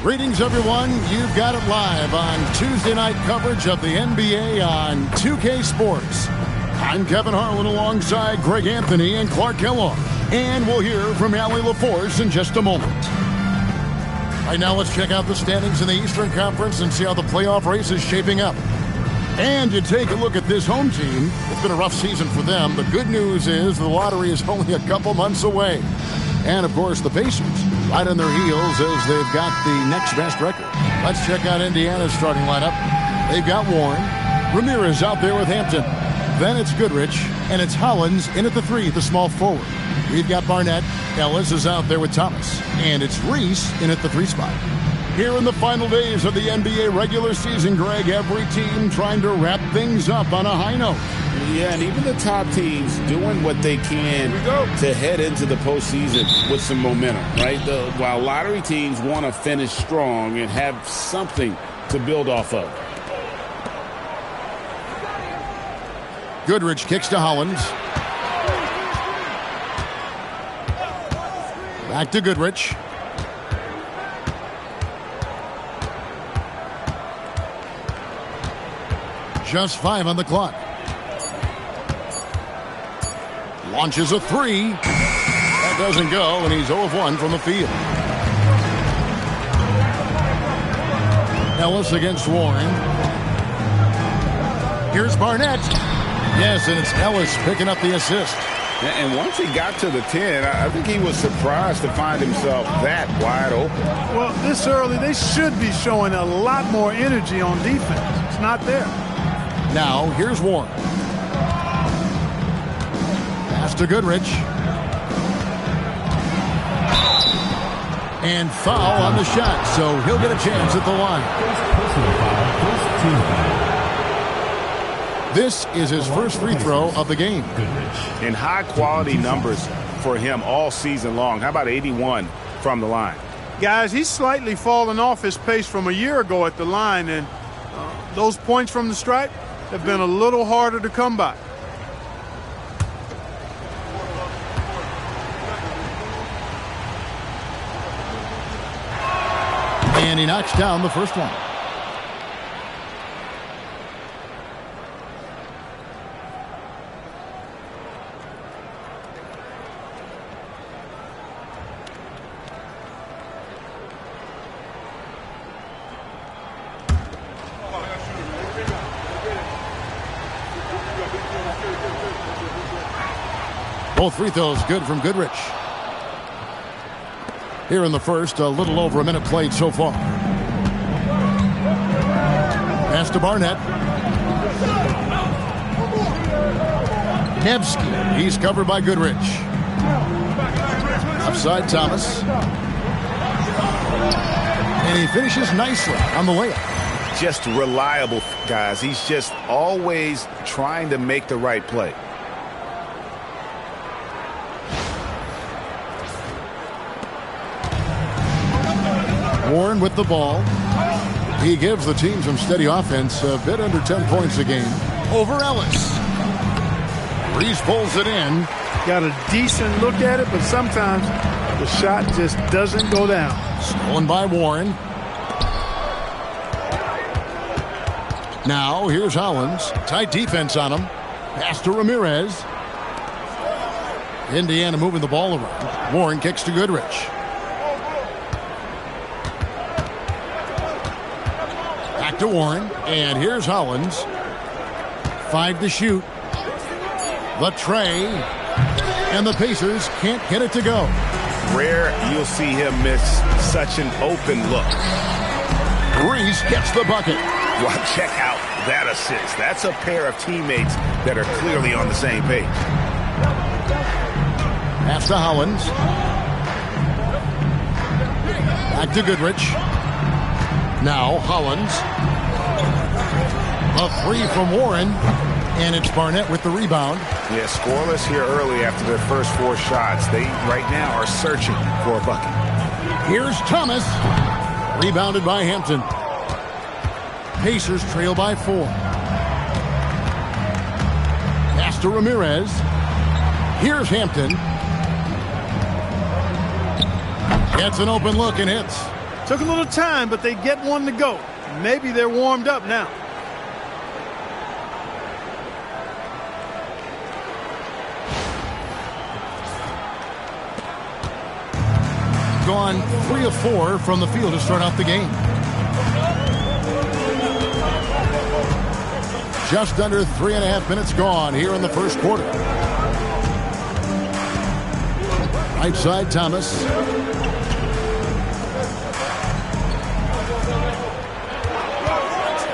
Greetings, everyone. You've got it live on Tuesday night coverage of the NBA on 2K Sports. I'm Kevin Harlan alongside Greg Anthony and Clark Kellogg. And we'll hear from Allie LaForce in just a moment. Right now, let's check out the standings in the Eastern Conference and see how the playoff race is shaping up. And you take a look at this home team. It's been a rough season for them. The good news is the lottery is only a couple months away. And, of course, the Pacers right on their heels as they've got the next best record. Let's check out Indiana's starting lineup. They've got Warren. Ramirez out there with Hampton. Then it's Goodrich, and it's Hollins in at the 3, the small forward. We've got Barnett. Ellis is out there with Thomas. And it's Reese in at the 3 spot. Here in the final days of the NBA regular season, Greg, every team trying to wrap things up on a high note. Yeah, and even the top teams doing what they can to head into the postseason with some momentum, right? While lottery teams want to finish strong and have something to build off of. Goodrich kicks to Hollins. Back to Goodrich. Just 5 on the clock. Launches a 3. That doesn't go, and he's 0 of 1 from the field. Ellis against Warren. Here's Barnett. Yes, and it's Ellis picking up the assist. And once he got to the 10, I think he was surprised to find himself that wide open. Well, this early, they should be showing a lot more energy on defense. It's not there. Now, here's Warren. Pass to Goodrich. And foul on the shot, so he'll get a chance at the line. This is his first free throw of the game. And high-quality numbers for him all season long. How about 81 from the line? Guys, he's slightly fallen off his pace from a year ago at the line, and those points from the stripe have been a little harder to come by. And he knocks down the first one. Both free throws good from Goodrich. Here in the first, a little over a minute played so far. Pass to Barnett. Nevsky. He's covered by Goodrich. Upside Thomas. And he finishes nicely on the layup. Just reliable, guys. He's just always trying to make the right play. Warren with the ball. He gives the team some steady offense, a bit under 10 points a game. Over Ellis. Reese pulls it in. Got a decent look at it, but sometimes the shot just doesn't go down. Stolen by Warren. Now here's Hollins. Tight defense on him. Pass to Ramirez. Indiana moving the ball around. Warren kicks to Goodrich. To Warren, and here's Hollins. 5 to shoot. The tray, and the Pacers can't get it to go. Rare you'll see him miss such an open look. Reese gets the bucket. Well, check out that assist. That's a pair of teammates that are clearly on the same page. Pass to Hollins. Back to Goodrich. Now Hollins. A 3 from Warren, and it's Barnett with the rebound. Yeah, scoreless here early after their first 4 shots. They right now are searching for a bucket. Here's Thomas. Rebounded by Hampton. Pacers trail by 4. Pass to Ramirez. Here's Hampton. Gets an open look and hits. Took a little time, but they get one to go. Maybe they're warmed up now. Gone 3 of 4 from the field to start out the game. Just under 3.5 minutes gone here in the first quarter. Right side, Thomas.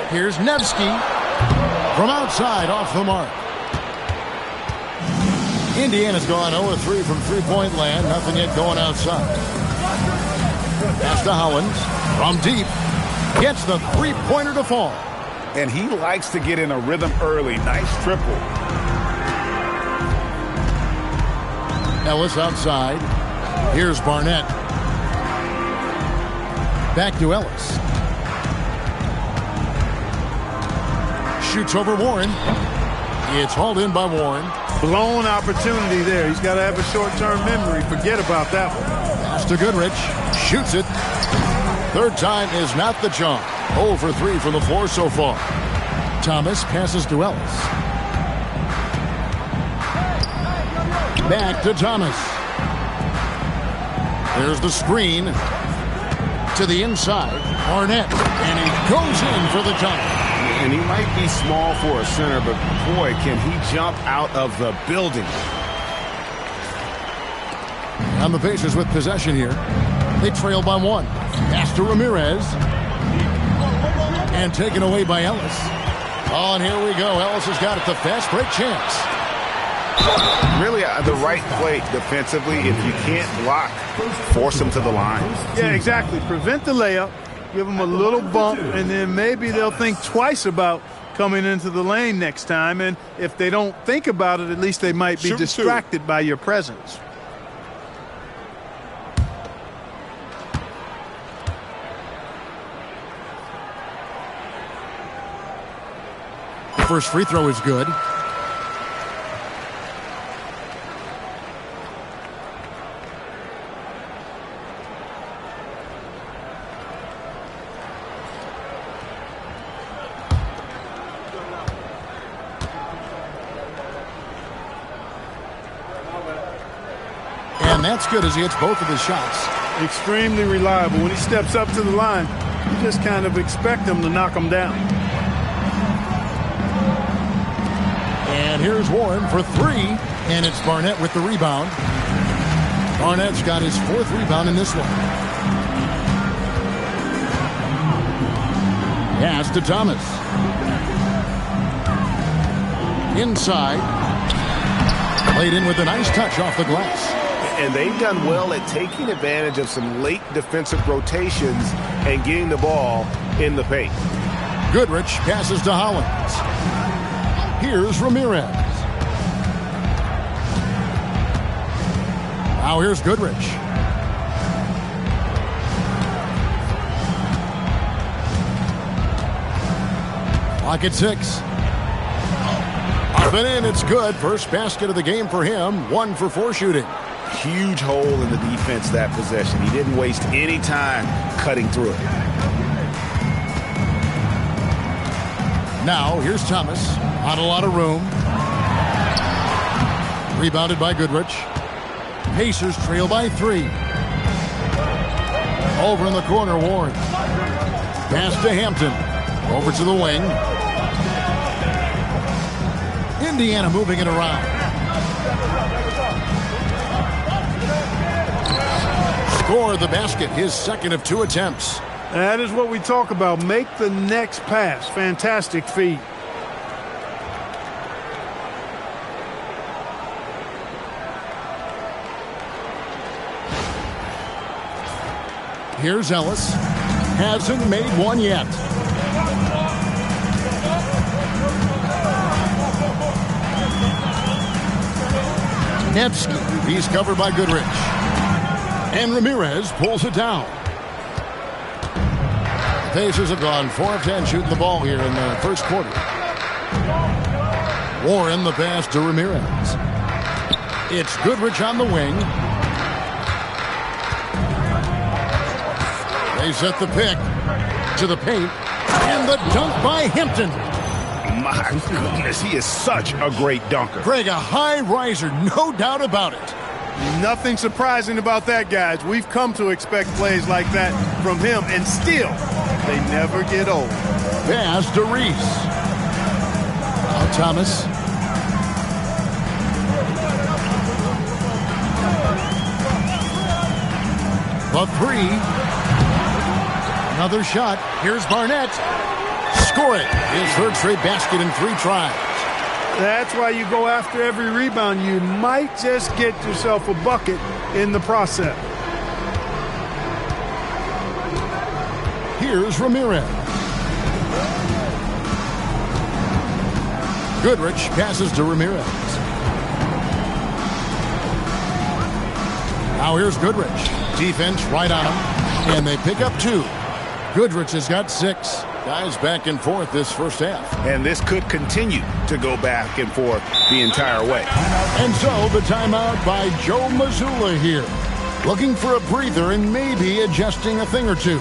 Here's Nevsky from outside, off the mark. Indiana's gone 0-3 from three-point land. Nothing yet going outside. Pass to Hollins from deep. Gets the three-pointer to fall. And he likes to get in a rhythm early. Nice triple. Ellis outside. Here's Barnett. Back to Ellis. Shoots over Warren. It's hauled in by Warren. Blown opportunity there. He's got to have a short-term memory. Forget about that one. Pass to Goodrich. Shoots it. Third time is not the charm. 0 for 3 from the floor so far. Thomas passes to Ellis. Back to Thomas. There's the screen to the inside. Barnett. And he goes in for the dunk. And he might be small for a center, but boy, can he jump out of the building. And the Pacers with possession here. They trail by 1. Pass to Ramirez. And taken away by Ellis. Oh, and here we go. Ellis has got it. The fast break chance. Really the right play defensively. If you can't block, force him to the line. Yeah, exactly. Prevent the layup. Give them a little bump, and then maybe they'll think twice about coming into the lane next time. And if they don't think about it, at least they might be distracted by your presence. First free throw is good. And that's good as he hits both of his shots. Extremely reliable. When he steps up to the line, you just kind of expect him to knock him down. And here's Warren for 3. And it's Barnett with the rebound. Barnett's got his 4th rebound in this one. Pass to Thomas. Inside. Played in with a nice touch off the glass. And they've done well at taking advantage of some late defensive rotations and getting the ball in the paint. Goodrich passes to Hollins. Here's Ramirez. Now here's Goodrich. Clock at 6. Up and in, it's good. First basket of the game for him. 1 for 4 shooting. Huge hole in the defense that possession. He didn't waste any time cutting through it. Now here's Thomas. Not a lot of room. Rebounded by Goodrich. Pacers trail by 3. Over in the corner, Warren. Pass to Hampton. Over to the wing. Indiana moving it around. Score the basket, his 2nd of 2 attempts. That is what we talk about. Make the next pass. Fantastic feed. Here's Ellis. Hasn't made one yet. Nevsky. He's covered by Goodrich. And Ramirez pulls it down. The Pacers have gone 4 of 10 shooting the ball here in the first quarter. Warren the pass to Ramirez. It's Goodrich on the wing. They set the pick to the paint. And the dunk by Hampton. My goodness, he is such a great dunker. Greg, a high riser, no doubt about it. Nothing surprising about that, guys. We've come to expect plays like that from him, and still, they never get old. Pass to Reese. Now Thomas. The three. Another shot. Here's Barnett. Score it. His third straight basket in 3 tries. That's why you go after every rebound. You might just get yourself a bucket in the process. Here's Ramirez. Goodrich passes to Ramirez. Now here's Goodrich. Defense right on him. And they pick up 2. Goodrich has got 6. Guys back and forth this first half. And this could continue to go back and forth the entire way. And so the timeout by Joe Mazzulla here. Looking for a breather and maybe adjusting a thing or two.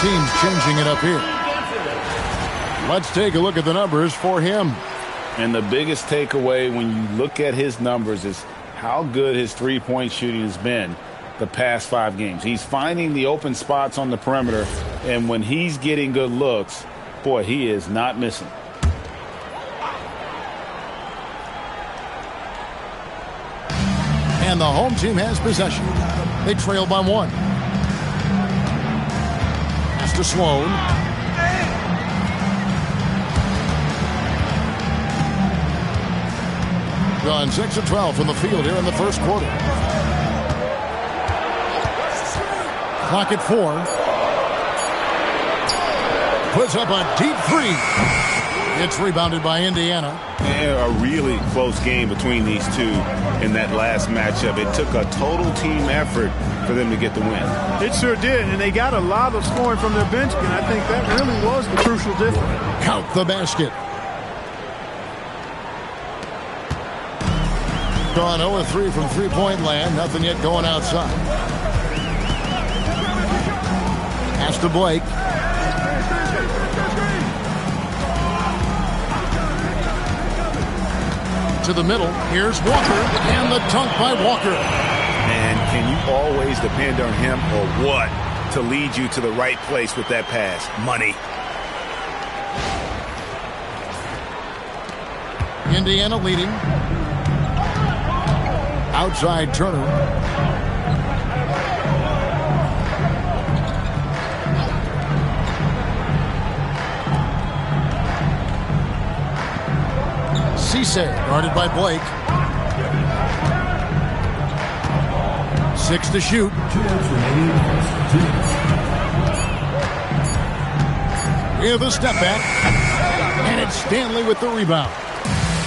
Teams changing it up here. Let's take a look at the numbers for him. And the biggest takeaway when you look at his numbers is how good his three-point shooting has been the past 5 games. He's finding the open spots on the perimeter, and when he's getting good looks, boy, he is not missing. And the home team has possession. They trail by 1. To Sloan. Gone 6 of 12 from the field here in the first quarter. Clock at 4. Puts up a deep 3. It's rebounded by Indiana. A really close game between these two in that last matchup. It took a total team effort for them to get the win. It sure did, and they got a lot of scoring from their bench, and I think that really was the crucial difference. Count the basket. Gone 0-3 from three-point land. Nothing yet going outside. Pass to Blake. To the middle. Here's Walker, and the dunk by Walker. And can you always depend on him or what to lead you to the right place with that pass? Money. Indiana leading. Outside Turner. Cisse, guarded by Blake. 6 to shoot. With a step back. And it's Stanley with the rebound.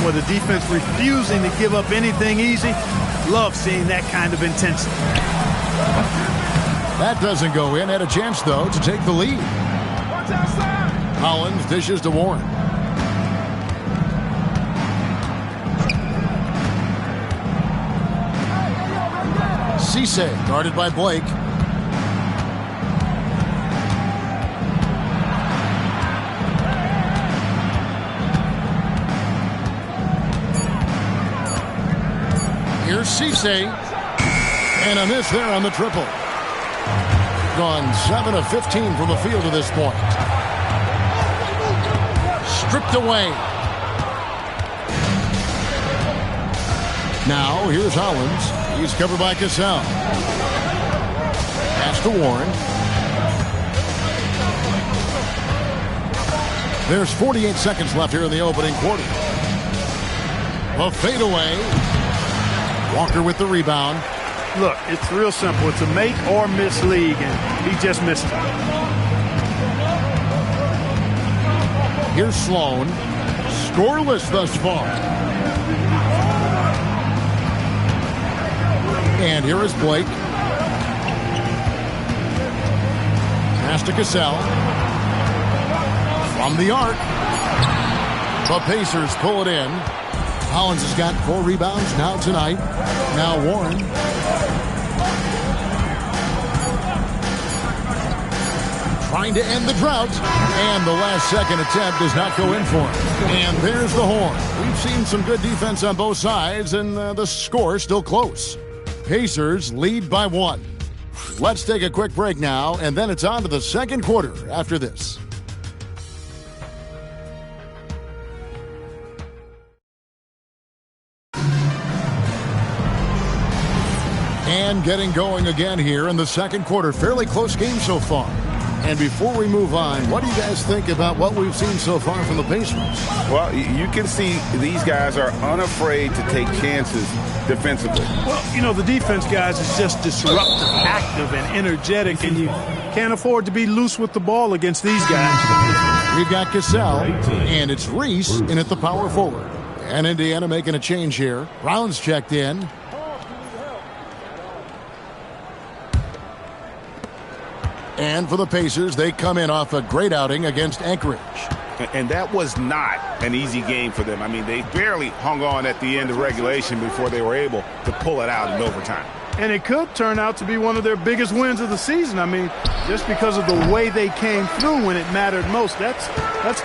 Well, the defense refusing to give up anything easy. Love seeing that kind of intensity. That doesn't go in. Had a chance, though, to take the lead. Collins dishes to Warren. Cisse, guarded by Blake. Here's Cisse. And a miss there on the triple. Gone 7 of 15 from the field to this point. Stripped away. Now, here's Hollins. He's covered by Cassell. Pass to Warren. There's 48 seconds left here in the opening quarter. A fadeaway. Walker with the rebound. Look, it's real simple. It's a make or miss league, and he just missed it. Here's Sloan. Scoreless thus far. And here is Blake. Pass to Cassell. From the arc. The Pacers pull it in. Hollins has got 4 rebounds now tonight. Now Warren. Trying to end the drought. And the last second attempt does not go in for him. And there's the horn. We've seen some good defense on both sides, and the score still close. Pacers lead by 1. Let's take a quick break now, and then it's on to the second quarter after this. And getting going again here in the second quarter. Fairly close game so far. And before we move on, what do you guys think about what we've seen so far from the Pacers? Well, you can see these guys are unafraid to take chances defensively. Well, you know, the defense, guys, is just disruptive, active, and energetic, and you can't afford to be loose with the ball against these guys. We've got Cassell, and it's Reese in at the power forward. And Indiana making a change here. Brown's checked in. And for the Pacers, they come in off a great outing against Anchorage. And that was not an easy game for them. I mean, they barely hung on at the end of regulation before they were able to pull it out in overtime. And it could turn out to be one of their biggest wins of the season. I mean, just because of the way they came through when it mattered most. That's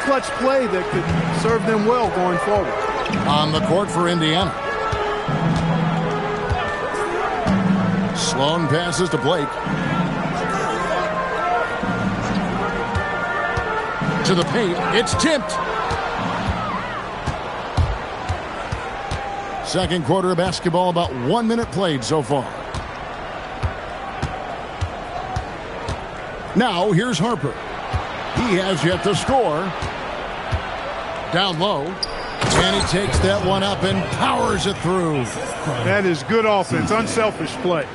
clutch play that could serve them well going forward. On the court for Indiana. Sloan passes to Blake. To the paint. It's tipped. Second quarter of basketball, about 1 minute played so far. Now here's Harper. He has yet to score. Down low. And he takes that one up and powers it through. That is good offense. Unselfish play.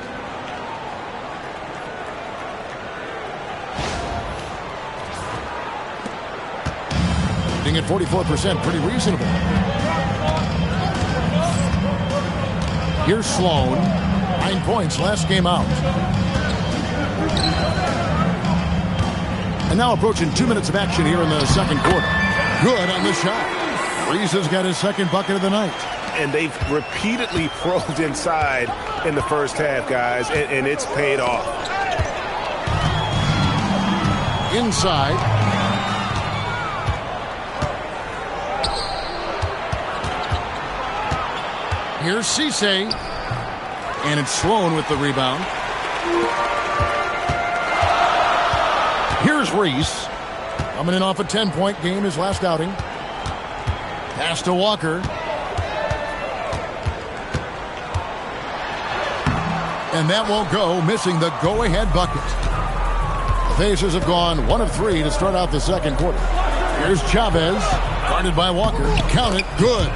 At 44%, pretty reasonable. Here's Sloan. 9 points last game out. And now approaching 2 minutes of action here in the second quarter. Good on the shot. Reese has got his second bucket of the night. And they've repeatedly probed inside in the first half, guys, and it's paid off. Inside. Here's Cisse. And it's Sloan with the rebound. Here's Reese. Coming in off a 10-point game his last outing. Pass to Walker. And that won't go, missing the go-ahead bucket. The Pacers have gone 1 of 3 to start out the second quarter. Here's Chavez. Guarded by Walker. Count it. Good.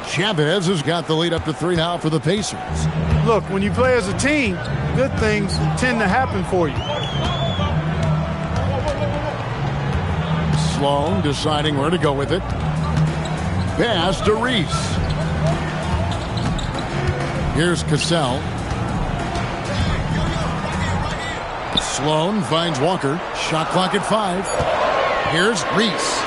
Chavez has got the lead up to 3 now for the Pacers. Look, when you play as a team, good things tend to happen for you. Sloan deciding where to go with it. Pass to Reese. Here's Cassell. Sloan finds Walker. Shot clock at 5. Here's Reese.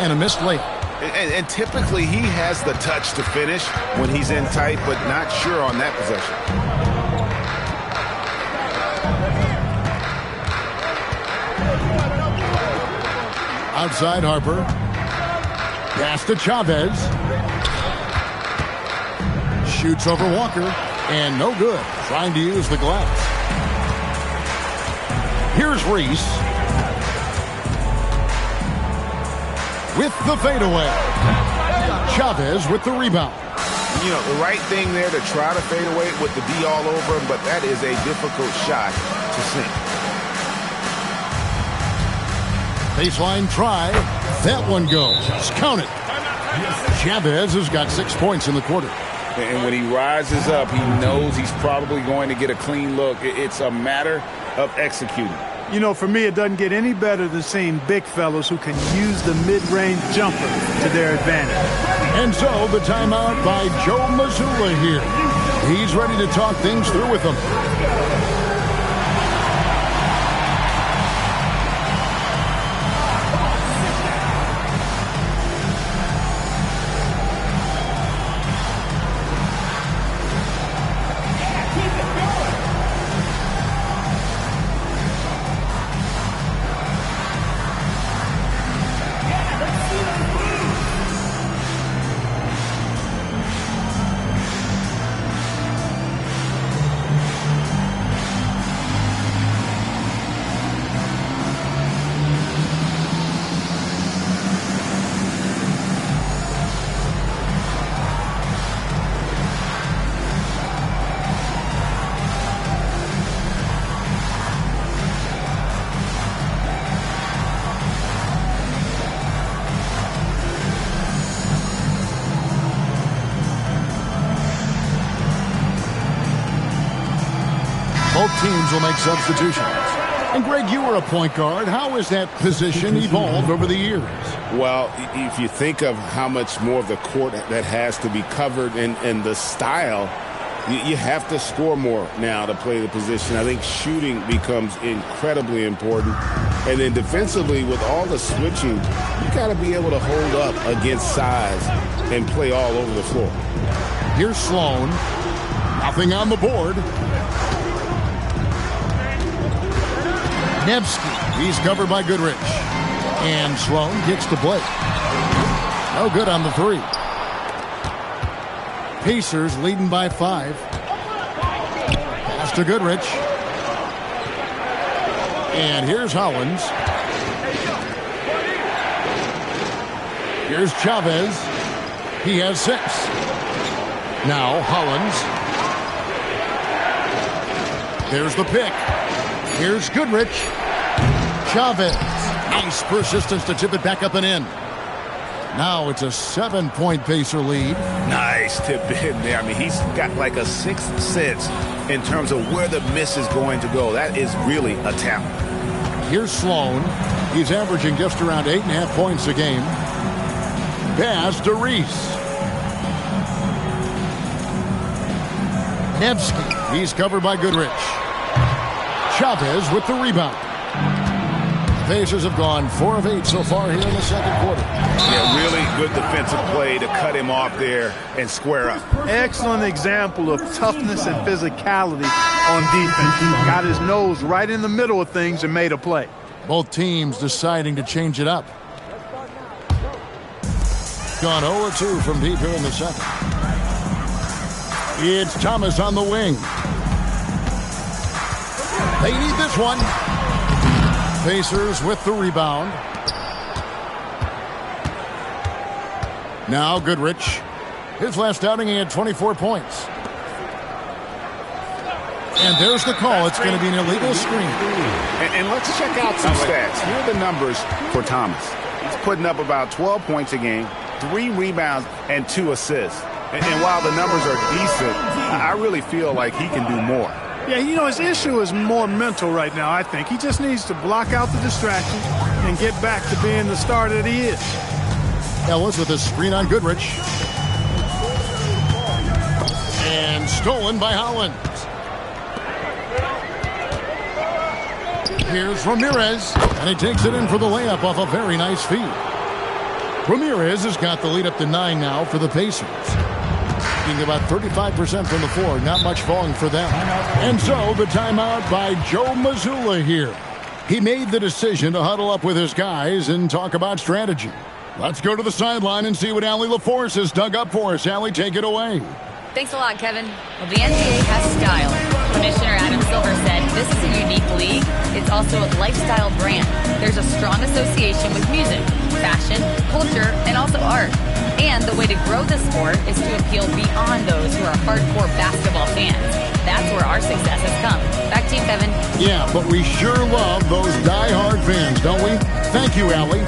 And a missed layup. And typically he has the touch to finish when he's in tight, but not sure on that possession. Outside Harper. Pass to Chavez. Shoots over Walker, and no good. Trying to use the glass. Here's Reese with the fadeaway. Chavez with the rebound. You know, the right thing there to try to fade away with the D all over him, but that is a difficult shot to sink. Baseline try. That one goes. Count it. Chavez has got 6 points in the quarter. And when he rises up, he knows he's probably going to get a clean look. It's a matter of executing. You know, for me, it doesn't get any better than seeing big fellas who can use the mid-range jumper to their advantage. And so the timeout by Joe Mazzulla here. He's ready to talk things through with them. Both teams will make substitutions. And, Greg, you were a point guard. How has that position evolved over the years? Well, if you think of how much more of the court that has to be covered and the style, you have to score more now to play the position. I think shooting becomes incredibly important. And then defensively, with all the switching, you got to be able to hold up against size and play all over the floor. Here's Sloan. Nothing on the board. Nevsky, he's covered by Goodrich. And Sloan gets the play. No good on the three. Pacers leading by 5. Pass to Goodrich. And here's Hollins. Here's Chavez. He has 6. Now Hollins. There's the pick. Here's Goodrich. Chavez. Nice persistence to tip it back up and in. Now it's a 7-point Pacer lead. Nice tip in there. I mean, he's got like a sixth sense in terms of where the miss is going to go. That is really a talent. Here's Sloan. He's averaging just around 8.5 points a game. Pass to Reese. Nevsky. He's covered by Goodrich. Chavez with the rebound. The Pacers have gone 4 of 8 so far here in the second quarter. Yeah, really good defensive play to cut him off there and square up. Excellent example of toughness and physicality on defense. Got his nose right in the middle of things and made a play. Both teams deciding to change it up. Gone 0-2 from deep here in the second. It's Thomas on the wing. They need this one. Pacers with the rebound. Now Goodrich. His last outing, he had 24 points. And there's the call. It's going to be an illegal screen. And let's check out some stats. Here are the numbers for Thomas. He's putting up about 12 points a game, 3 rebounds, and 2 assists. And while the numbers are decent, I really feel like he can do more. Yeah, you know, his issue is more mental right now, I think. He just needs to block out the distractions and get back to being the star that he is. Ellis with a screen on Goodrich. And stolen by Hollins. Here's Ramirez. And he takes it in for the layup off a very nice feed. Ramirez has got the lead up to 9 now for the Pacers. Shooting about 35% from the floor. Not much falling for them. And so the timeout by Joe Mazzulla here. He made the decision to huddle up with his guys and talk about strategy. Let's go to the sideline and see what Allie LaForce has dug up for us. Allie, take it away. Thanks a lot, Kevin. Well, the NBA has style. Commissioner Adam Silver said this is a unique league. It's also a lifestyle brand. There's a strong association with music, fashion, culture, and also art. And the way to grow the sport is to appeal beyond those who are hardcore basketball fans. That's where our success has come. Back to you, Kevin. Yeah, but we sure love those die-hard fans, don't we? Thank you, Allie.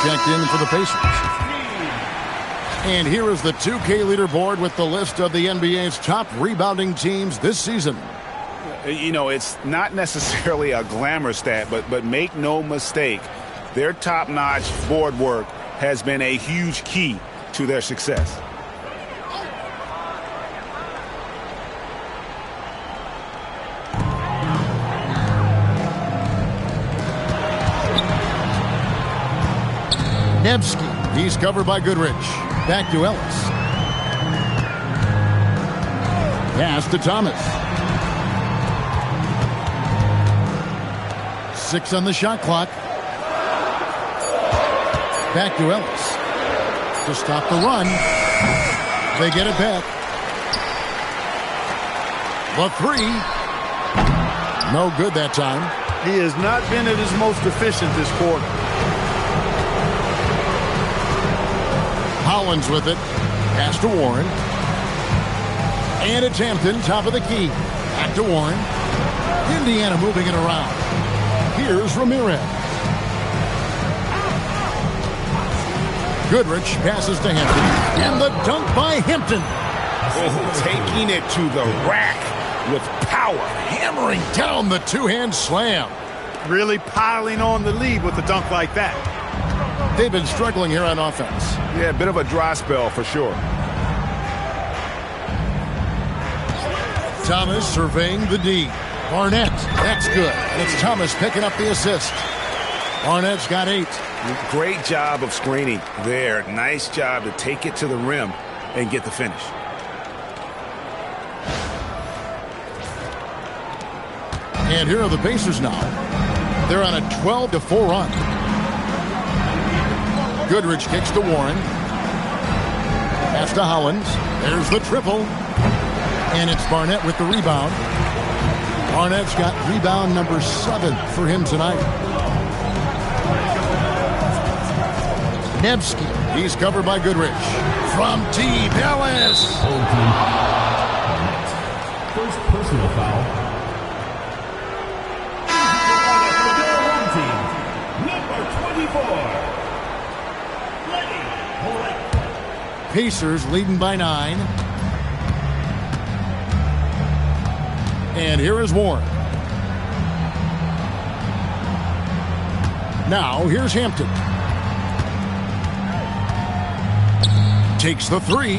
Checked in for the Pacers. And here is the 2K leaderboard with the list of the NBA's top rebounding teams this season. You know, it's not necessarily a glamour stat, but make no mistake, their top-notch board work has been a huge key to their success. Nevsky, he's covered by Goodrich. Back to Ellis. Pass to Thomas. 6 on the shot clock. Back to Ellis. To stop the run. They get it back. The 3. No good that time. He has not been at his most efficient this quarter. Collins with it. Pass to Warren. And it's Hampton, top of the key. Back to Warren. Indiana moving it around. Here's Ramirez. Goodrich passes to Hampton. And the dunk by Hampton. Oh, taking it to the rack with power. Hammering down the two-hand slam. Really piling on the lead with a dunk like that. They've been struggling here on offense. Yeah, a bit of a dry spell for sure. Thomas surveying the D. Barnett, that's good. And it's Thomas picking up the assist. Barnett's got 8. Great job of screening there. Nice job to take it to the rim and get the finish. And here are the Pacers now. They're on a 12-4 run. Goodrich kicks to Warren. Pass to Hollins. There's the triple. And it's Barnett with the rebound. Barnett's got rebound number 7 for him tonight. Nevsky, he's covered by Goodrich. From deep, Ellis. First personal foul. Number 24. Pacers leading by 9. And here is Warren. Now here's Hampton. Takes the 3.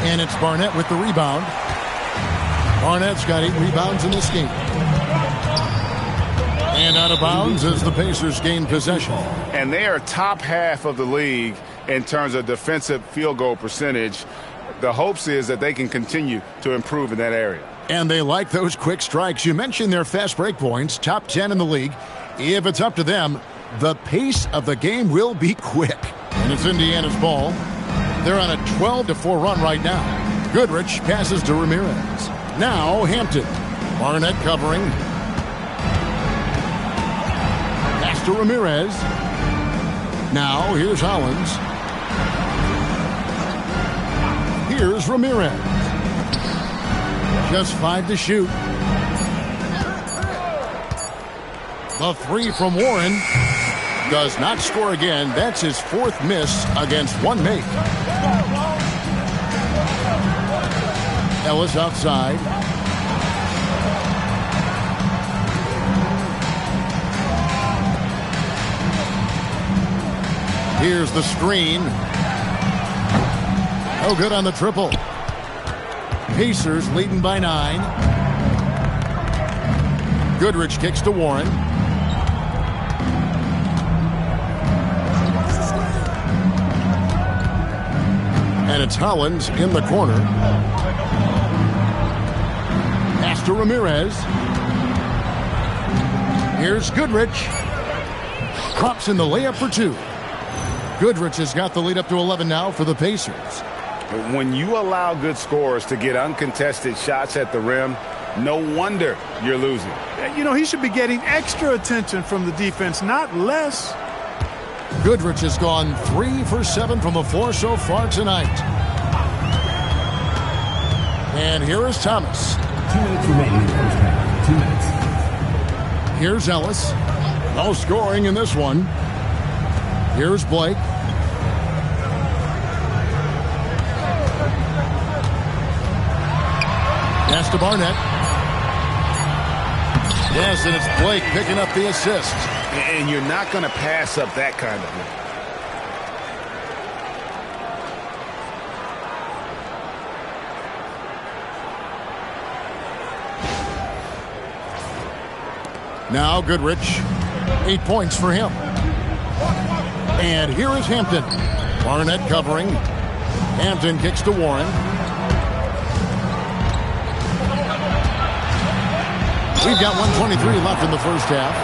And it's Barnett with the rebound. Barnett's got 8 rebounds in this game. And out of bounds as the Pacers gain possession. And they are top half of the league in terms of defensive field goal percentage. The hopes is that they can continue to improve in that area. And they like those quick strikes. You mentioned their fast break points, top 10 in the league. If it's up to them, the pace of the game will be quick. And it's Indiana's ball. They're on a 12-4 run right now. Goodrich passes to Ramirez. Now Hampton. Barnett covering. Pass to Ramirez. Now here's Hollins. Here's Ramirez. Just 5 to shoot. The 3 from Warren does not score again. That's his 4th miss against 1 make. Ellis outside. Here's the screen. No good on the triple. Pacers leading by 9. Goodrich kicks to Warren. And it's Hollins in the corner. Pass to Ramirez. Here's Goodrich. Drops in the layup for 2. Goodrich has got the lead up to 11 now for the Pacers. When you allow good scorers to get uncontested shots at the rim, no wonder you're losing. You know, he should be getting extra attention from the defense, not less. Goodrich has gone 3 for 7 from the floor so far tonight. And here is Thomas. 2 minutes remaining in the first half. 2 minutes. Here's Ellis. No scoring in this one. Here's Blake. Pass to Barnett. Yes, and it's Blake picking up the assist. And you're not going to pass up that kind of thing. Now Goodrich. 8 points for him. And here is Hampton. Barnett covering. Hampton kicks to Warren. We've got 1:23 left in the first half.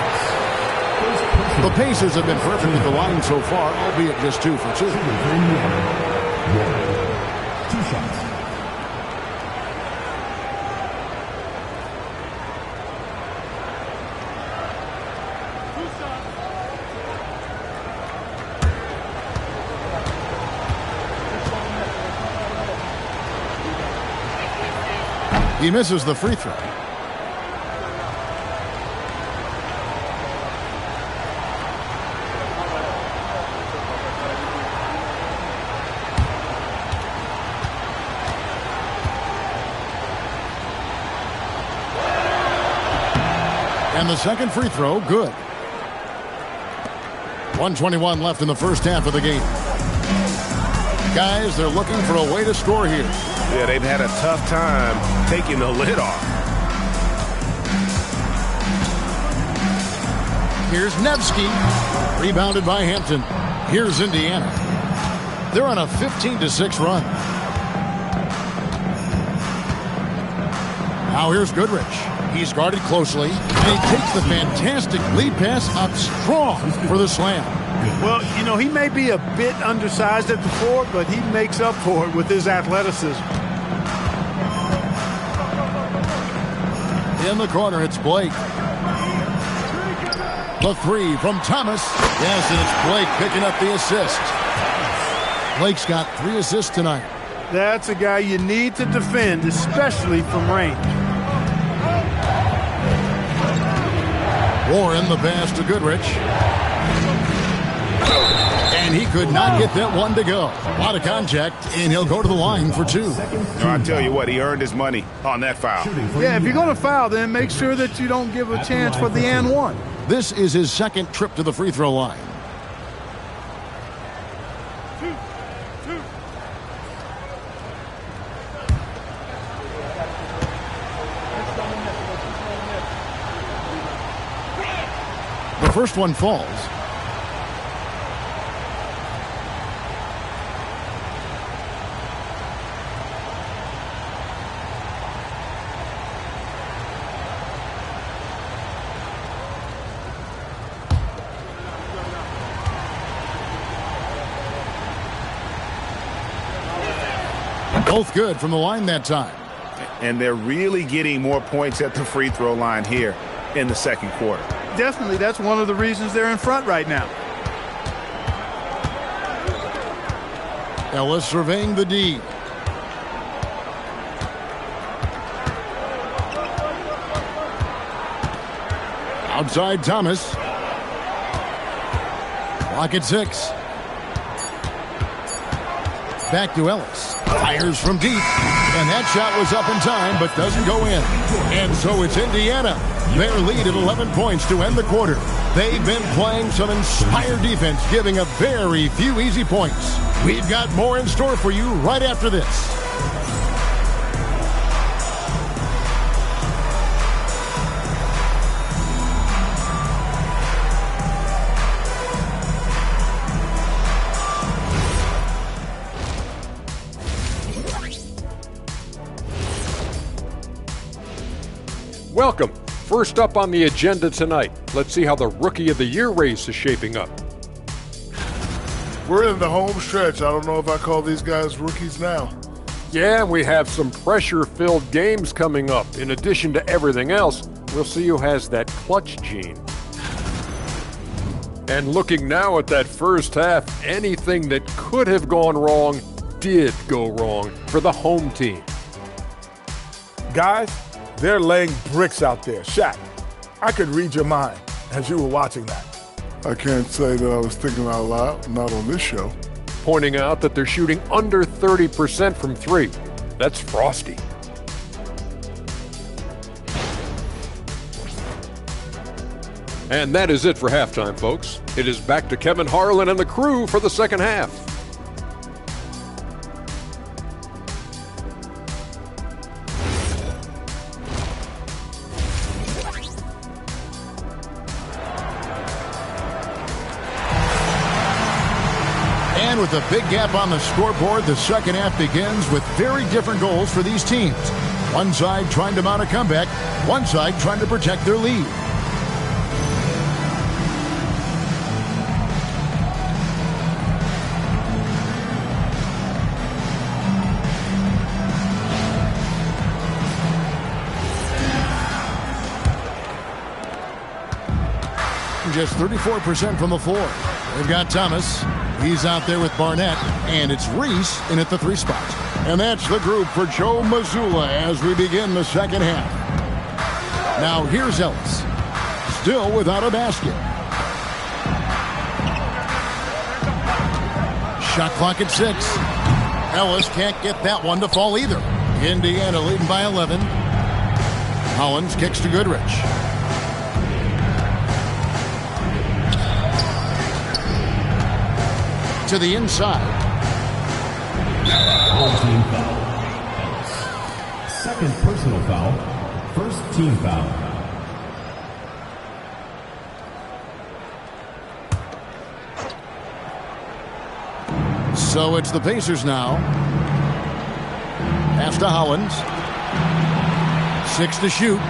The Pacers have been perfect at the line so far, albeit just 2 for 2. 2 shots. He misses the free throw. And the second free throw, good. 1:21 left in the first half of the game. Guys, they're looking for a way to score here. Yeah, they've had a tough time taking the lid off. Here's Nevsky. Rebounded by Hampton. Here's Indiana. They're on a 15-6 run. Now here's Goodrich. He's guarded closely, and he takes the fantastic lead pass up strong for the slam. Well, you know, he may be a bit undersized at the floor, but he makes up for it with his athleticism. In the corner, it's Blake. The 3 from Thomas. Yes, and it's Blake picking up the assist. Blake's got 3 assists tonight. That's a guy you need to defend, especially from range. Warren the pass to Goodrich. And he could not get that one to go. A lot of contact, and he'll go to the line for 2. I'll tell you what, he earned his money on that foul. Yeah, if you're going to foul, then make sure that you don't give a chance for the and one. This is his second trip to the free throw line. The first one falls. Both good from the line that time. And they're really getting more points at the free throw line here in the second quarter. Definitely, that's one of the reasons they're in front right now. Ellis surveying the D. Outside Thomas. Clock at 6. Back to Ellis. Fires from deep. And that shot was up in time, but doesn't go in. And so it's Indiana. Their lead at 11 points to end the quarter. They've been playing some inspired defense, giving up very few easy points. We've got more in store for you right after this. Welcome. First up on the agenda tonight, let's see how the Rookie of the Year race is shaping up. We're in the home stretch. I don't know if I call these guys rookies now. Yeah, we have some pressure-filled games coming up. In addition to everything else, we'll see who has that clutch gene. And looking now at that first half, anything that could have gone wrong did go wrong for the home team. Guys, they're laying bricks out there. Shaq, I could read your mind as you were watching that. I can't say that I was thinking out loud, not on this show. Pointing out that they're shooting under 30% from three. That's frosty. And that is it for halftime, folks. It is back to Kevin Harlan and the crew for the second half. And with a big gap on the scoreboard, the second half begins with very different goals for these teams. One side trying to mount a comeback, one side trying to protect their lead. Just 34% from the floor. They've got Thomas. He's out there with Barnett, and it's Reese in at the three spot. And that's the group for Joe Mazzulla as we begin the second half. Now here's Ellis, still without a basket. Shot clock at 6. Ellis can't get that one to fall either. Indiana leading by 11. Hollins kicks to Goodrich. To the inside. Team foul. Second personal foul. First team foul. So it's the Pacers now. Pass to Hollins. 6 to shoot.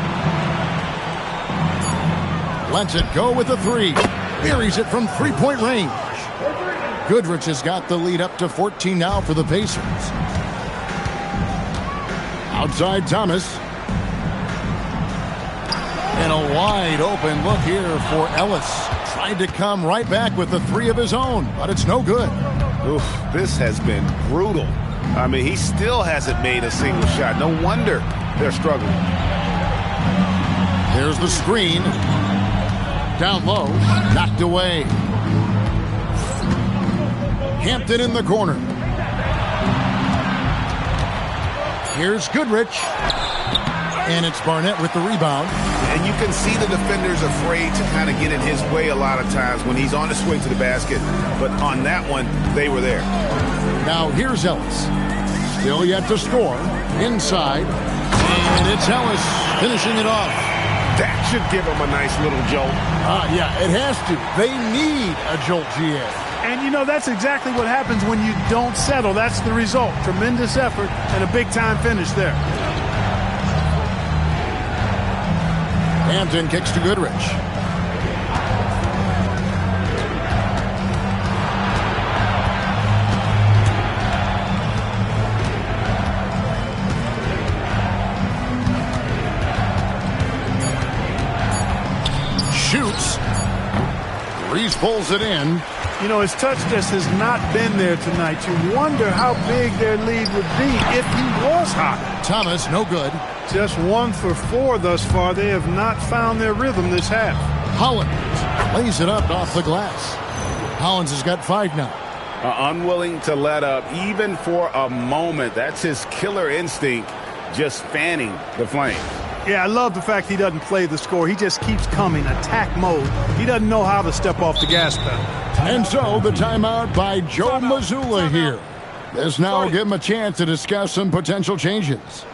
Lets it go with the 3. Buries it from three-point range. Goodrich has got the lead up to 14 now for the Pacers. Outside Thomas. And a wide open look here for Ellis. Tried to come right back with the 3 of his own, but it's no good. Oof, this has been brutal. I mean, he still hasn't made a single shot. No wonder they're struggling. There's the screen. Down low, knocked away. Hampton in the corner. Here's Goodrich. And it's Barnett with the rebound. And you can see the defenders afraid to kind of get in his way a lot of times when he's on his way to the basket. But on that one, they were there. Now here's Ellis. Still yet to score. Inside. And it's Ellis finishing it off. That should give him a nice little jolt. Yeah, it has to. They need a jolt, GA. And, you know, that's exactly what happens when you don't settle. That's the result. Tremendous effort and a big-time finish there. Hampton kicks to Goodrich. Shoots. Reese pulls it in. You know, his touch just has not been there tonight. You wonder how big their lead would be if he was hot. Thomas, no good. Just 1 for 4 thus far. They have not found their rhythm this half. Hollins lays it up off the glass. Hollins has got 5 now. unwilling to let up even for a moment. That's his killer instinct, just fanning the flames. Yeah, I love the fact he doesn't play the score. He just keeps coming, attack mode. He doesn't know how to step off the gas pedal. And so the timeout by Joe Mazzulla here. This now will give him a chance to discuss some potential changes.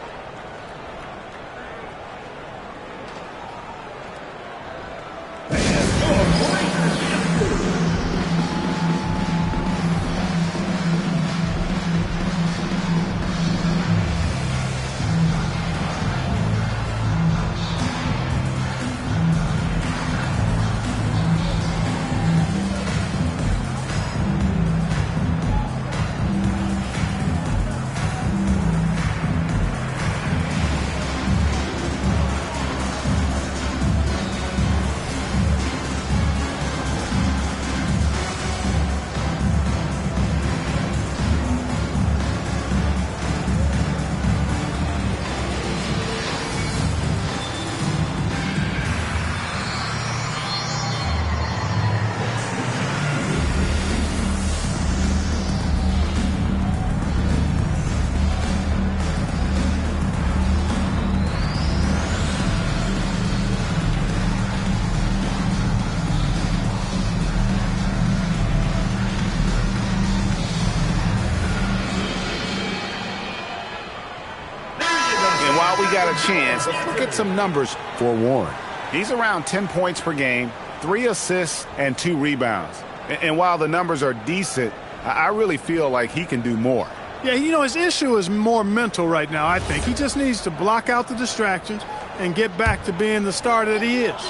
Got a chance. Let's look at some numbers for Warren. He's around 10 points per game, 3 assists, and 2 rebounds. And while the numbers are decent, I really feel like he can do more. Yeah, you know, his issue is more mental right now, I think. He just needs to block out the distractions and get back to being the star that he is.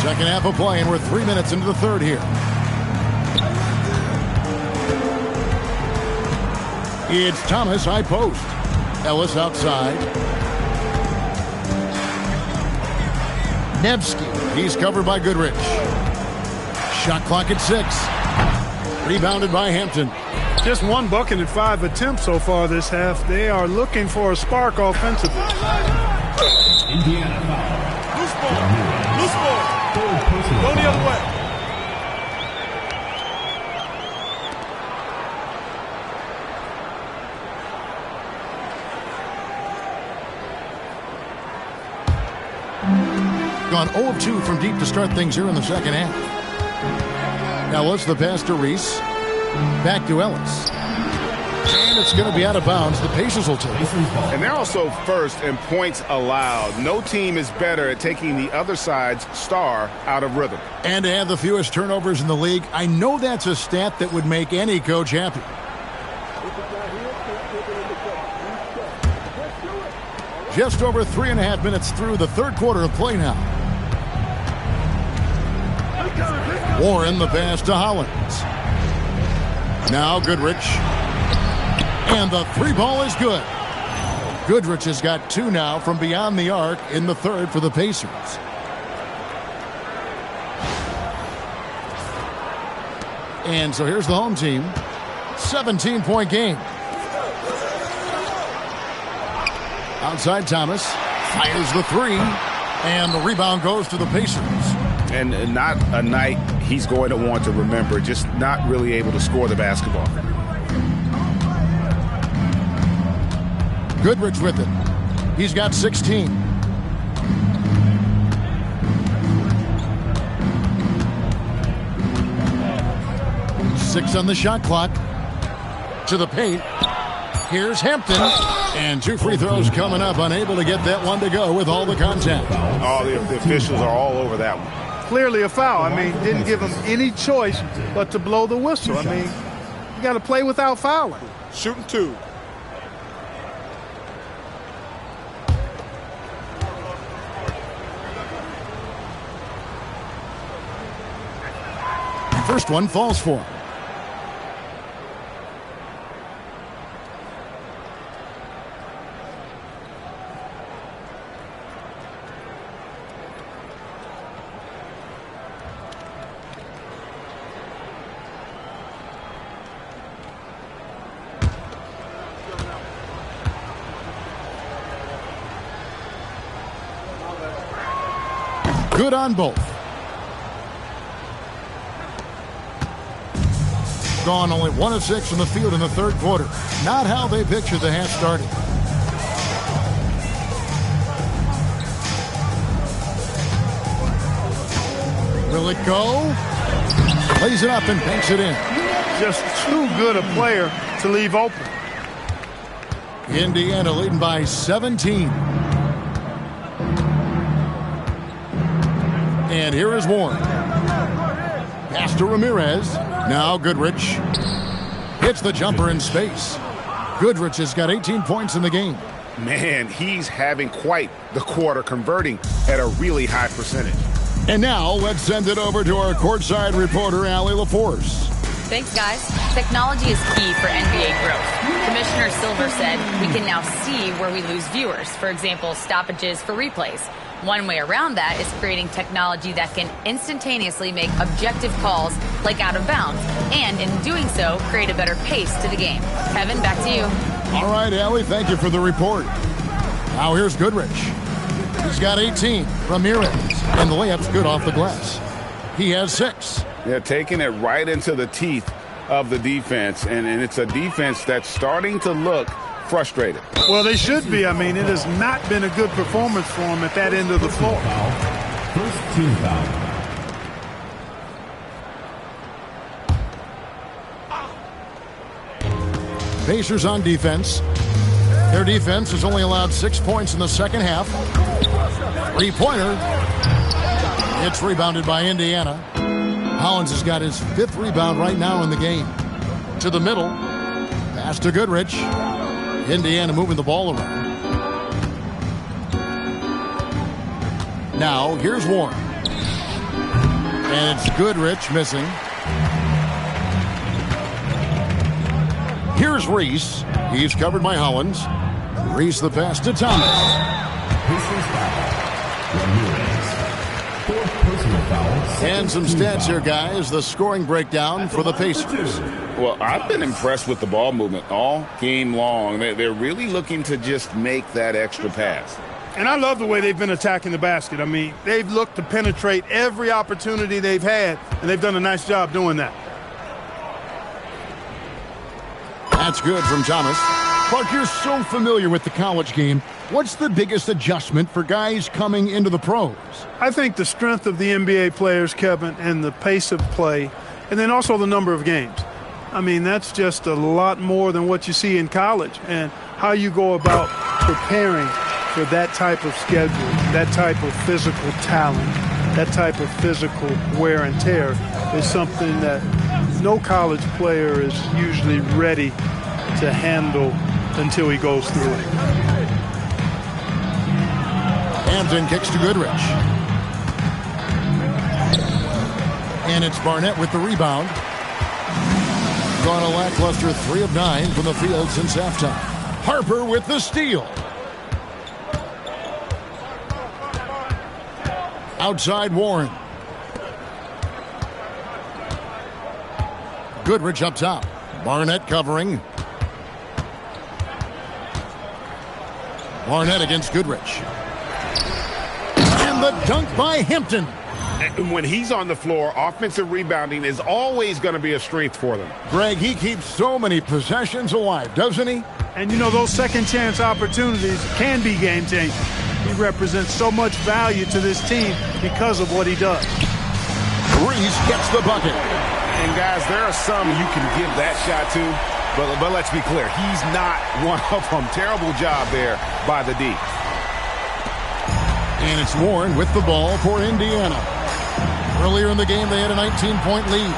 Second half of play, and we're 3 minutes into the third here. It's Thomas, high post. Ellis outside. Nevsky, he's covered by Goodrich. Shot clock at 6. Rebounded by Hampton. Just 1 bucket and 5 attempts so far this half. They are looking for a spark offensively. Indiana foul. Loose ball. Loose ball. Go the other way. Gone 0 of 2 from deep to start things here in the second half. Ellis, the pass to Reese. Back to Ellis. And it's going to be out of bounds. The Pacers will take it. And they're also first in points allowed. No team is better at taking the other side's star out of rhythm. And to have the fewest turnovers in the league, I know that's a stat that would make any coach happy. Just over 3.5 minutes through the third quarter of play now. Warren, the pass to Hollins. Now Goodrich. And the 3 ball is good. Goodrich has got 2 now from beyond the arc in the third for the Pacers. And so here's the home team. 17-point game. Outside Thomas. Fires the 3. And the rebound goes to the Pacers. And not a night he's going to want to remember. Just not really able to score the basketball. Goodrich with it. He's got 16. Six on the shot clock. To the paint. Here's Hampton. And 2 free throws coming up. Unable to get that one to go with all the contact. Oh, the officials are all over that one. Clearly a foul. I mean, didn't give him any choice but to blow the whistle. I mean, you got to play without fouling. Shooting 2. First one falls for him. Good on both. Gone only 1 of 6 from the field in the third quarter. Not how they pictured the half starting. Will it go? Lays it up and banks it in. Just too good a player to leave open. Indiana leading by 17. And here is Warren. Pass to Ramirez. Now Goodrich. Hits the jumper in space. Goodrich has got 18 points in the game. Man, he's having quite the quarter, converting at a really high percentage. And now let's send it over to our courtside reporter, Allie LaForce. Thanks, guys. Technology is key for NBA growth. Commissioner Silver said we can now see where we lose viewers. For example, stoppages for replays. One way around that is creating technology that can instantaneously make objective calls like out of bounds, and in doing so, create a better pace to the game. Kevin, back to you. All right, Allie, thank you for the report. Now here's Goodrich. He's got 18. Ramirez, and the layup's good off the glass. He has 6. They're taking it right into the teeth of the defense, and it's a defense that's starting to look frustrated. Well, they should be. I mean, it has not been a good performance for them at that end of the floor. First team foul. Pacers on defense. Their defense has only allowed 6 points in the second half. Three-pointer. It's rebounded by Indiana. Hollins has got his 5th rebound right now in the game. To the middle. Pass to Goodrich. Indiana moving the ball around. Now, here's Warren. And it's Goodrich missing. Here's Reese. He's covered by Hollins. Reese the pass to Thomas. And some stats here, guys. The scoring breakdown for the Pacers. Well, I've been impressed with the ball movement all game long. They're really looking to just make that extra pass. And I love the way they've been attacking the basket. I mean, they've looked to penetrate every opportunity they've had, and they've done a nice job doing that. That's good from Thomas. Clark, you're so familiar with the college game. What's the biggest adjustment for guys coming into the pros? I think the strength of the NBA players, Kevin, and the pace of play, and then also the number of games. I mean, that's just a lot more than what you see in college, and how you go about preparing for that type of schedule, that type of physical talent, that type of physical wear and tear is something that no college player is usually ready to handle until he goes through it. Hampton kicks to Goodrich. And it's Barnett with the rebound. Gone a lackluster 3 of 9 from the field since halftime. Harper with the steal. Outside Warren. Goodrich up top. Barnett covering. Barnett against Goodrich. And the dunk by Hampton. When he's on the floor, offensive rebounding is always going to be a strength for them. Greg, he keeps so many possessions alive, doesn't he? And, you know, those second-chance opportunities can be game-changing. He represents so much value to this team because of what he does. Reese gets the bucket. And, guys, there are some you can give that shot to, but let's be clear. He's not one of them. Terrible job there by the D. And it's Warren with the ball for Indiana. Earlier in the game, they had a 19-point lead.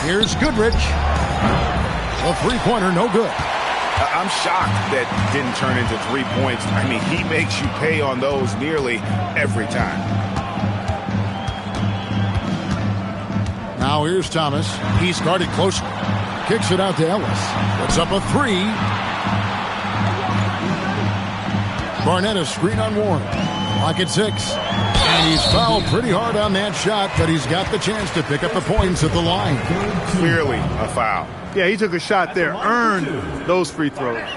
Here's Goodrich. A three-pointer, no good. I'm shocked that didn't turn into 3 points. I mean, he makes you pay on those nearly every time. Now here's Thomas. He's guarded closely. Kicks it out to Ellis. Puts up a 3. Barnett a screen on Warren. Clock at 6. And he's fouled pretty hard on that shot, but he's got the chance to pick up the points at the line. Clearly a foul. Yeah, he took a shot there, earned those free throws.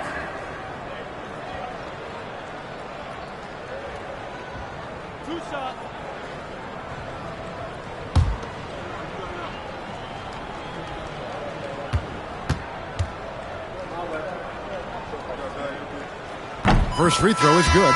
First free throw is good.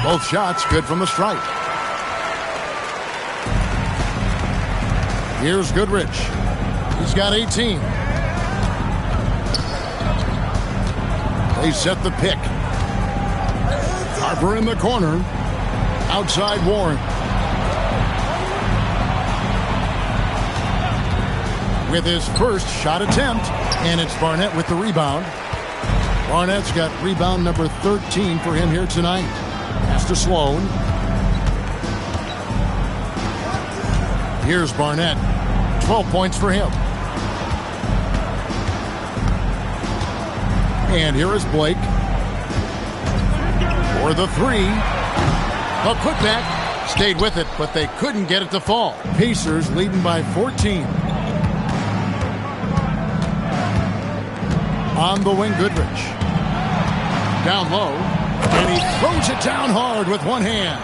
Both shots good from the stripe. Here's Goodrich. He's got 18. They set the pick. Harper in the corner. Outside Warren. With his first shot attempt. And it's Barnett with the rebound. Barnett's got rebound number 13 for him here tonight. Pass to Sloan. Here's Barnett. 12 points for him. And here is Blake. For the three. A putback. Stayed with it, but they couldn't get it to fall. Pacers leading by 14. On the wing, Goodrich. Down low. And he throws it down hard with one hand.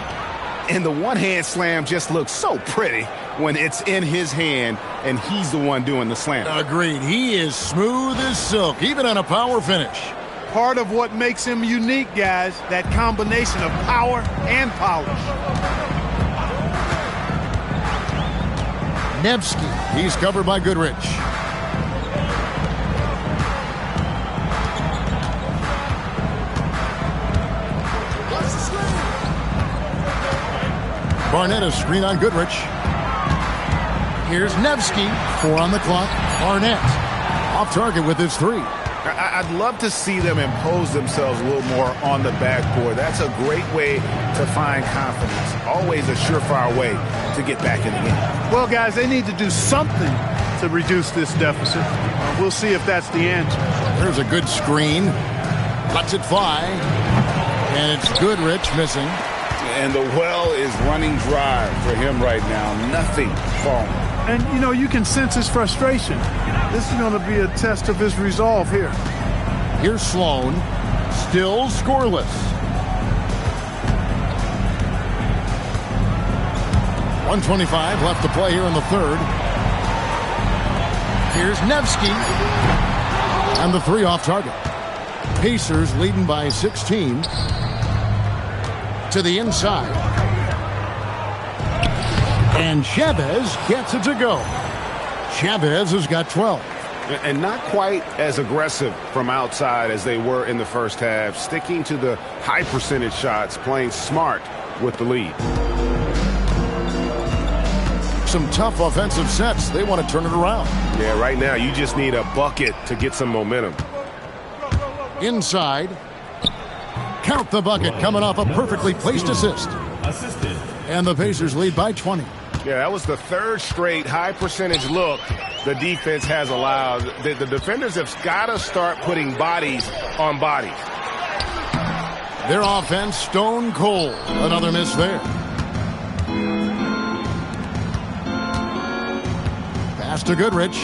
And the one-hand slam just looks so pretty when it's in his hand and he's the one doing the slam. Agreed. He is smooth as silk, even on a power finish. Part of what makes him unique, guys, that combination of power and polish. Nevsky, he's covered by Goodrich. Barnett a screen on Goodrich. Here's Nevsky. 4 on the clock. Barnett off target with his three. I'd love to see them impose themselves a little more on the backboard. That's a great way to find confidence. Always a surefire way to get back in the game. Well, guys, they need to do something to reduce this deficit. We'll see if that's the answer. There's a good screen. Lets it fly. And it's Goodrich missing. And the well is running dry for him right now. Nothing falling. And, you know, you can sense his frustration. This is going to be a test of his resolve here. Here's Sloan. Still scoreless. 1:25 left to play here in the third. Here's Nevsky. And the three off target. Pacers leading by 16. To the inside. And Chavez gets it to go. Chavez has got 12. And not quite as aggressive from outside as they were in the first half. Sticking to the high percentage shots, playing smart with the lead. Some tough offensive sets. They want to turn it around. Yeah, right now you just need a bucket to get some momentum. Inside. Count the bucket coming off a perfectly placed assist. And the Pacers lead by 20. Yeah, that was the third straight high percentage look the defense has allowed. The defenders have got to start putting bodies on bodies. Their offense stone cold. Another miss there. Pass to Goodrich.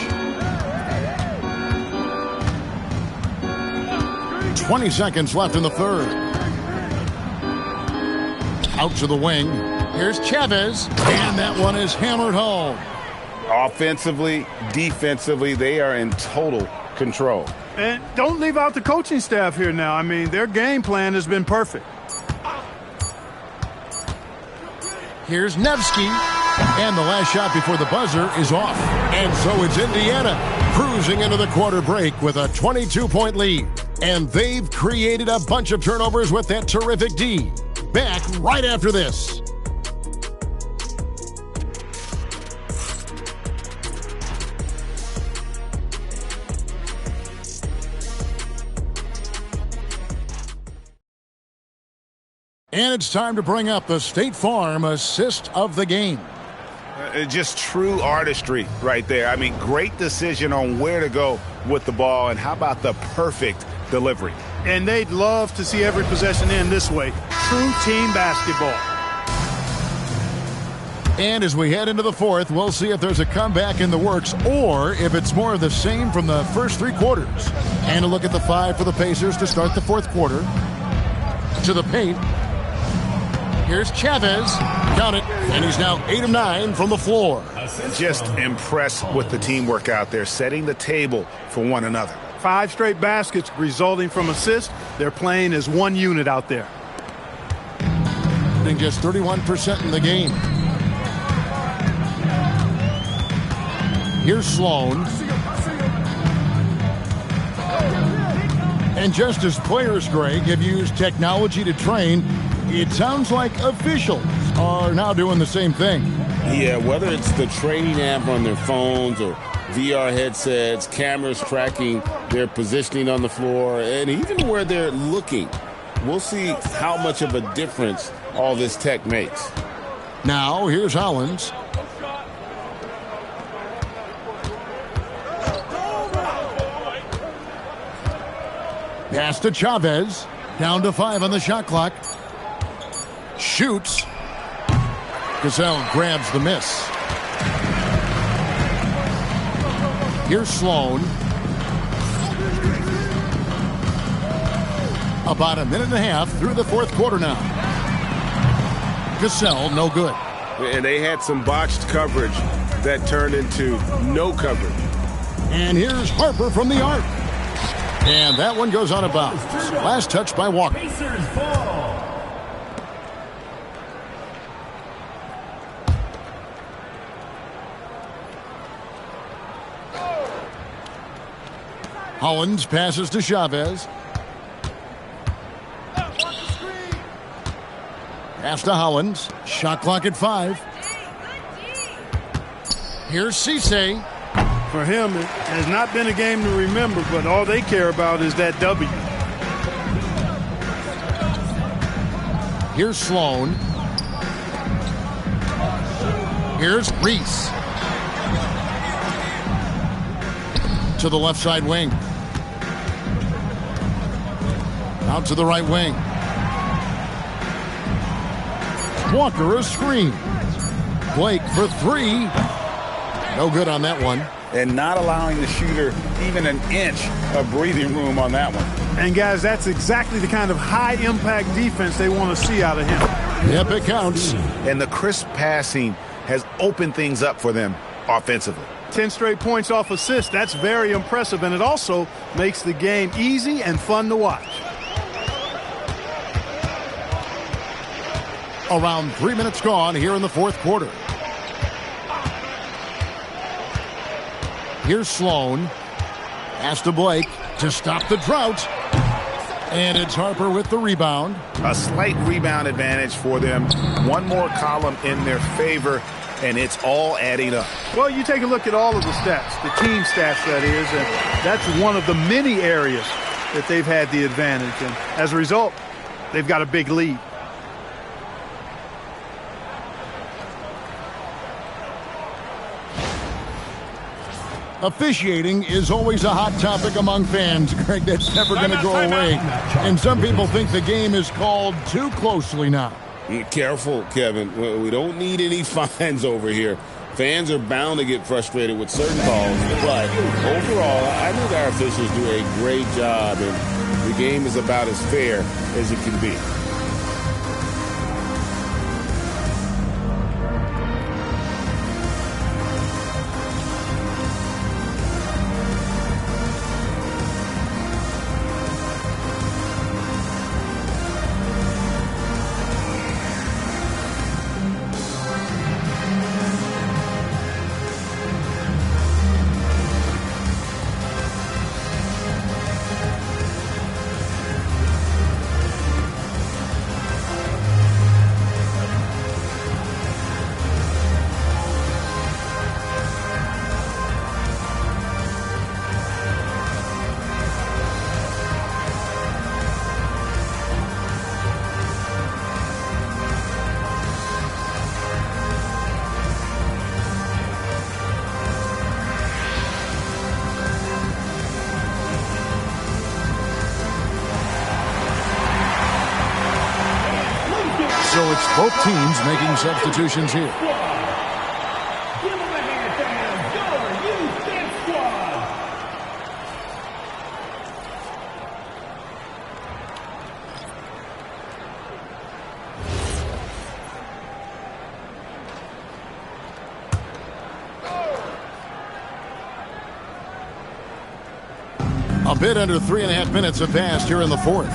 20 seconds left in the third. Out to the wing. Here's Chavez. And that one is hammered home. Offensively, defensively, they are in total control. And don't leave out the coaching staff here now. I mean, their game plan has been perfect. Here's Nevsky. And the last shot before the buzzer is off. And so it's Indiana cruising into the quarter break with a 22-point lead. And they've created a bunch of turnovers with that terrific D. Back right after this. And it's time to bring up the State Farm assist of the game. Just true artistry right there. I mean, great decision on where to go with the ball, and how about the perfect delivery? And they'd love to see every possession end this way. True team basketball. And as we head into the fourth, we'll see if there's a comeback in the works or if it's more of the same from the first three quarters. And a look at the five for the Pacers to start the fourth quarter. To the paint. Here's Chavez. Count it. And he's now 8 of 9 from the floor. Just impressed with the teamwork out there, setting the table for one another. 5 straight baskets resulting from assists. They're playing as one unit out there. Shooting just 31% in the game. Here's Sloan. And just as players, Greg, have used technology to train, it sounds like officials are now doing the same thing. Yeah, whether it's the training app on their phones or VR headsets, cameras tracking their positioning on the floor, and even where they're looking, we'll see how much of a difference all this tech makes. Now, here's Hollins. Pass to Chavez. Down to 5 on the shot clock. Shoots. Gazelle grabs the miss. Here's Sloan. About a minute and a half through the fourth quarter now. Gazelle, no good. And they had some botched coverage that turned into no coverage. And here's Harper from the arc. And that one goes out of bounds. Last touch by Walker. Hollins passes to Chavez. Pass to Hollins. Shot clock at 5. Here's Cisse. For him, it has not been a game to remember, but all they care about is that W. Here's Sloan. Here's Reese. To the left side wing. Out to the right wing. Walker a screen. Blake for 3. No good on that one. And not allowing the shooter even an inch of breathing room on that one. And, guys, that's exactly the kind of high-impact defense they want to see out of him. Yep, it counts. And the crisp passing has opened things up for them offensively. 10 straight points off assists. That's very impressive, and it also makes the game easy and fun to watch. Around 3 minutes gone here in the fourth quarter. Here's Sloan. Pass to Blake to stop the drought. And it's Harper with the rebound. A slight rebound advantage for them. One more column in their favor, and it's all adding up. Well, you take a look at all of the stats, the team stats, that is, and that's one of the many areas that they've had the advantage. And as a result, they've got a big lead. Officiating is always a hot topic among fans, Greg. That's never going to go away. And some people think the game is called too closely now. Careful, Kevin. We don't need any fines over here. Fans are bound to get frustrated with certain calls. But overall, I think our officials do a great job, and the game is about as fair as it can be. So it's both teams making substitutions here. bit under 3.5 minutes have passed here in the fourth.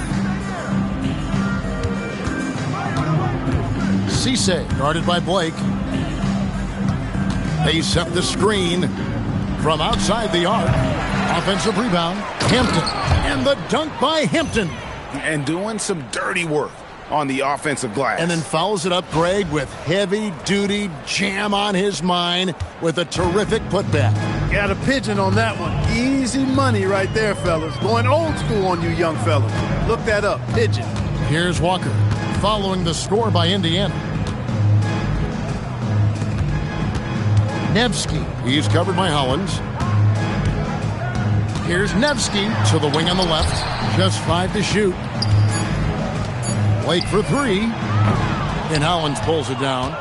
Cisse guarded by Blake. They set the screen from outside the arc. Offensive rebound, Hampton. And the dunk by Hampton. And doing some dirty work on the offensive glass. And then follows it up, Greg, with heavy-duty jam on his mind with a terrific putback. Got a pigeon on that one. Easy money right there, fellas. Going old school on you young fellas. Look that up, pigeon. Here's Walker following the score by Indiana. Nevsky. He's covered by Hollins. Here's Nevsky to the wing on the left. Just 5 to shoot. Blake for 3. And Hollins pulls it down.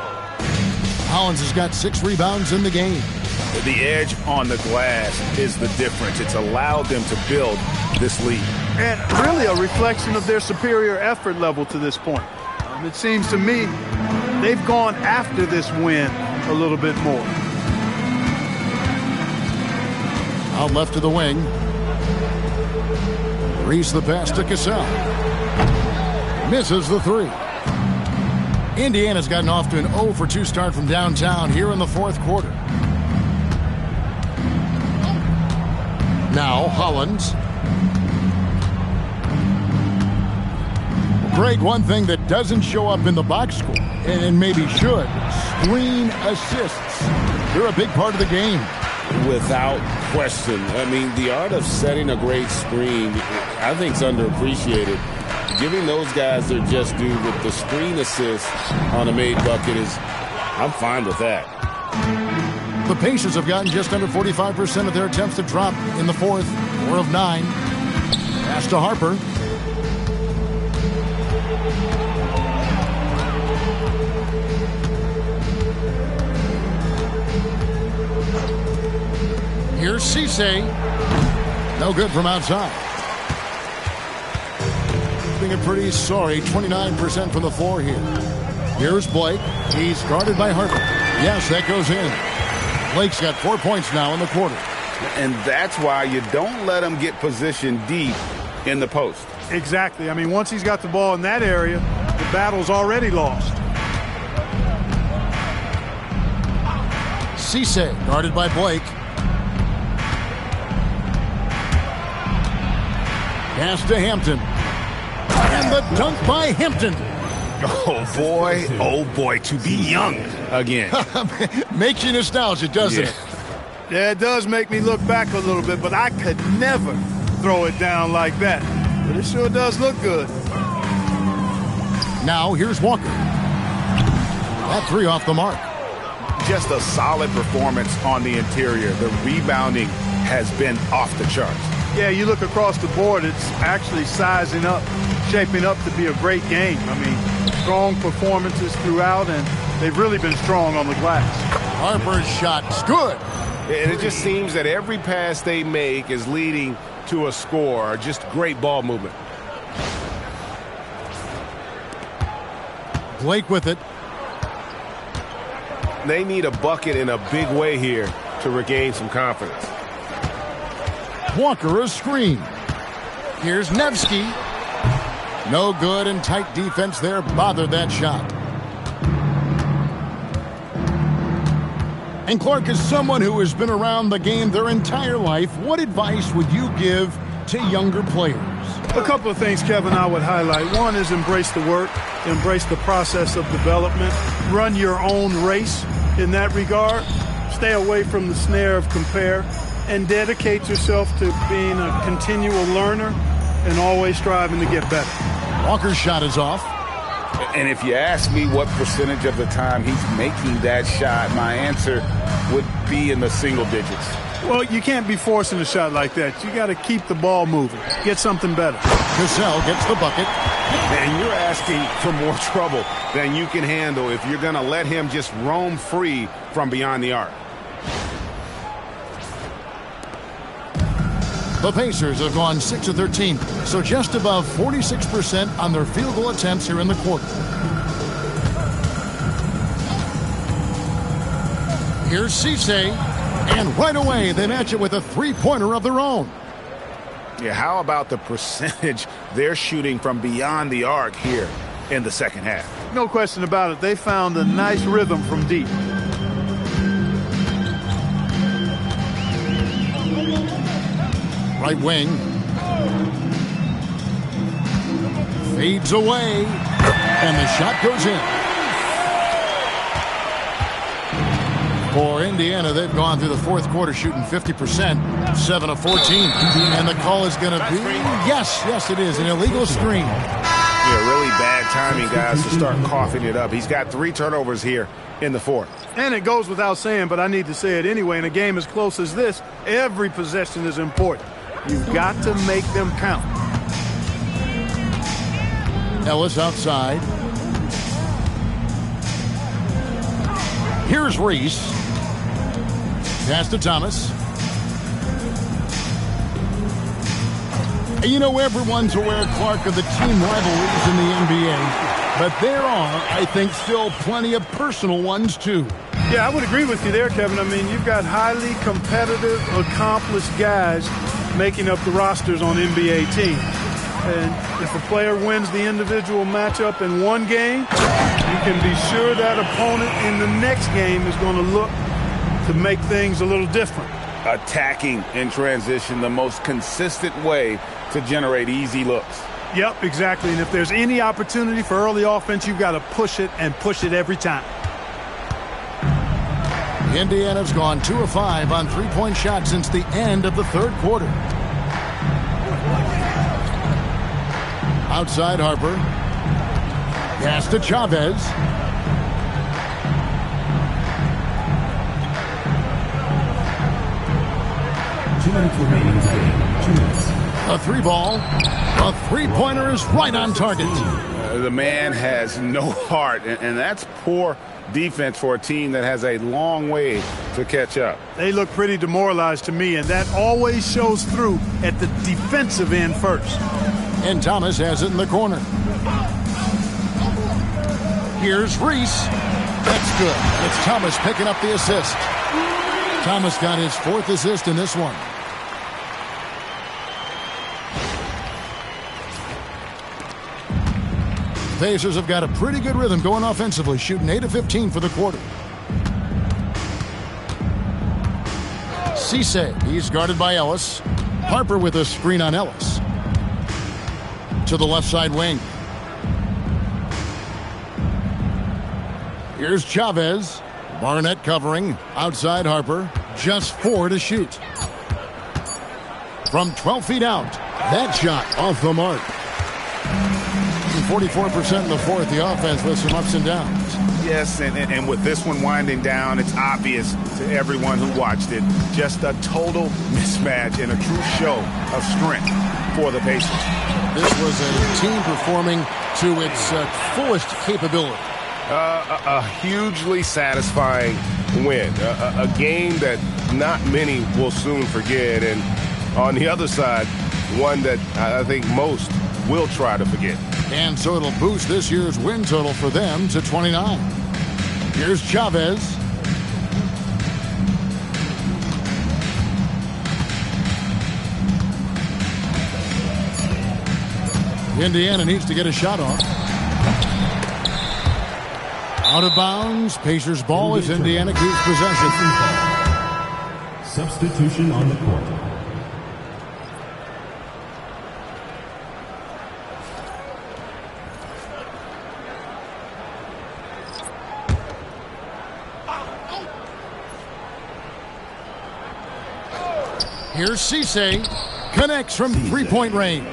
Hollins has got 6 rebounds in the game. The edge on the glass is the difference. It's allowed them to build this lead. And really a reflection of their superior effort level to this point. It seems to me they've gone after this win a little bit more. Out left to the wing. Reese the pass to Cassell. Misses the 3. Indiana's gotten off to an 0 for 2 start from downtown here in the fourth quarter. Now Hollins. Greg, one thing that doesn't show up in the box score, and maybe should, screen assists. They're a big part of the game. Without question. I mean, the art of setting a great screen, I think, is underappreciated. Giving those guys their just due with the screen assist on a made bucket is, I'm fine with that. The Pacers have gotten just under 45% of their attempts to drop in the fourth. 4 of 9. Pass to Harper. Here's Cisse. No good from outside. Being a pretty sorry 29% from the floor here. Here's Blake. He's guarded by Harper. Yes, that goes in. Blake's got 4 points now in the quarter. And that's why you don't let him get positioned deep in the post. Exactly. I mean, once he's got the ball in that area, the battle's already lost. Cisse guarded by Blake. Pass to Hampton. And the dunk by Hampton. Oh boy, to be young again. Makes you nostalgic, doesn't it? Yeah, it does make me look back a little bit, but I could never throw it down like that. But it sure does look good. Now here's Walker. That 3 off the mark. Just a solid performance on the interior. The rebounding has been off the charts. Yeah, you look across the board, it's actually sizing up, shaping up to be a great game. I mean, strong performances throughout, and they've really been strong on the glass. Harper's shot's good. And it just seems that every pass they make is leading to a score. Just great ball movement. Blake with it. They need a bucket in a big way here to regain some confidence. Walker a screen. Here's Nevsky. No good, and tight defense there bothered that shot. And Clark, is someone who has been around the game their entire life, what advice would you give to younger players? A couple of things, Kevin, I would highlight. One is embrace the work, embrace the process of development, run your own race in that regard, stay away from the snare of compare, and dedicate yourself to being a continual learner and always striving to get better. Walker's shot is off. And if you ask me what percentage of the time he's making that shot, my answer would be in the single digits. Well, you can't be forcing a shot like that. You got to keep the ball moving. Get something better. Cassell gets the bucket. And you're asking for more trouble than you can handle if you're going to let him just roam free from beyond the arc. The Pacers have gone 6 of 13, so just above 46% on their field goal attempts here in the quarter. Here's Cisse, and right away they match it with a three-pointer of their own. Yeah, how about the percentage they're shooting from beyond the arc here in the second half? No question about it. They found a nice rhythm from deep. Right wing. Fades away. And the shot goes in. For Indiana, they've gone through the fourth quarter shooting 50%, 7 of 14. And the call is going to be, yes, it is, an illegal screen. Yeah, really bad timing, guys, to start coughing it up. He's got 3 turnovers here in the fourth. And it goes without saying, but I need to say it anyway. In a game as close as this, every possession is important. You've got to make them count. Ellis outside. Here's Reese. Pass to Thomas. You know, everyone's aware, Clark, of the team rivalries in the NBA. But there are, I think, still plenty of personal ones, too. Yeah, I would agree with you there, Kevin. I mean, you've got highly competitive, accomplished guys making up the rosters on NBA teams. And if a player wins the individual matchup in one game, you can be sure that opponent in the next game is going to look to make things a little different. Attacking in transition, the most consistent way to generate easy looks. Yep, exactly. And if there's any opportunity for early offense, you've got to push it and push it every time. Indiana's gone 2 of 5 on three-point shots since the end of the third quarter. Outside Harper. Pass to Chavez. 2 minutes remaining in the game. 2 minutes. A 3-ball. A three-pointer is right on target. The man has no heart, and that's poor defense for a team that has a long way to catch up. They look pretty demoralized to me, and that always shows through at the defensive end first. And Thomas has it in the corner. Here's Reese. That's good. It's Thomas picking up the assist. Thomas got his 4th assist in this one. Pacers have got a pretty good rhythm going offensively, shooting 8 of 15 for the quarter. Cisse, he's guarded by Ellis. Harper with a screen on Ellis. To the left side wing. Here's Chavez. Barnett covering. Outside Harper. Just 4 to shoot. From 12 feet out. That shot off the mark. 44% in the fourth. The offense with some ups and downs. Yes, and with this one winding down, it's obvious to everyone who watched it. Just a total mismatch and a true show of strength for the Pacers. This was a team performing to its fullest capability. A hugely satisfying win. A game that not many will soon forget. And on the other side, one that I think most will try to forget. And so it'll boost this year's win total for them to 29. Here's Chavez. Indiana needs to get a shot off. Out of bounds. Pacers ball as Indiana keeps possession. Substitution on the court. Here's Cisse. Connects from three-point range.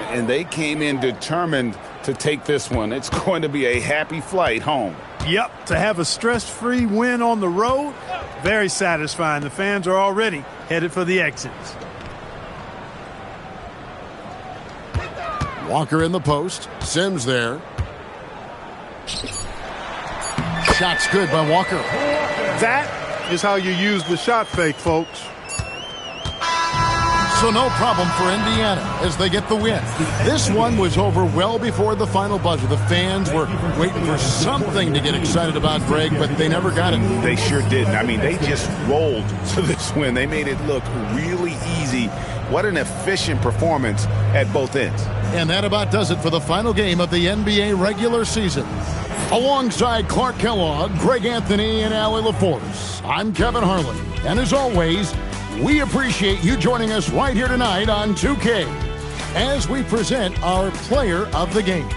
And they came in determined to take this one. It's going to be a happy flight home. Yep, to have a stress-free win on the road, very satisfying. The fans are already headed for the exits. Walker in the post. Sims there. Shot's good by Walker. That is how you use the shot fake, folks. So no problem for Indiana as they get the win. This one was over well before the final buzzer. The fans were waiting for something to get excited about, Greg, but they never got it. They sure didn't. I mean, they just rolled to this win. They made it look really easy What an efficient performance at both ends. And that about does it for the final game of the NBA regular season. Alongside Clark Kellogg, Greg Anthony, and Allie LaForce, I'm Kevin Harlan. And as always, we appreciate you joining us right here tonight on 2K as we present our player of the game.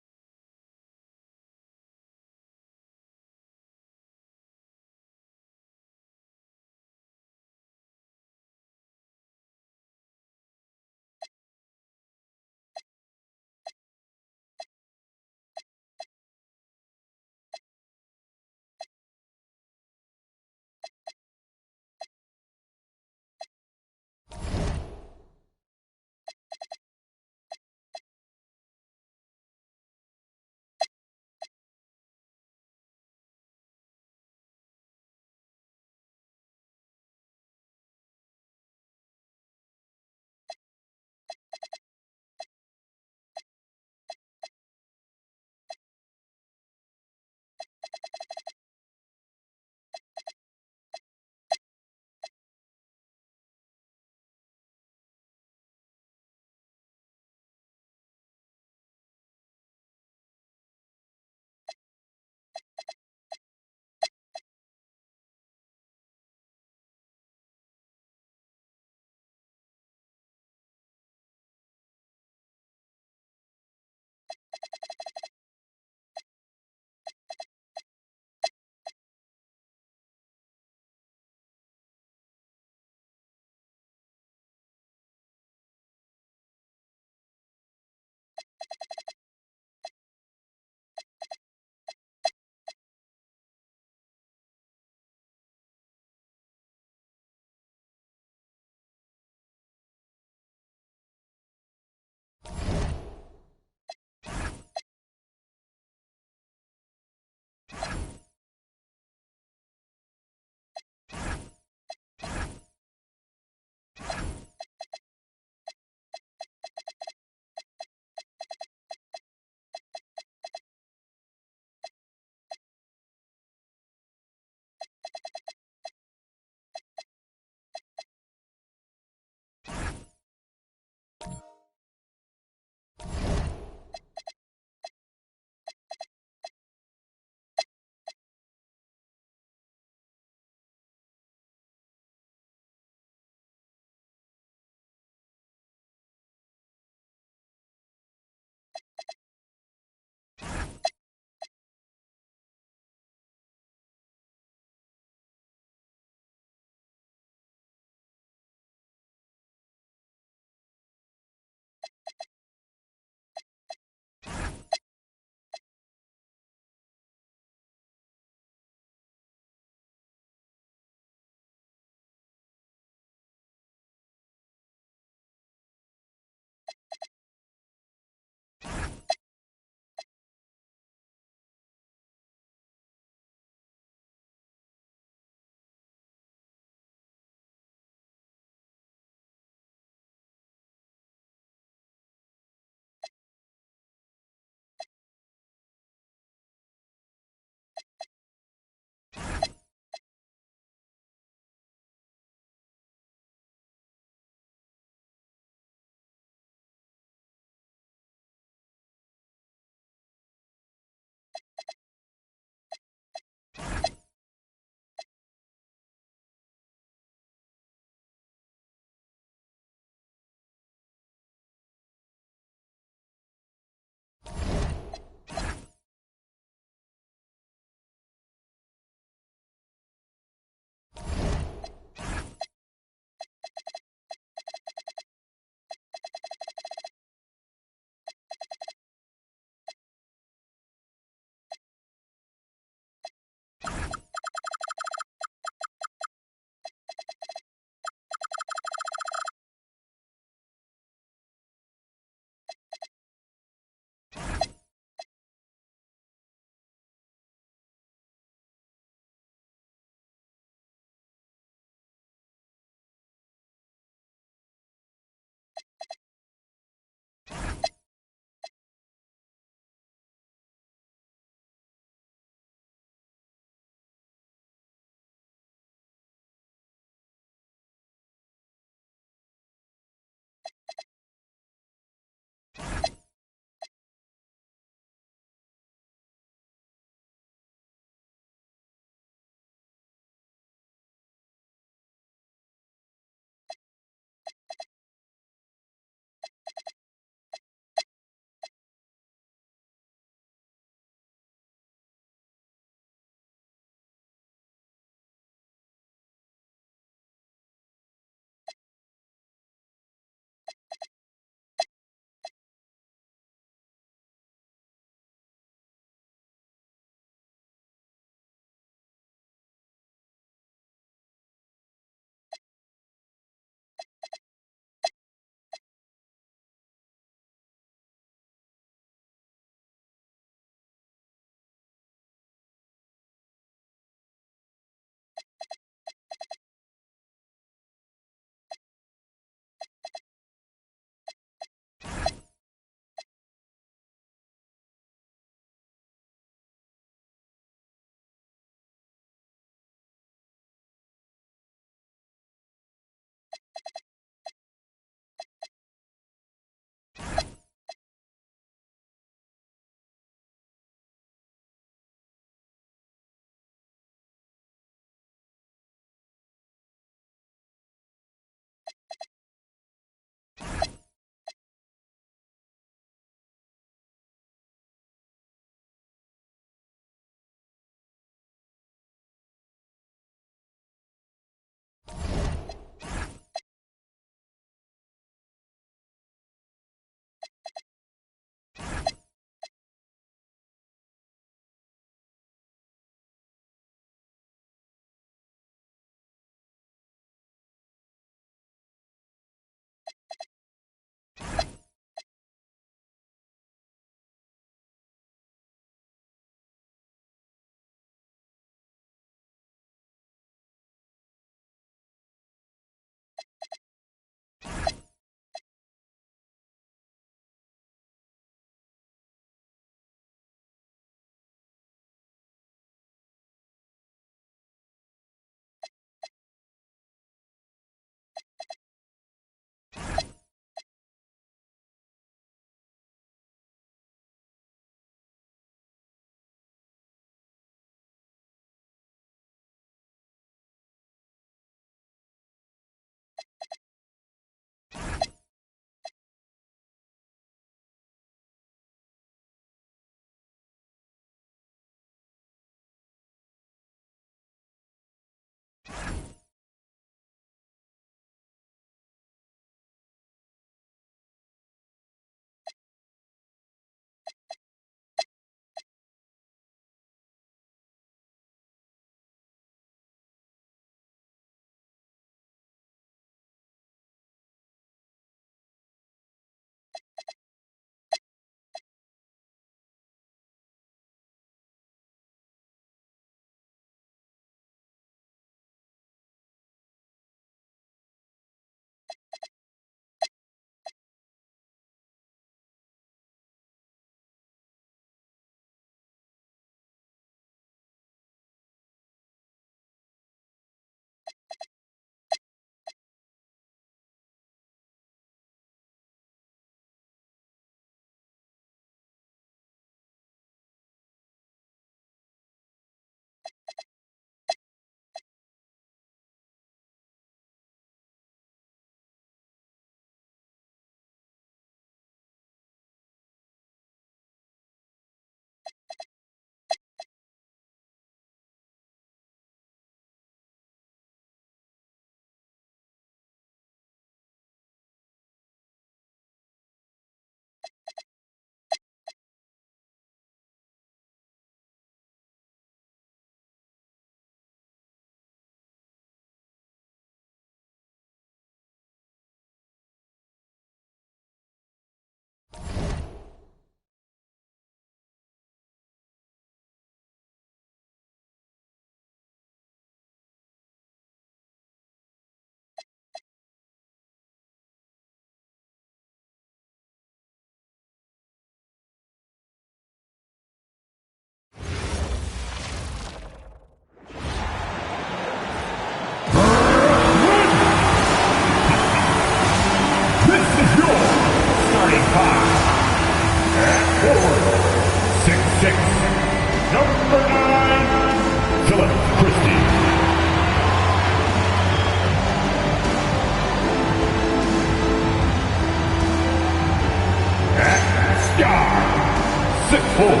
full.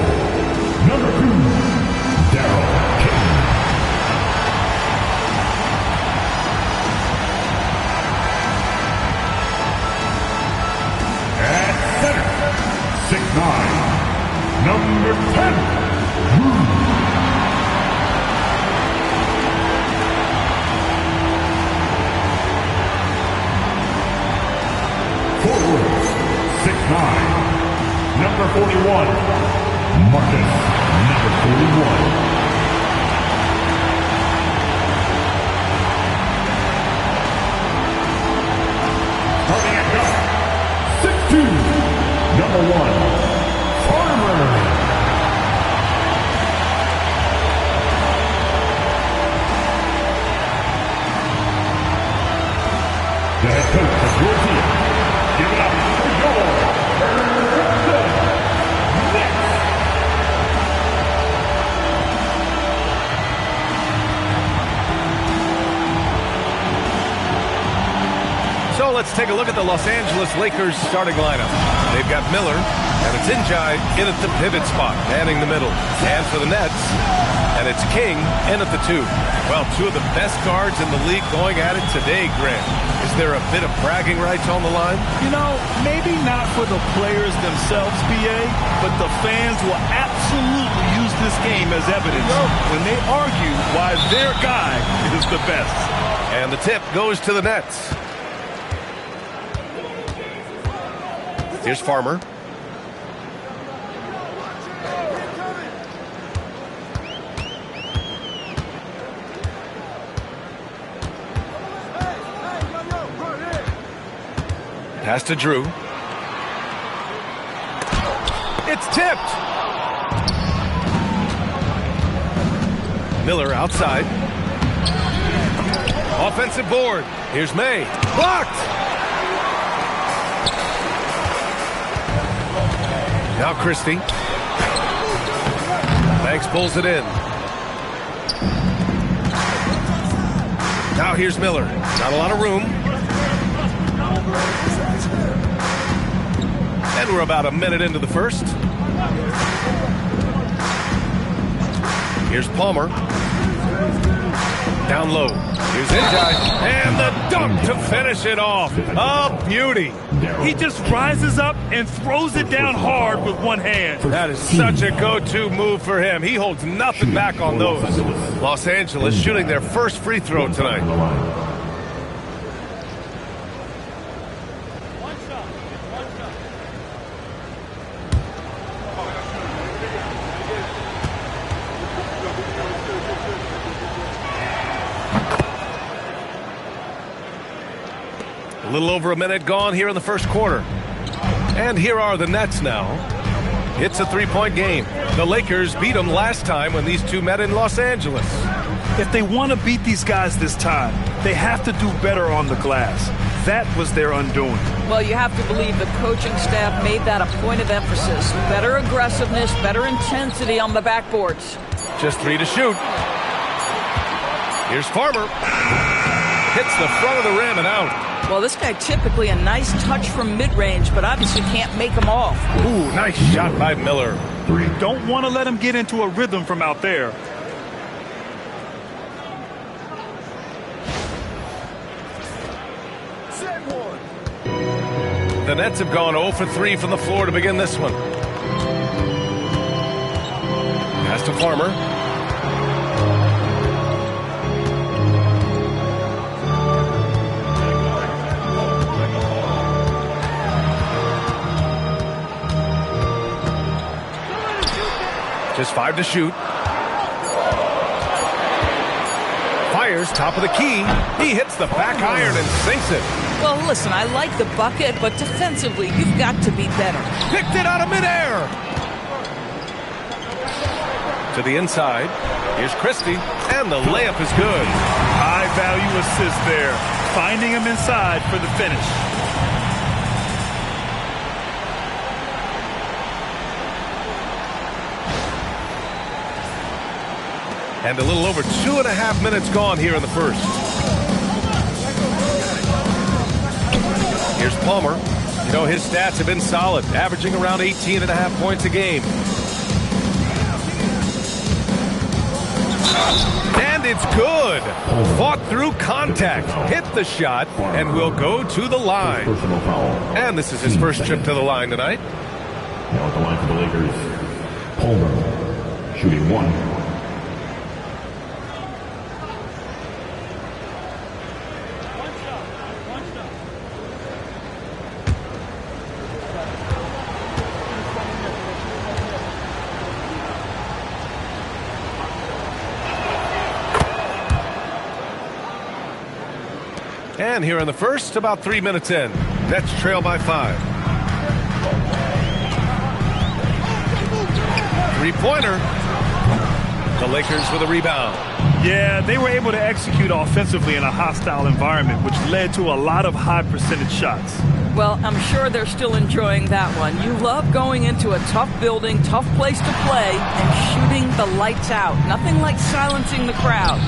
Number 2, Daryl King. At center, 6'9", number 10, Drew. Forwards, 6'9", number 41, Marcus, number 41. Starting at guard, 6'2", number 1, Farmer. The head coach of your team, give it up for your So let's take a look at the Los Angeles Lakers starting lineup. They've got Miller and it's Njai in at the pivot spot, manning the middle. And for the Nets, and it's King in at the 2. Well, 2 of the best guards in the league going at it today, Grant. Is there a bit of bragging rights on the line? You know, maybe not for the players themselves, BA, but the fans will absolutely use this game as evidence when they argue why their guy is the best. And the tip goes to the Nets. Here's Farmer. Pass to Drew. It's tipped. Miller outside. Offensive board. Here's May. Blocked. Now Christie. Banks pulls it in. Now here's Miller. Not a lot of room. And we're about a minute into the first. Here's Palmer. Down low. Here's Njai. And the dunk to finish it off. A beauty. He just rises up and throws it down hard with one hand. That is such a go-to move for him. He holds nothing back on those. Los Angeles shooting their first free throw tonight. A little over a minute gone here in the first quarter. And here are the Nets now. It's a three-point game. The Lakers beat them last time when these two met in Los Angeles. If they want to beat these guys this time, they have to do better on the glass. That was their undoing. Well, you have to believe the coaching staff made that a point of emphasis. Better aggressiveness, better intensity on the backboards. Just 3 to shoot. Here's Farmer. Hits the front of the rim and out. Well, this guy typically a nice touch from mid-range, but obviously can't make them off. Ooh, nice shot by Miller. Don't want to let him get into a rhythm from out there. The Nets have gone 0 for 3 from the floor to begin this one. Pass to Farmer. Just 5 to shoot. Fires top of the key. He hits the back iron and sinks it. Well, listen, I like the bucket, but defensively, you've got to be better. Picked it out of midair. To the inside. Here's Christie, and the layup is good. High-value assist there. Finding him inside for the finish. And a little over 2.5 minutes gone here in the first. Here's Palmer. You know, his stats have been solid, averaging around 18.5 points a game. And it's good. Fought through contact, hit the shot, and will go to the line. And this is his first trip to the line tonight. Now at the line for the Lakers, Holder, shooting 1. And here in the first, about 3 minutes in. Nets trail by 5. Three-pointer. The Lakers with a rebound. Yeah, they were able to execute offensively in a hostile environment, which led to a lot of high percentage shots. Well, I'm sure they're still enjoying that one. You love going into a tough building, tough place to play, and shooting the lights out. Nothing like silencing the crowd.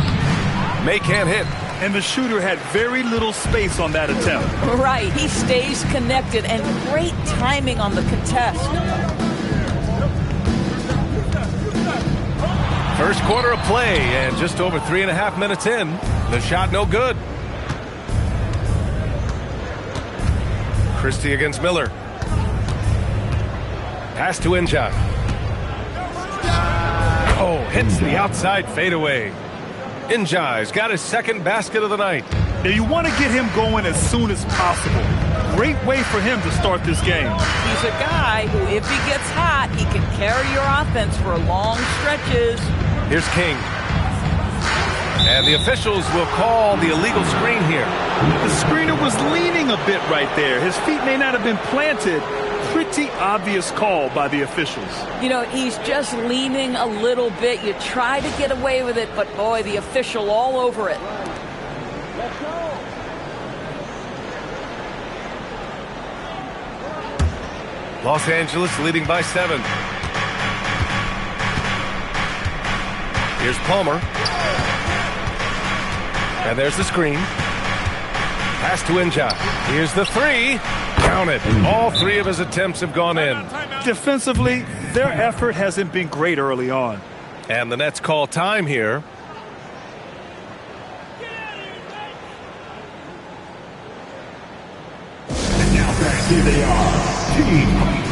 May can't hit. And the shooter had very little space on that attempt. Right. He stays connected, and great timing on the contest. First quarter of play, and just over 3.5 minutes in. The shot no good. Christie against Miller. Pass to Inja. Oh, hits the outside fadeaway. Injai's got his second basket of the night. Now you want to get him going as soon as possible. Great way for him to start this game. He's a guy who, if he gets hot, he can carry your offense for long stretches. Here's King. And the officials will call the illegal screen here. The screener was leaning a bit right there. His feet may not have been planted. Pretty obvious call by the officials. You know, he's just leaning a little bit. You try to get away with it, but boy, the official all over it. Los Angeles leading by 7. Here's Palmer. And there's the screen. Pass to Inja. Here's the 3. Count it. All 3 of his attempts have gone in. Defensively, their effort hasn't been great early on. And the Nets call time here. And now back, here they are. Team.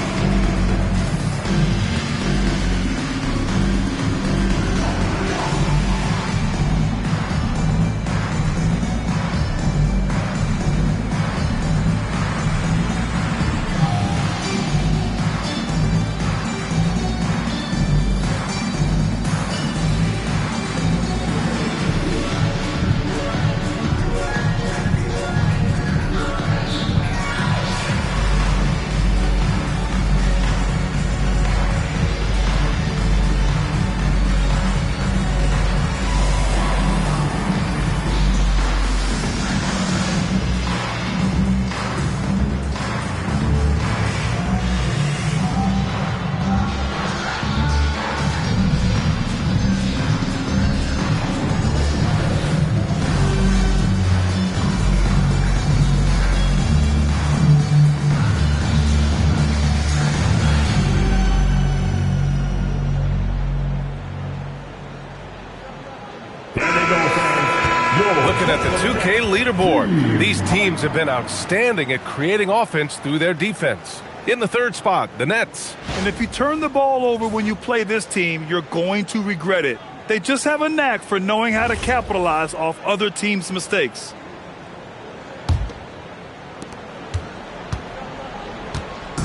Looking at the 2K leaderboard, these teams have been outstanding at creating offense through their defense. In the third spot, the Nets. And if you turn the ball over when you play this team, you're going to regret it. They just have a knack for knowing how to capitalize off other teams' mistakes.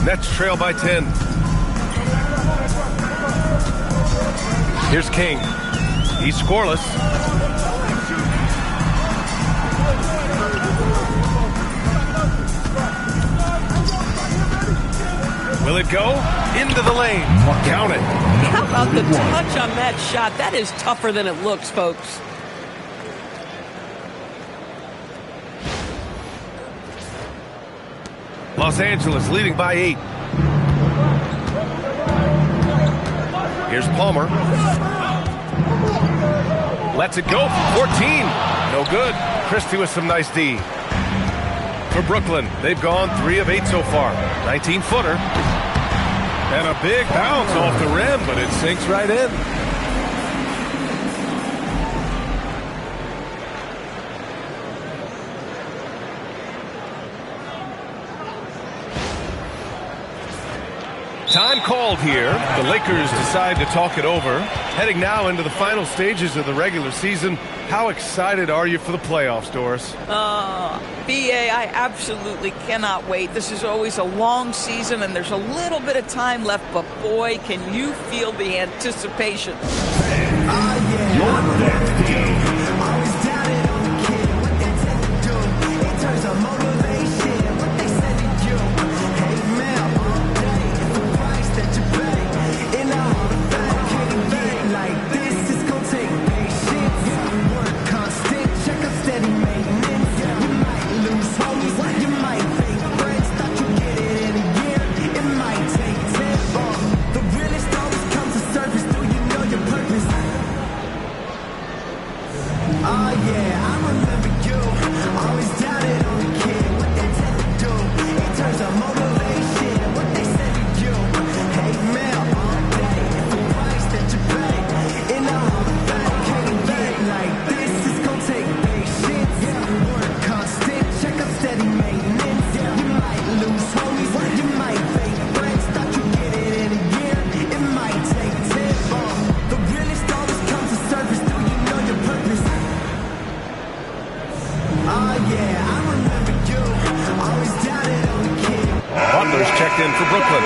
Nets trail by 10. Here's King. He's scoreless. Will it go? Into the lane. Count it. How about the touch on that shot? That is tougher than it looks, folks. Los Angeles leading by 8. Here's Palmer. Lets it go for 14. No good. Christie with some nice D. For Brooklyn, they've gone 3 of 8 so far. 19-footer. And a big bounce off the rim, but it sinks right in. Time called here. The Lakers decide to talk it over. Heading now into the final stages of the regular season. How excited are you for the playoffs, Doris? BA, I absolutely cannot wait. This is always a long season, and there's a little bit of time left, but boy, can you feel the anticipation. Your next game. Butler's checked in for Brooklyn.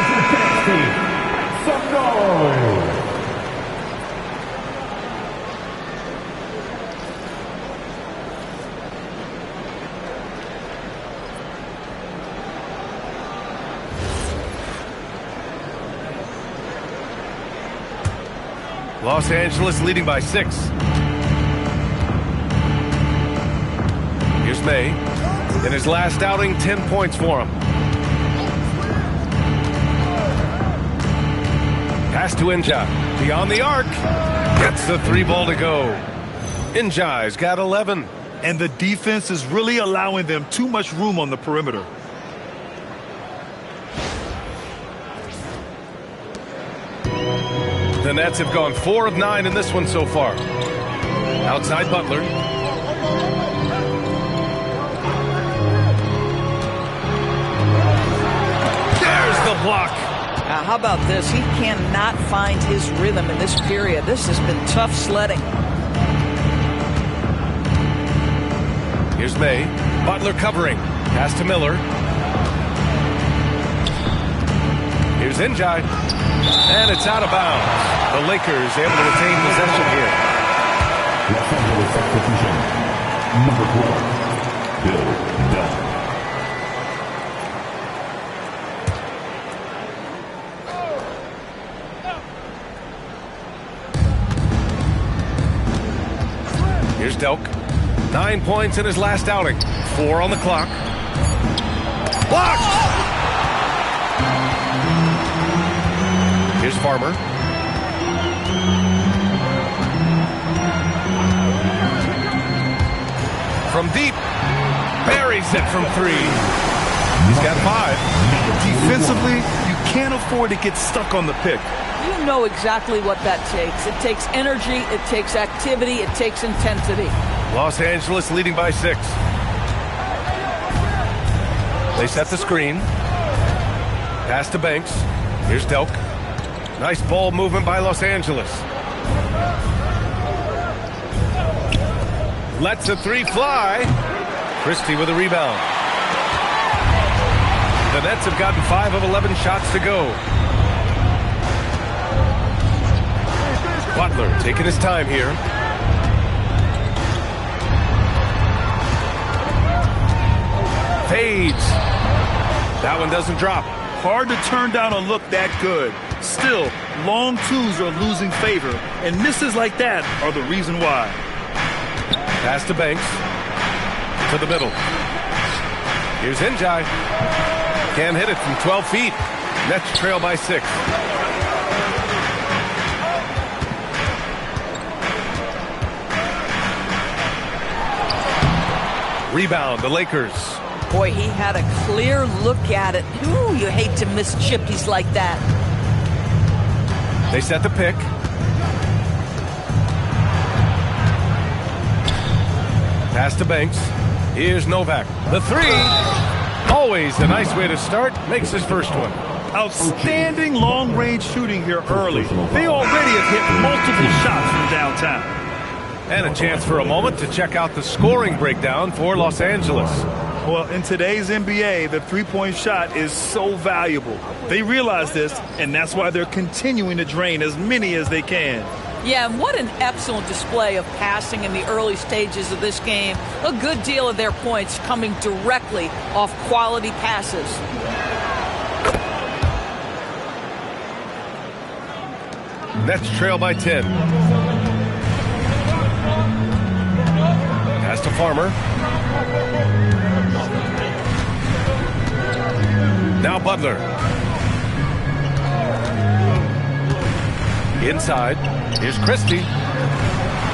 Los Angeles leading by 6. Here's May. In his last outing, 10 points for him. Pass to Njai. Beyond the arc. Gets the 3-ball to go. Njai's got 11. And the defense is really allowing them too much room on the perimeter. The Nets have gone 4 of 9 in this one so far. Outside Butler. There's the block. How about this? He cannot find his rhythm in this period. This has been tough sledding. Here's May. Butler covering. Pass to Miller. Here's Njai. And it's out of bounds. The Lakers able to retain possession here. Los Angeles substitution. Number 4, Bill Bell. Here's Delk. 9 points in his last outing. 4 on the clock. Blocked! Here's Farmer. From deep. Buries it from 3. He's got 5. Defensively, you can't afford to get stuck on the pick. You know exactly what that takes. It takes energy, it takes activity, it takes intensity. Los Angeles leading by 6. They set the screen. Pass to Banks. Here's Delk. Nice ball movement by Los Angeles. Lets a 3 fly. Christie with a rebound. The Nets have gotten 5 of 11 shots to go. Butler taking his time here. Fades. That one doesn't drop. Hard to turn down a look that good. Still, long twos are losing favor, and misses like that are the reason why. Pass to Banks. To the middle. Here's Njai. Can't hit it from 12 feet. Nets trail by 6. Rebound, the Lakers. Boy, he had a clear look at it. Ooh, you hate to miss chippies like that. They set the pick. Pass to Banks. Here's Novak. The 3. Always a nice way to start. Makes his first one. Outstanding long-range shooting here early. They already have hit multiple shots from downtown. And a chance for a moment to check out the scoring breakdown for Los Angeles. Well, in today's NBA, the three-point shot is so valuable. They realize this, and that's why they're continuing to drain as many as they can. Yeah, and what an excellent display of passing in the early stages of this game. A good deal of their points coming directly off quality passes. Nets trail by 10. Pass to Farmer. Now Butler. Inside. Here's Christie.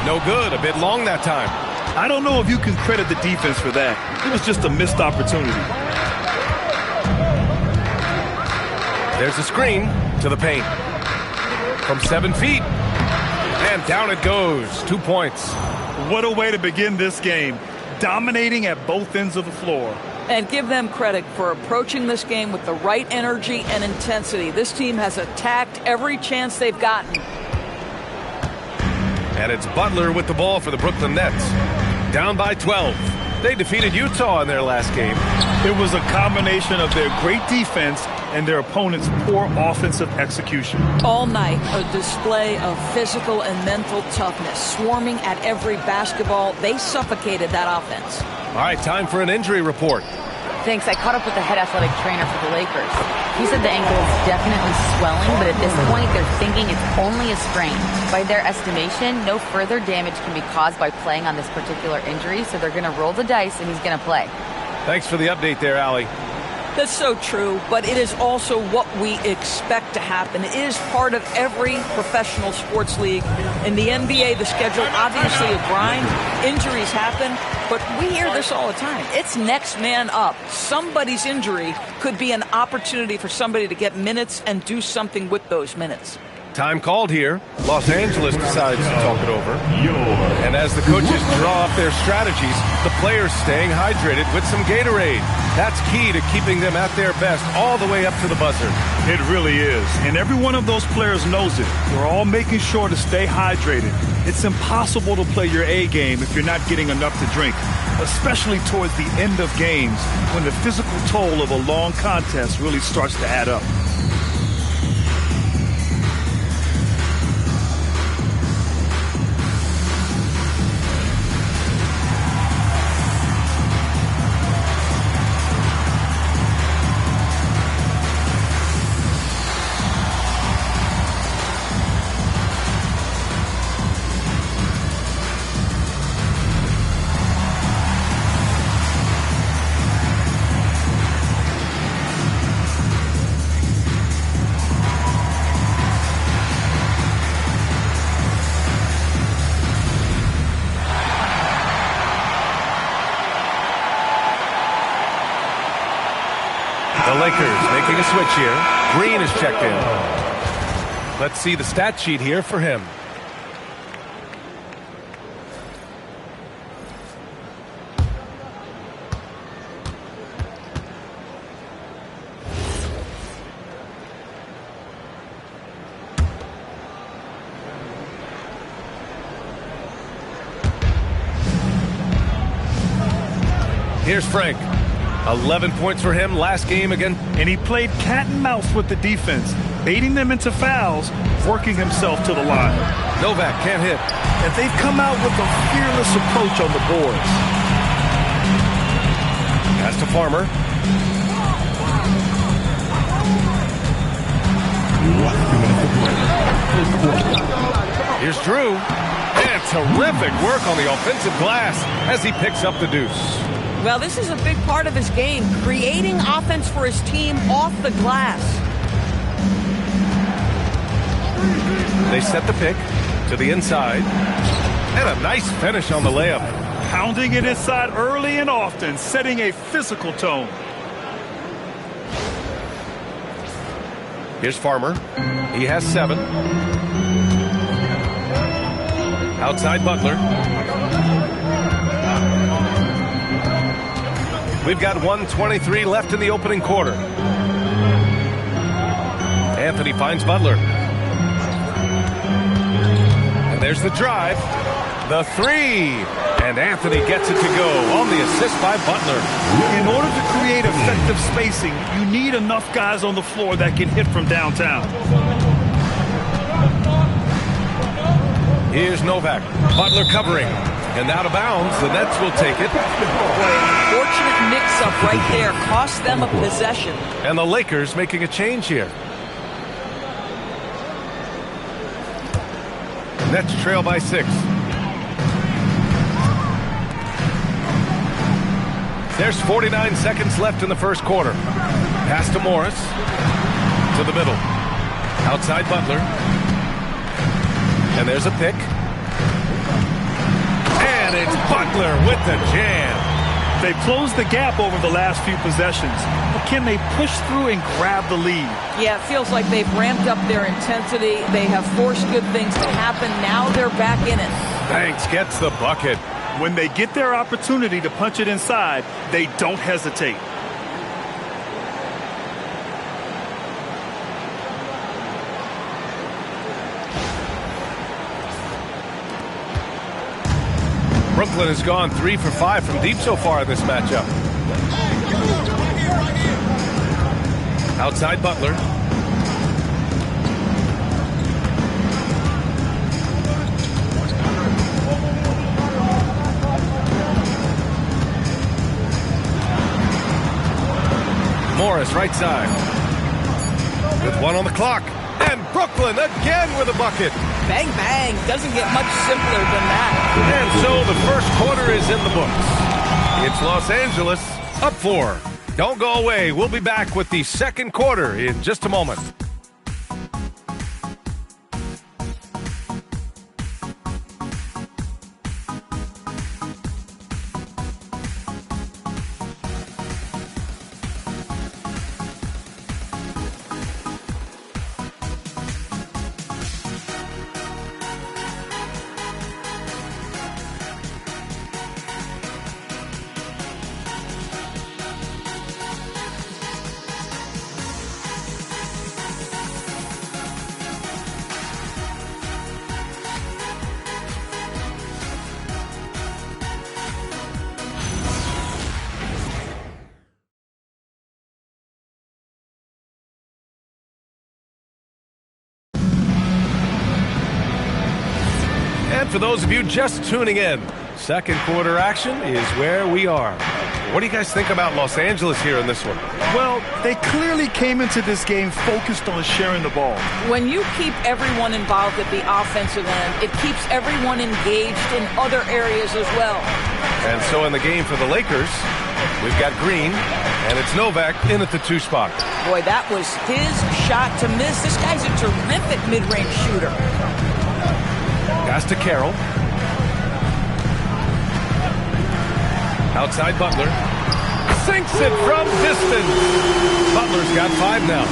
No good. A bit long that time. I don't know if you can credit the defense for that. It was just a missed opportunity. There's a screen to the paint. From 7 feet. And down it goes. 2 points. What a way to begin this game. Dominating at both ends of the floor. And give them credit for approaching this game with the right energy and intensity. This team has attacked every chance they've gotten. And it's Butler with the ball for the Brooklyn Nets. Down by 12. They defeated Utah in their last game. It was a combination of their great defense and their opponent's poor offensive execution. All night, a display of physical and mental toughness. Swarming at every basketball, they suffocated that offense. All right, time for an injury report. Thanks. I caught up with the head athletic trainer for the Lakers. He said the ankle is definitely swelling, but at this point, they're thinking it's only a sprain. By their estimation, no further damage can be caused by playing on this particular injury, so they're going to roll the dice and he's going to play. Thanks for the update there, Allie. That's so true, but it is also what we expect to happen. It is part of every professional sports league. In the NBA, the schedule, obviously a grind. Injuries happen, but we hear this all the time. It's next man up. Somebody's injury could be an opportunity for somebody to get minutes and do something with those minutes. Time called here. Los Angeles decides to talk it over. And as the coaches draw up their strategies, the players staying hydrated with some Gatorade. That's key to keeping them at their best all the way up to the buzzer. It really is. And every one of those players knows it. They're all making sure to stay hydrated. It's impossible to play your A game if you're not getting enough to drink, especially towards the end of games when the physical toll of a long contest really starts to add up. The Lakers making a switch here. Green is checked in. Let's see the stat sheet here for him. Here's Frank. 11 points for him last game again. And he played cat and mouse with the defense, baiting them into fouls, working himself to the line. Novak can't hit. And they've come out with a fearless approach on the boards. Pass to Farmer. Here's Drew. And terrific work on the offensive glass as he picks up the deuce. Well, this is a big part of his game, creating offense for his team off the glass. They set the pick to the inside. And a nice finish on the layup. Pounding it inside early and often, setting a physical tone. Here's Farmer. He has 7. Outside Butler. We've got 1:23 left in the opening quarter. Anthony finds Butler. And there's the drive. The three. And Anthony gets it to go on the assist by Butler. In order to create effective spacing, you need enough guys on the floor that can hit from downtown. Here's Novak. Butler covering. And out of bounds. The Nets will take it. Fortunate mix-up right there. Cost them a possession. And the Lakers making a change here. Nets trail by 6. There's 49 seconds left in the first quarter. Pass to Morris. To the middle. Outside Butler. And there's a pick. And it's Butler with the jam. They've closed the gap over the last few possessions. But can they push through and grab the lead? Yeah, it feels like they've ramped up their intensity. They have forced good things to happen. Now they're back in it. Banks gets the bucket. When they get their opportunity to punch it inside, they don't hesitate. Brooklyn has gone 3 for 5 from deep so far in this matchup. Outside Butler. Morris right side. With 1 on the clock. And Brooklyn again with a bucket. Bang, bang. Doesn't get much simpler than that. And so the first quarter is in the books. It's Los Angeles up 4. Don't go away. We'll be back with the second quarter in just a moment. For those of you just tuning in, second quarter action is where we are. What do you guys think about Los Angeles here in this one? Well, they clearly came into this game focused on sharing the ball. When you keep everyone involved at the offensive end, it keeps everyone engaged in other areas as well. And so in the game for the Lakers, we've got Green, and it's Novak in at the 2 spot. Boy, that was his shot to miss. This guy's a terrific mid-range shooter. Pass to Carroll. Outside Butler. Sinks it from distance. Butler's got 5 now.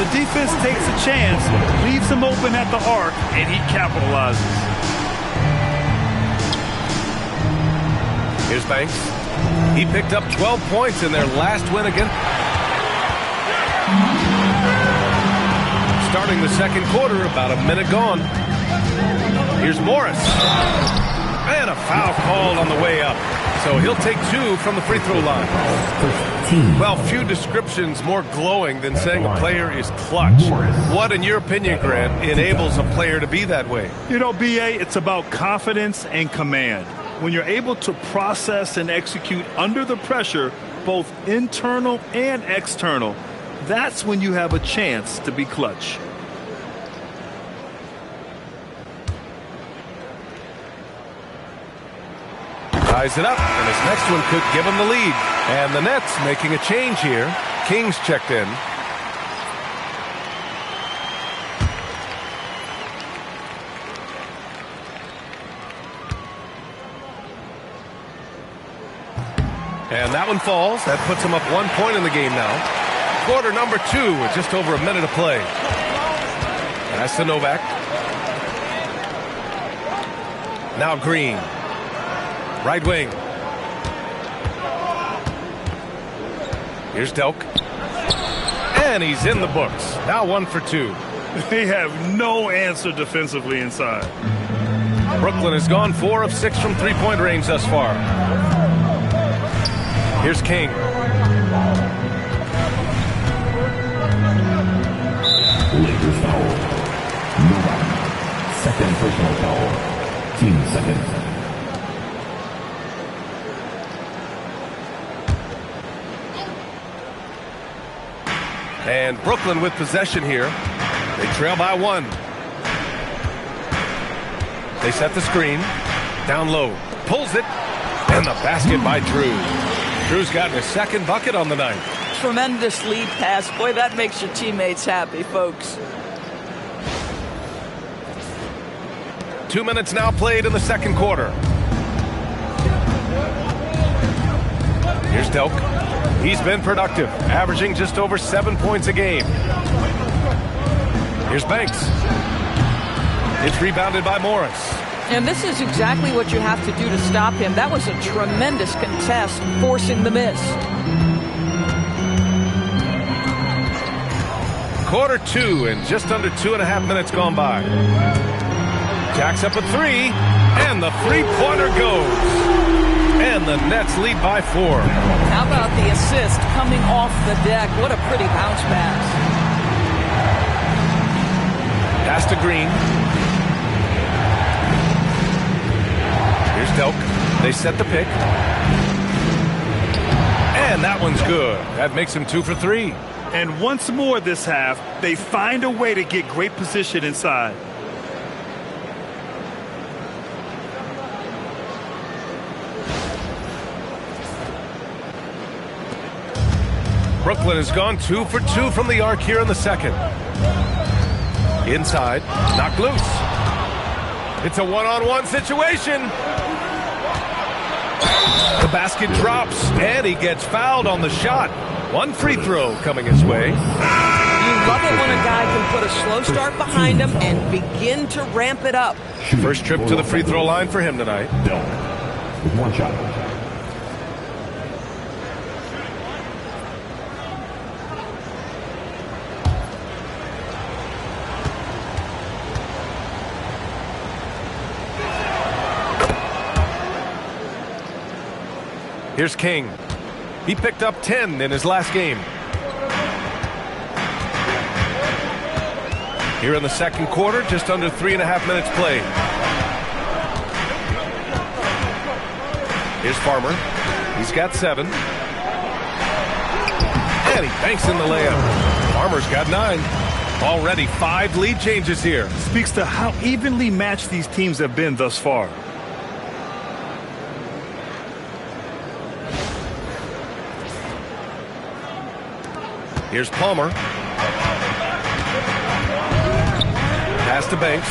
The defense takes a chance, leaves him open at the arc, and he capitalizes. Here's Banks. He picked up 12 points in their last win again. Starting the second quarter, about a minute gone. Here's Morris. And a foul called on the way up. So he'll take 2 from the free throw line. Well, few descriptions more glowing than saying a player is clutch. What, in your opinion, Grant, enables a player to be that way? You know, B.A., it's about confidence and command. When you're able to process and execute under the pressure, both internal and external, that's when you have a chance to be clutch. Ties it up, and this next one could give him the lead. And the Nets making a change here. Kings checked in. And that one falls. That puts him up 1 point in the game now. Quarter number 2 with just over a minute of play. Pass to Novak. Now Green. Right wing. Here's Delk. And he's in the books. Now 1 for 2. They have no answer defensively inside. Brooklyn has gone 4 of 6 from three-point range thus far. Here's King. Lakers foul. Nobody. Second personal foul. Team second. And Brooklyn with possession here. They trail by 1. They set the screen. Down low. Pulls it. And the basket by Drew. Drew's gotten his second bucket on the night. Tremendous lead pass. Boy, that makes your teammates happy, folks. 2 minutes now played in the second quarter. Here's Delk. He's been productive, averaging just over 7 points a game. Here's Banks. It's rebounded by Morris. And this is exactly what you have to do to stop him. That was a tremendous contest, forcing the miss. Quarter 2 and just under 2.5 minutes gone by. Jacks up a 3, and the three-pointer goes. And the Nets lead by 4. How about the assist coming off the deck? What a pretty bounce pass. Pass to Green. Here's Delk. They set the pick. And that one's good. That makes him 2 for 3. And once more this half, they find a way to get great position inside. Brooklyn has gone 2 for 2 from the arc here in the second. Inside, knocked loose. It's a one-on-one situation. The basket drops, and he gets fouled on the shot. 1 free throw coming his way. You love it when a guy can put a slow start behind him and begin to ramp it up. First trip to the free throw line for him tonight. With 1 shot. Here's King. He picked up 10 in his last game. Here in the second quarter, just under 3.5 minutes played. Here's Farmer. He's got 7. And he banks in the layup. Farmer's got 9. Already 5 lead changes here. Speaks to how evenly matched these teams have been thus far. Here's Palmer. Pass to Banks.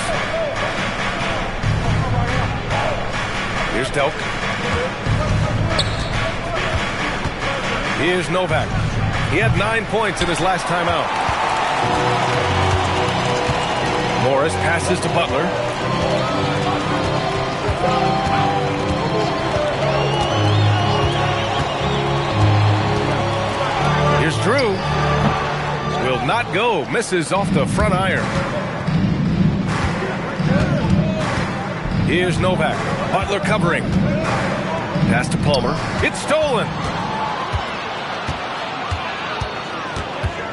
Here's Delk. Here's Novak. He had 9 points in his last time out. Morris passes to Butler. Here's Drew. Will not go. Misses off the front iron. Here's Novak. Butler covering. Pass to Palmer. It's stolen.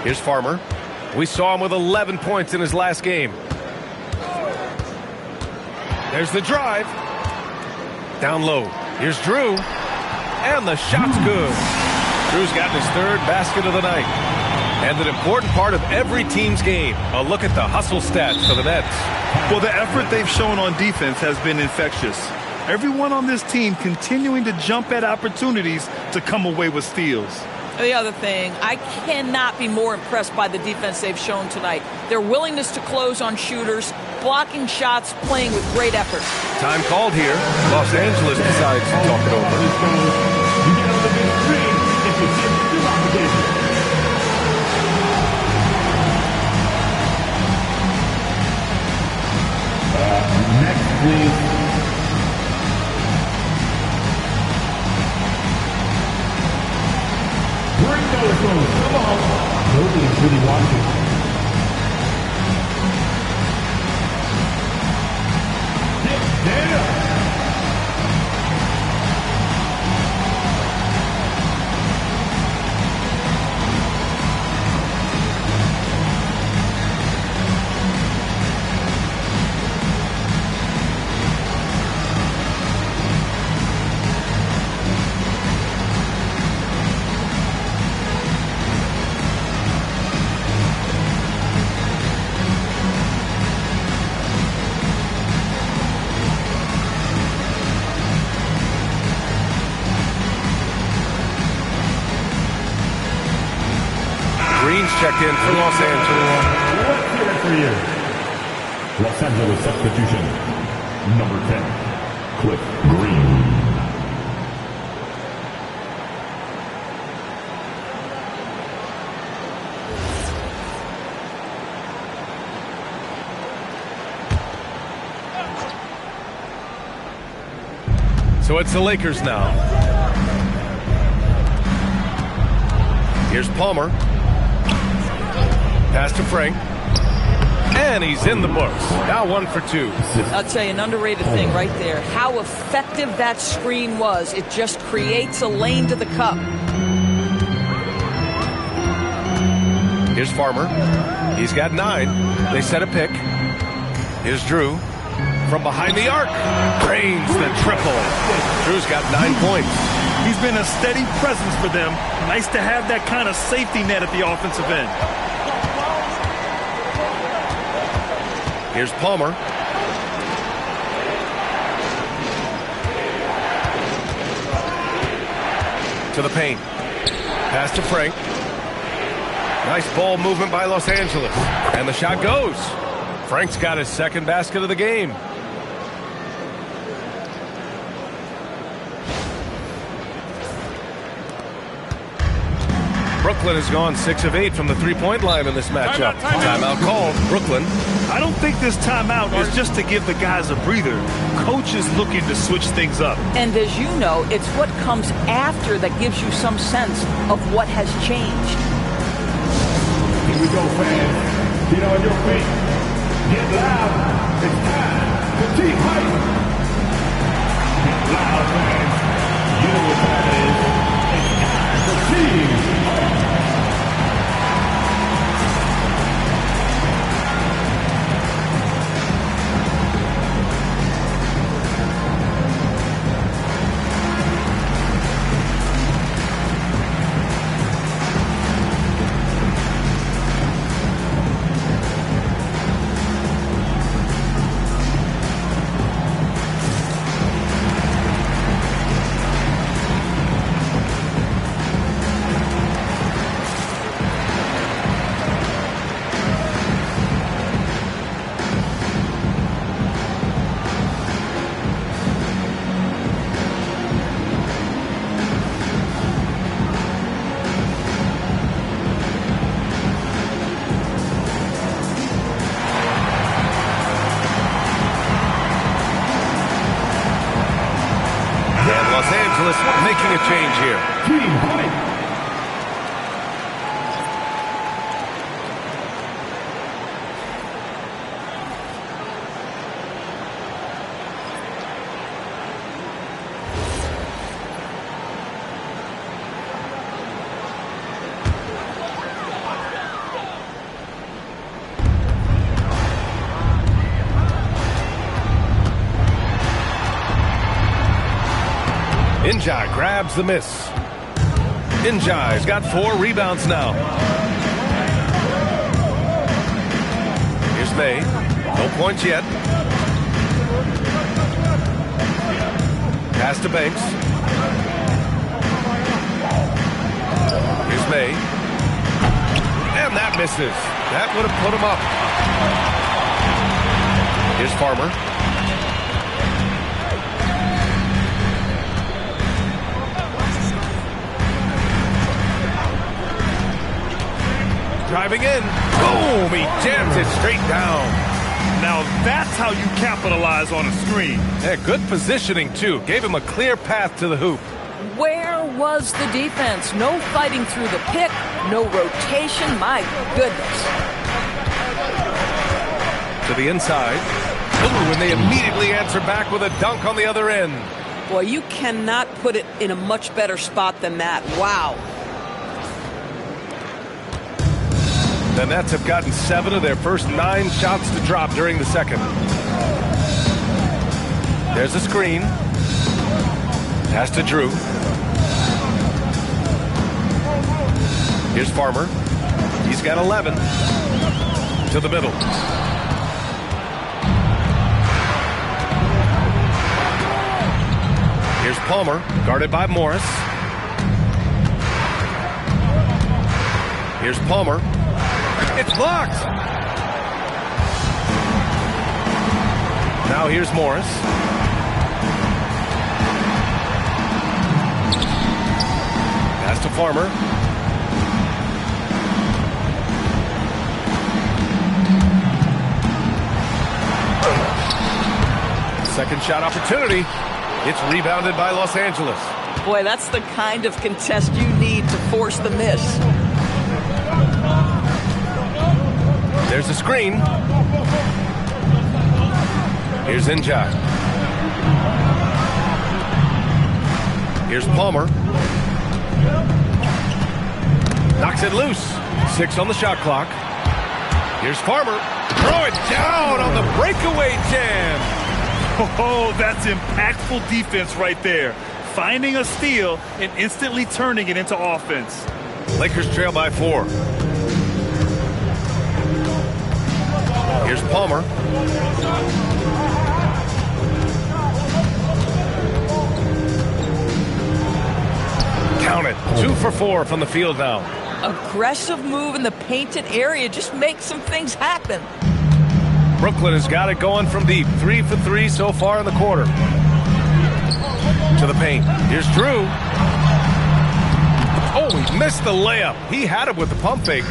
Here's Farmer. We saw him with 11 points in his last game. There's the drive. Down low. Here's Drew. And the shot's good. Drew's gotten his 3rd basket of the night. And an important part of every team's game. A look at the hustle stats for the Nets. Well, the effort they've shown on defense has been infectious. Everyone on this team continuing to jump at opportunities to come away with steals. The other thing, I cannot be more impressed by the defense they've shown tonight. Their willingness to close on shooters, blocking shots, playing with great effort. Time called here. Los Angeles decides to talk it over. Next, please. Bring those folks. Come on. Oakland City, Washington. Checked in for Los Angeles. Let's hear it for you. Los Angeles substitution. Number 10, Cliff Green. So it's the Lakers now. Here's Palmer. Pass to Frank. And he's in the books. Now 1 for 2. I'll tell you, an underrated thing right there. How effective that screen was. It just creates a lane to the cup. Here's Farmer. He's got 9. They set a pick. Here's Drew. From behind the arc. Drains the triple. Drew's got 9 points. He's been a steady presence for them. Nice to have that kind of safety net at the offensive end. Here's Palmer. To the paint. Pass to Frank. Nice ball movement by Los Angeles. And the shot goes. Frank's got his second basket of the game. Brooklyn has gone 6 of 8 from the three-point line in this matchup. Timeout called. Brooklyn. I don't think this timeout is just to give the guys a breather. Coach is looking to switch things up. And as you know, it's what comes after that gives you some sense of what has changed. Here we go, fans. Get on your feet. Get loud. It's time for team hype. Get loud, fans. You know what that is. It's time for team hype. Making a change here. Team hype. Injai grabs the miss. Injai's got 4 rebounds now. Here's May. No points yet. Pass to Banks. Here's May. And that misses. That would have put him up. Here's Farmer. Driving in. Boom! He jams it straight down. Now that's how you capitalize on a screen. Yeah, good positioning, too. Gave him a clear path to the hoop. Where was the defense? No fighting through the pick, no rotation. My goodness. To the inside. Ooh, and they immediately answer back with a dunk on the other end. Boy, you cannot put it in a much better spot than that. Wow. The Nets have gotten 7 of their first 9 shots to drop during the second. There's a screen. Pass to Drew. Here's Farmer. He's got 11. To the middle. Here's Palmer, guarded by Morris. Here's Palmer. It's blocked. Now here's Morris. Pass to Farmer. Second shot opportunity. It's rebounded by Los Angeles. Boy, that's the kind of contest you need to force the miss. There's a screen. Here's Njai. Here's Palmer. Knocks it loose. 6 on the shot clock. Here's Farmer. Throw it down on the breakaway jam. Oh, that's impactful defense right there. Finding a steal and instantly turning it into offense. Lakers trail by 4. Here's Palmer. Count it. 2 for 4 from the field now. Aggressive move in the painted area. Just make some things happen. Brooklyn has got it going from deep. 3 for 3 so far in the quarter. To the paint. Here's Drew. Oh, he missed the layup. He had it with the pump fake.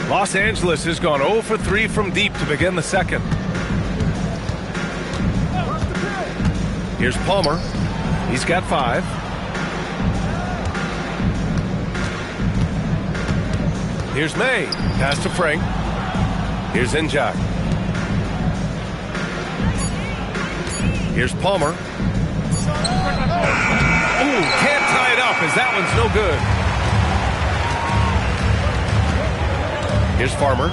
Los Angeles has gone 0 for 3 from deep to begin the second. Here's Palmer. He's got 5. Here's May. Pass to Frank. Here's Njai. Here's Palmer. Ooh, can't tie it up as that one's no good. Here's Farmer.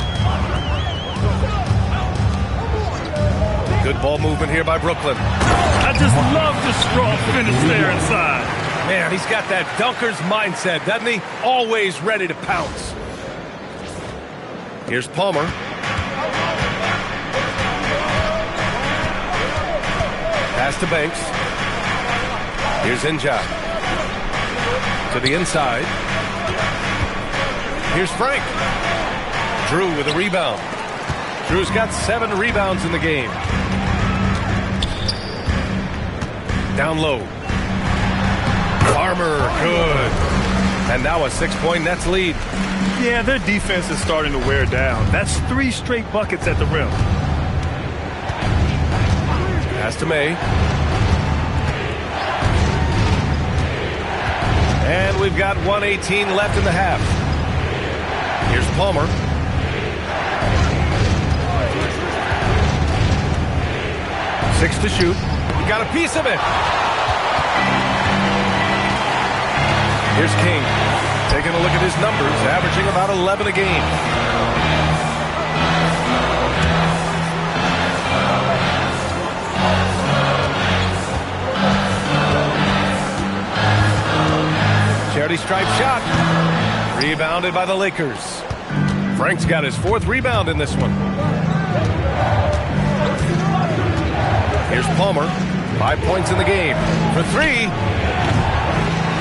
Good ball movement here by Brooklyn. I just love the strong finish there inside. Man, he's got that dunker's mindset, doesn't he? Always ready to pounce. Here's Palmer. Pass to Banks. Here's Njai. To the inside. Here's Frank. Drew with a rebound. Drew's got 7 rebounds in the game. Down low. Farmer, good. And now a 6-point Nets lead. Yeah, their defense is starting to wear down. That's 3 straight buckets at the rim. Pass to May. And we've got 1:18 left in the half. Here's Palmer. Six to shoot. He got a piece of it. Here's King. Taking a look at his numbers, averaging about 11 a game. Charity stripe shot. Rebounded by the Lakers. Frank's got his 4th rebound in this one. Here's Palmer. 5 points in the game. For 3.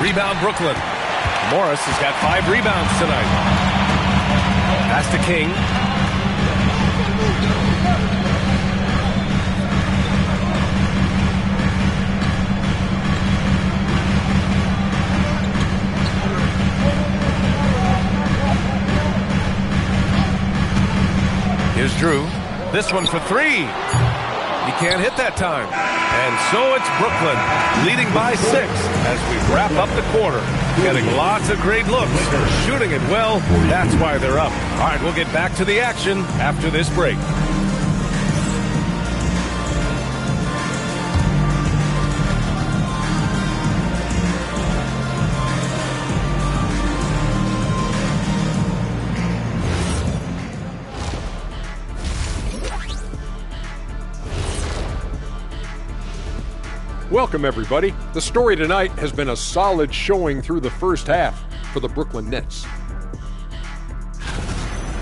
Rebound Brooklyn. Morris has got 5 rebounds tonight. Pass to King. Here's Drew. This one for 3. He can't hit that time. And so it's Brooklyn leading by 6 as we wrap up the quarter. Getting lots of great looks. Shooting it well. That's why they're up. All right, we'll get back to the action after this break. Welcome, everybody. The story tonight has been a solid showing through the first half for the Brooklyn Nets.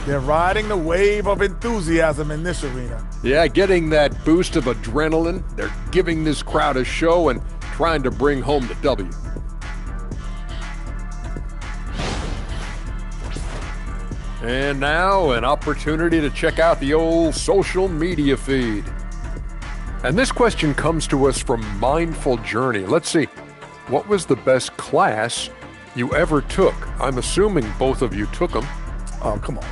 They're riding the wave of enthusiasm in this arena. Yeah, getting that boost of adrenaline. They're giving this crowd a show and trying to bring home the W. And now, an opportunity to check out the old social media feed. And this question comes to us from Mindful Journey. Let's see. What was the best class you ever took? I'm assuming both of you took them. Oh, come on.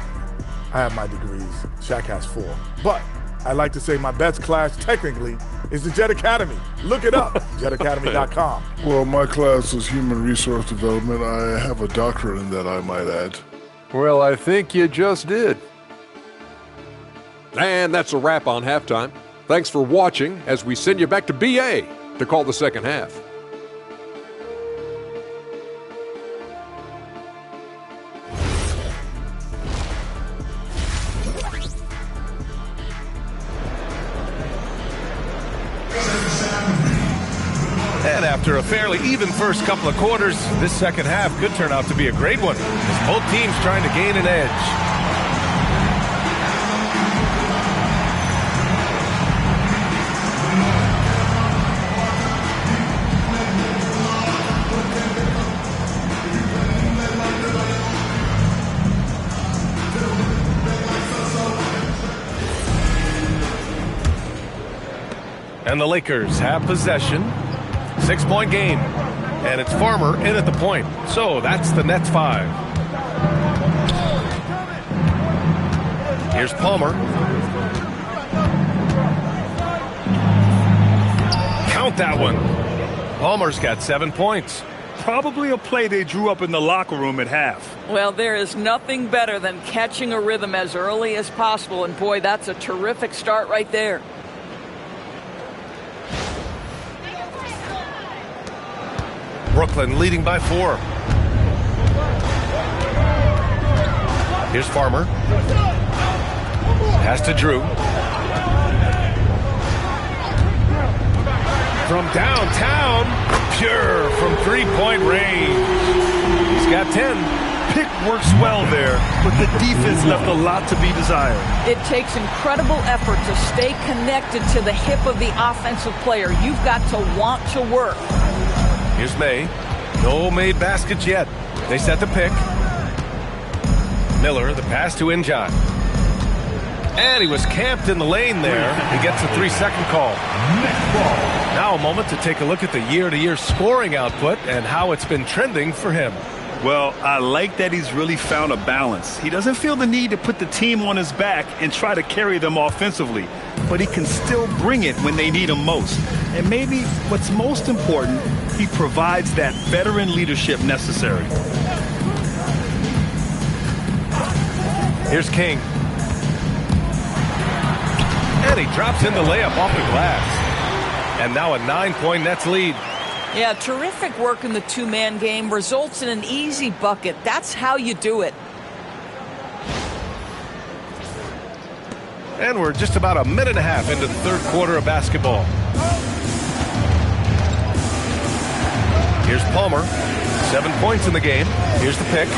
I have my degrees. Shaq has 4. But I'd like to say my best class technically is the Jet Academy. Look it up, jetacademy.com. Well, my class was human resource development. I have a doctorate in that, I might add. Well, I think you just did. And that's a wrap on halftime. Thanks for watching as we send you back to BA to call the second half. And after a fairly even first couple of quarters, this second half could turn out to be a great one as both teams trying to gain an edge. And the Lakers have possession. 6-point game. And it's Farmer in at the point. So that's the Nets 5. Here's Palmer. Count that one. Palmer's got 7 points. Probably a play they drew up in the locker room at half. Well, there is nothing better than catching a rhythm as early as possible. And boy, that's a terrific start right there. Brooklyn leading by 4. Here's Farmer. Pass to Drew. From downtown, pure from 3-point range. He's got 10. Pick works well there, but the defense left a lot to be desired. It takes incredible effort to stay connected to the hip of the offensive player. You've got to want to work. Here's May. No made baskets yet. They set the pick. Miller, the pass to Njai. And he was camped in the lane there. He gets a 3-second call. Now a moment to take a look at the year-to-year scoring output and how it's been trending for him. Well, I like that he's really found a balance. He doesn't feel the need to put the team on his back and try to carry them offensively, but he can still bring it when they need him most. And maybe what's most important, he provides that veteran leadership necessary. Here's King. And he drops in the layup off the glass. And now a 9-point Nets lead. Yeah, terrific work in the two-man game results in an easy bucket. That's how you do it. And we're just about a minute and a half into the third quarter of basketball. Here's Palmer. 7 points in the game. Here's the pick.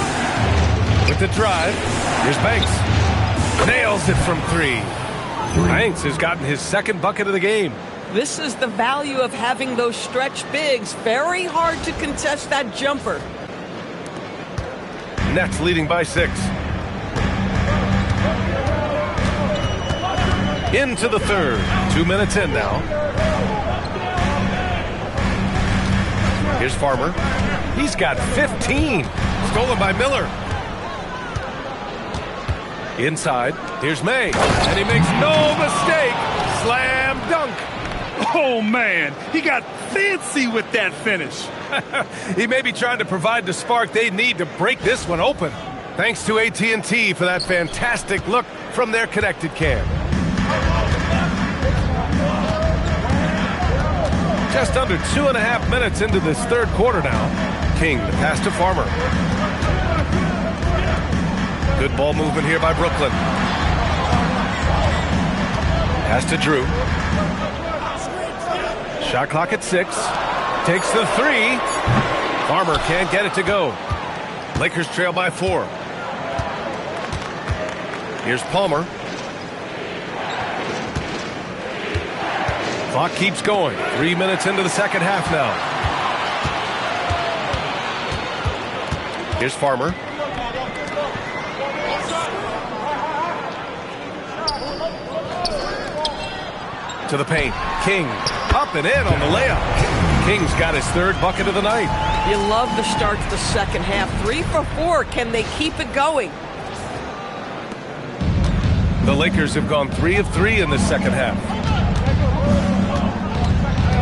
With the drive. Here's Banks. Nails it from 3. Banks has gotten his second bucket of the game. This is the value of having those stretch bigs. Very hard to contest that jumper. Nets leading by 6. Into the third. 2 minutes in now. Here's Farmer. He's got 15. Stolen by Miller. Inside, here's May, and he makes no mistake. Slam dunk. Oh, man, he got fancy with that finish. He may be trying to provide the spark they need to break this one open. Thanks to AT&T for that fantastic look from their connected cam. Just under 2.5 minutes into this third quarter now. King, the pass to Farmer. Good ball movement here by Brooklyn. Pass to Drew. Shot clock at 6. Takes the 3. Farmer can't get it to go. Lakers trail by 4. Here's Palmer. Clock keeps going. 3 minutes into the second half now. Here's Farmer. To the paint. King up and in on the layup. King's got his third bucket of the night. You love the start to the second half. 3 for 4. Can they keep it going? The Lakers have gone 3 of 3 in this second half.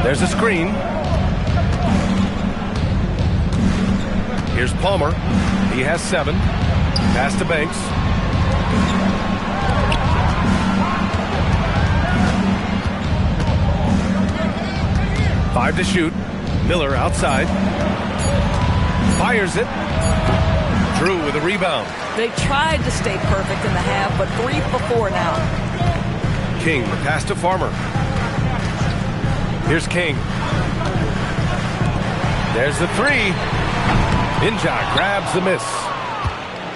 There's a screen. Here's Palmer. He has 7. Pass to Banks. Five to shoot. Miller outside. Fires it. Drew with a rebound. They tried to stay perfect in the half, but 3 for 4 now. King, the pass to Farmer. Here's King. There's the 3. Injai grabs the miss.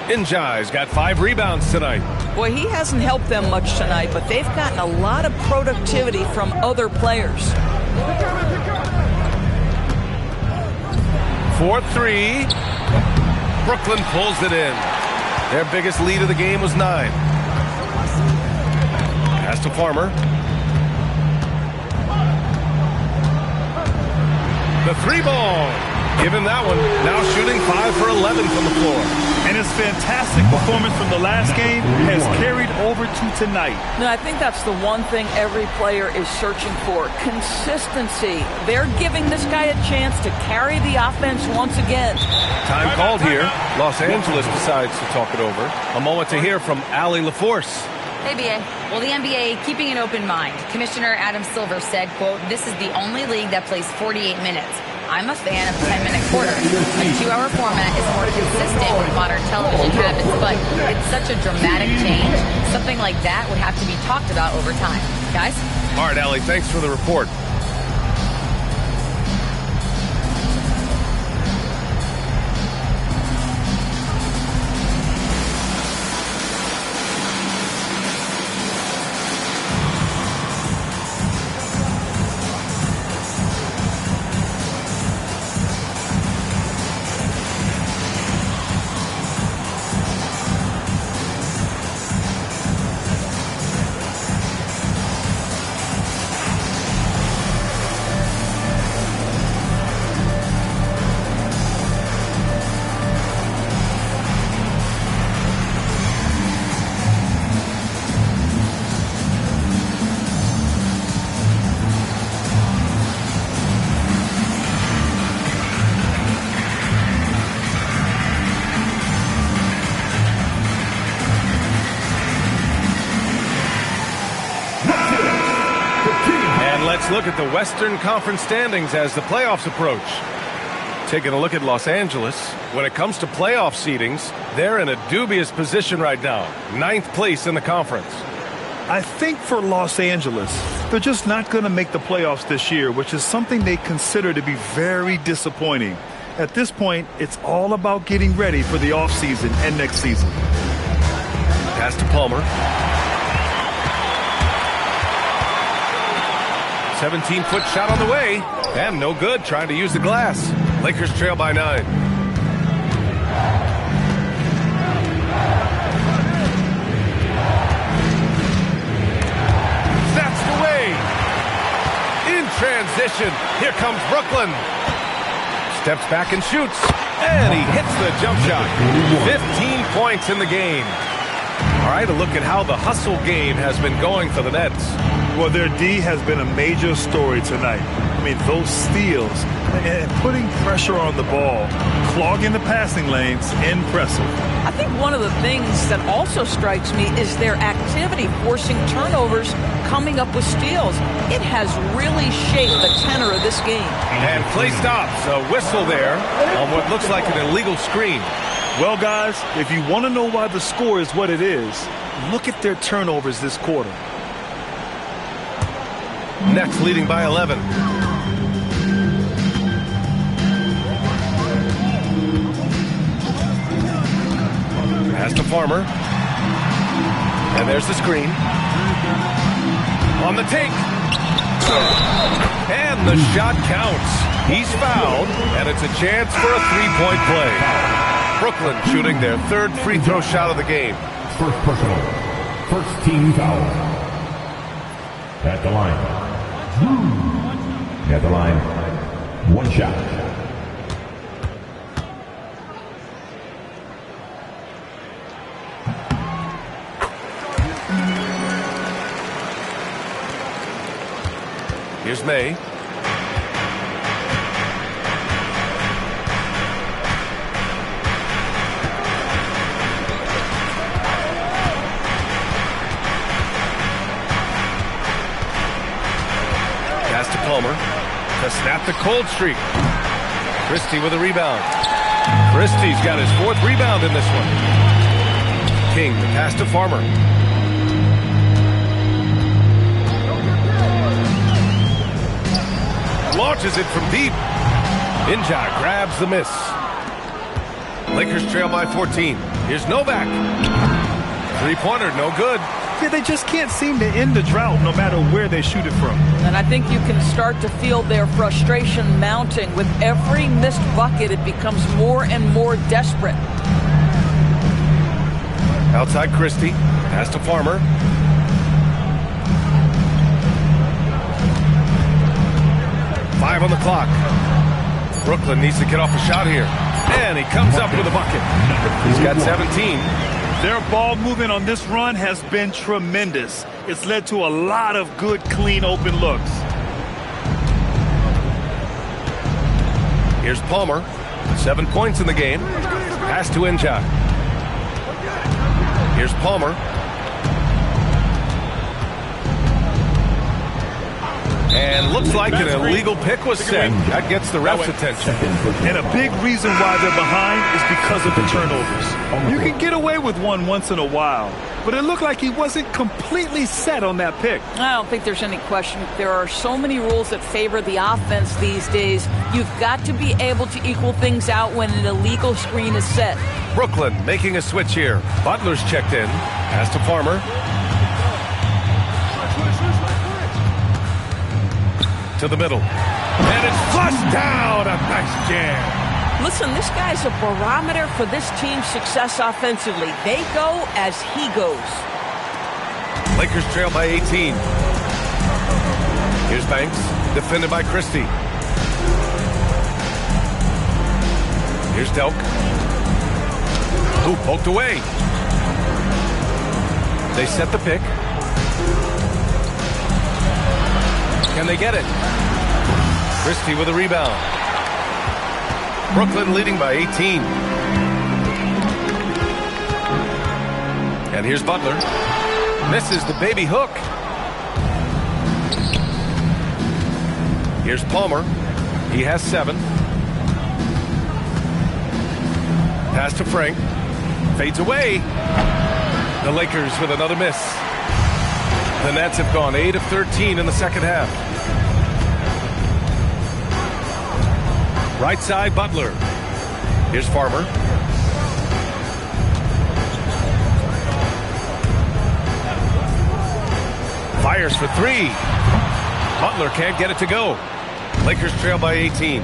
Injai's got 5 rebounds tonight. Boy, he hasn't helped them much tonight, but they've gotten a lot of productivity from other players. 4-3. Brooklyn pulls it in. Their biggest lead of the game was 9. Pass to Farmer. The 3 ball. Give him that one. Now shooting 5 for 11 from the floor. And his fantastic performance from the last game has carried over to tonight. No, I think that's the one thing every player is searching for. Consistency. They're giving this guy a chance to carry the offense once again. Time called here. Los Angeles decides to talk it over. A moment to hear from Allie LaForce. Hey, BA. Well, the NBA keeping an open mind. Commissioner Adam Silver said, quote, "This is the only league that plays 48 minutes. I'm a fan of 10-minute quarters. A 2-hour format is more consistent with modern television habits, but it's such a dramatic change. Something like that would have to be talked about over time." Guys? All right, Allie, thanks for the report. Look at the Western Conference standings as the playoffs approach. Taking a look at Los Angeles, when it comes to playoff seedings, they're in a dubious position right now. 9th place in the conference. I think for Los Angeles, they're just not going to make the playoffs this year, which is something they consider to be very disappointing. At this point, it's all about getting ready for the offseason and next season. Pass to Palmer. 17-foot shot on the way, and no good, trying to use the glass. Lakers trail by 9. That's the way. In transition, here comes Brooklyn. Steps back and shoots, and he hits the jump shot. 15 points in the game. All right, a look at how the hustle game has been going for the Nets. Well, their D has been a major story tonight. I mean, those steals and putting pressure on the ball, clogging the passing lanes, impressive. I think one of the things that also strikes me is their activity, forcing turnovers, coming up with steals. It has really shaped the tenor of this game. And play stops. A whistle there on what looks like an illegal screen. Well, guys, if you want to know why the score is what it is, look at their turnovers this quarter. Nets leading by 11. Pass to Farmer. And there's the screen. On the take. And the shot counts. He's fouled, and it's a chance for a three-point play. Brooklyn shooting their third free throw shot of the game. First personal. First team foul. At the line. At the line. One shot. Here's May. Pass to Palmer to snap the cold streak. Christie with a rebound. Christie's got his fourth rebound in this one. King, the pass to Farmer. Launches it from deep. Inja grabs the miss. Lakers trail by 14. Here's Novak. Three-pointer, no good. Yeah, they just can't seem to end the drought no matter where they shoot it from. And I think you can start to feel their frustration mounting. With every missed bucket, it becomes more and more desperate. Outside Christie. Pass to Farmer. Five on the clock. Brooklyn needs to get off a shot here. And he comes up with a bucket. He's got 17. Their ball movement on this run has been tremendous. It's led to a lot of good, clean, open looks. Here's Palmer. 7 points in the game. Pass to Inja. Here's Palmer. And looks like an illegal pick was set. That gets the ref's attention. And a big reason why they're behind is because of the turnovers. You can get away with one once in a while, but it looked like he wasn't completely set on that pick. I don't think there's any question. There are so many rules that favor the offense these days. You've got to be able to equal things out when an illegal screen is set. Brooklyn making a switch here. Butler's checked in. Pass to Farmer. To the middle. And it's flushed down. A nice jam. Listen, this guy's a barometer for this team's success offensively. They go as he goes. Lakers trail by 18. Here's Banks, defended by Christie. Here's Delk. Who poked away. They set the pick. Can they get it? Christie with a rebound. Brooklyn leading by 18. And here's Butler. Misses the baby hook. Here's Palmer. He has 7. Pass to Frank. Fades away. The Lakers with another miss. The Nets have gone 8 of 13 in the second half. Right side, Butler. Here's Farmer. Fires for 3. Butler can't get it to go. Lakers trail by 18.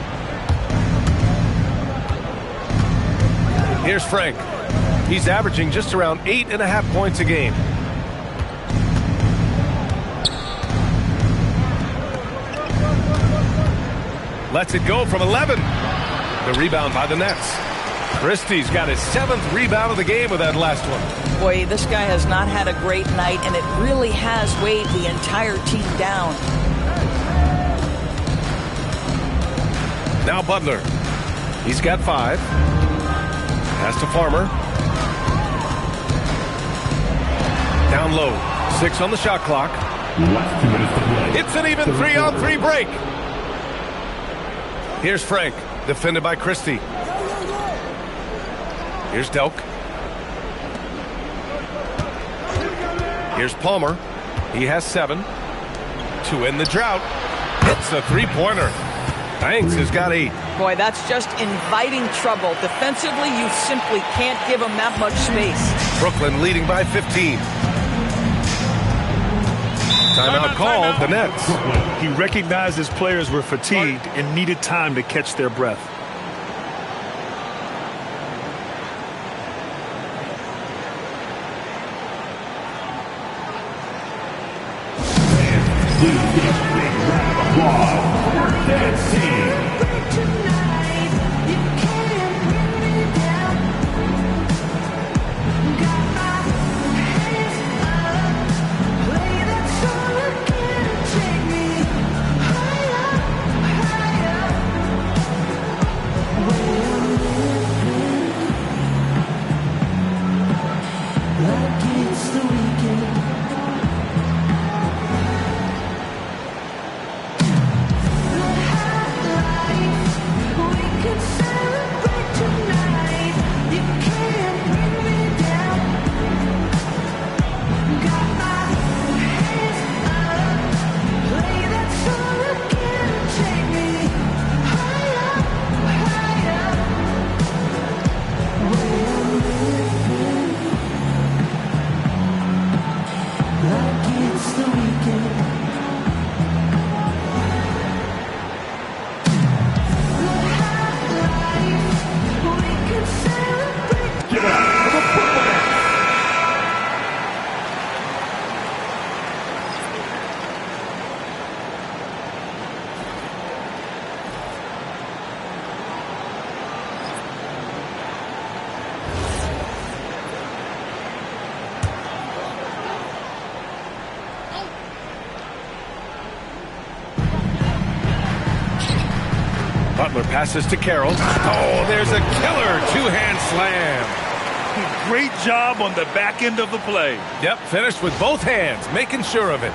Here's Frank. He's averaging just around 8.5 points a game. Lets it go from 11. The rebound by the Nets. Christie's got his 7th rebound of the game with that last one. Boy, this guy has not had a great night, and it really has weighed the entire team down. Now Butler. He's got 5. Pass to Farmer. Down low. 6 on the shot clock. It's an even 3-on-3 break. Here's Frank, defended by Christie. Here's Delk. Here's Palmer. He has 7. To end the drought. It's a 3-pointer. Banks has got 8. Boy, that's just inviting trouble. Defensively, you simply can't give him that much space. Brooklyn leading by 15. Timeout called, the Nets. He recognized his players were fatigued and needed time to catch their breath. Please give a big round of applause for our dance team. Butler passes to Carroll. Oh, there's a killer two-hand slam. Great job on the back end of the play. Yep, finished with both hands, making sure of it.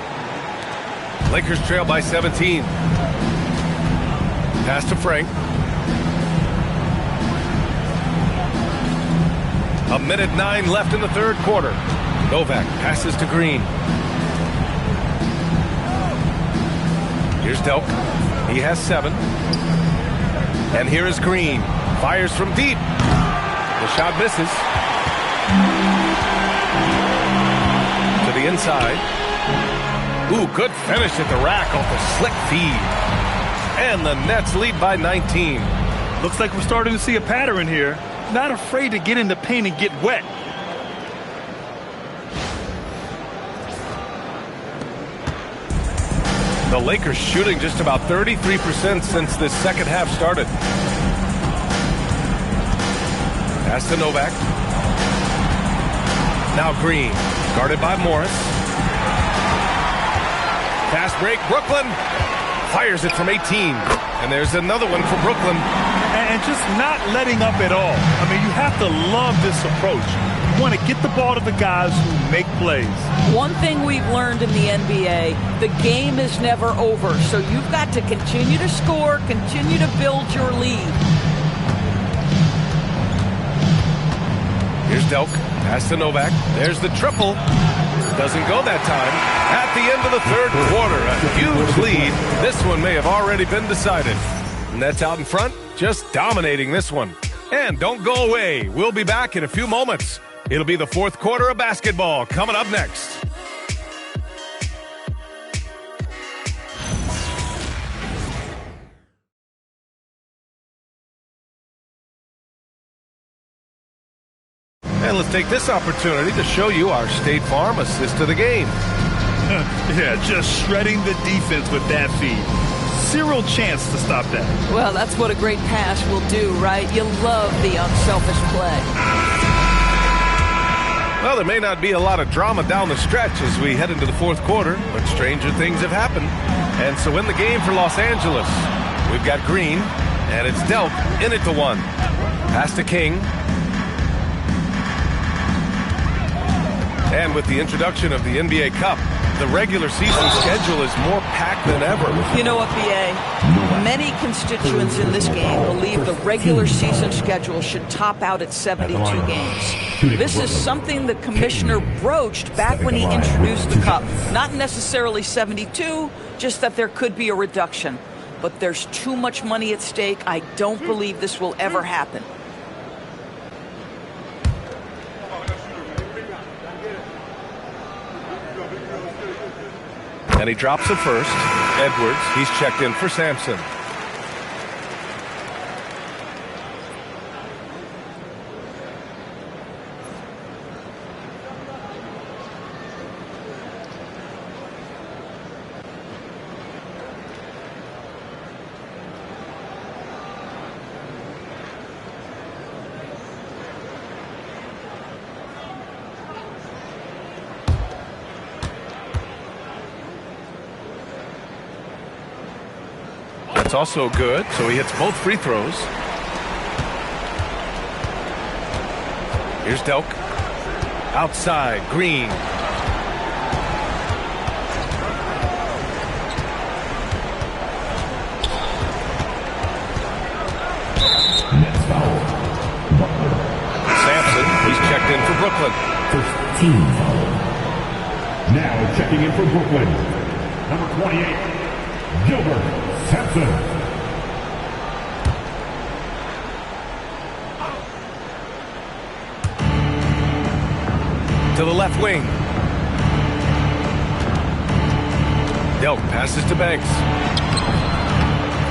Lakers trail by 17. Pass to Frank. A minute 9 left in the third quarter. Novak passes to Green. Here's Delk. He has 7. And here is Green. Fires from deep. The shot misses. To the inside. Ooh, good finish at the rack off the slick feed. And the Nets lead by 19. Looks like we're starting to see a pattern here. Not afraid to get in the paint and get wet. The Lakers shooting just about 33% since this second half started. Pass to Novak. Now Green, guarded by Morris. Fast break, Brooklyn fires it from 18. And there's another one for Brooklyn. And just not letting up at all. I mean, you have to love this approach. You want to get the ball to the guys who make plays. One thing we've learned in the NBA, the game is never over. So you've got to continue to score, continue to build your lead. Here's Delk. Pass to Novak. There's the triple. Doesn't go that time. At the end of the third quarter, a huge lead. This one may have already been decided. Nets out in front, just dominating this one. And don't go away. We'll be back in a few moments. It'll be the fourth quarter of basketball coming up next. And let's take this opportunity to show you our State Farm assist to the game. Yeah, just shredding the defense with that feed. zero chance to stop that. Well, that's what a great pass will do, right? You love the unselfish play. Well, there may not be a lot of drama down the stretch as we head into the fourth quarter, but stranger things have happened. And so in the game for Los Angeles, we've got Green, and it's Delk in it to one. Pass to King. And with the introduction of the NBA Cup, the regular season schedule is more packed than ever. You know what, B.A.? Many constituents in this game believe the regular season schedule should top out at 72 games. This is something the commissioner broached back when he introduced the Cup. Not necessarily 72, just that there could be a reduction. But there's too much money at stake. I don't believe this will ever happen. And he drops it first. Edwards, he's checked in for Sampson. That's also good, so he hits both free throws. Here's Delk. Outside, Green. Sampson, he's checked in for Brooklyn. First team foul. Now checking in for Brooklyn, number 28, Gilbert Sampson. To the left wing. Delk passes to Banks.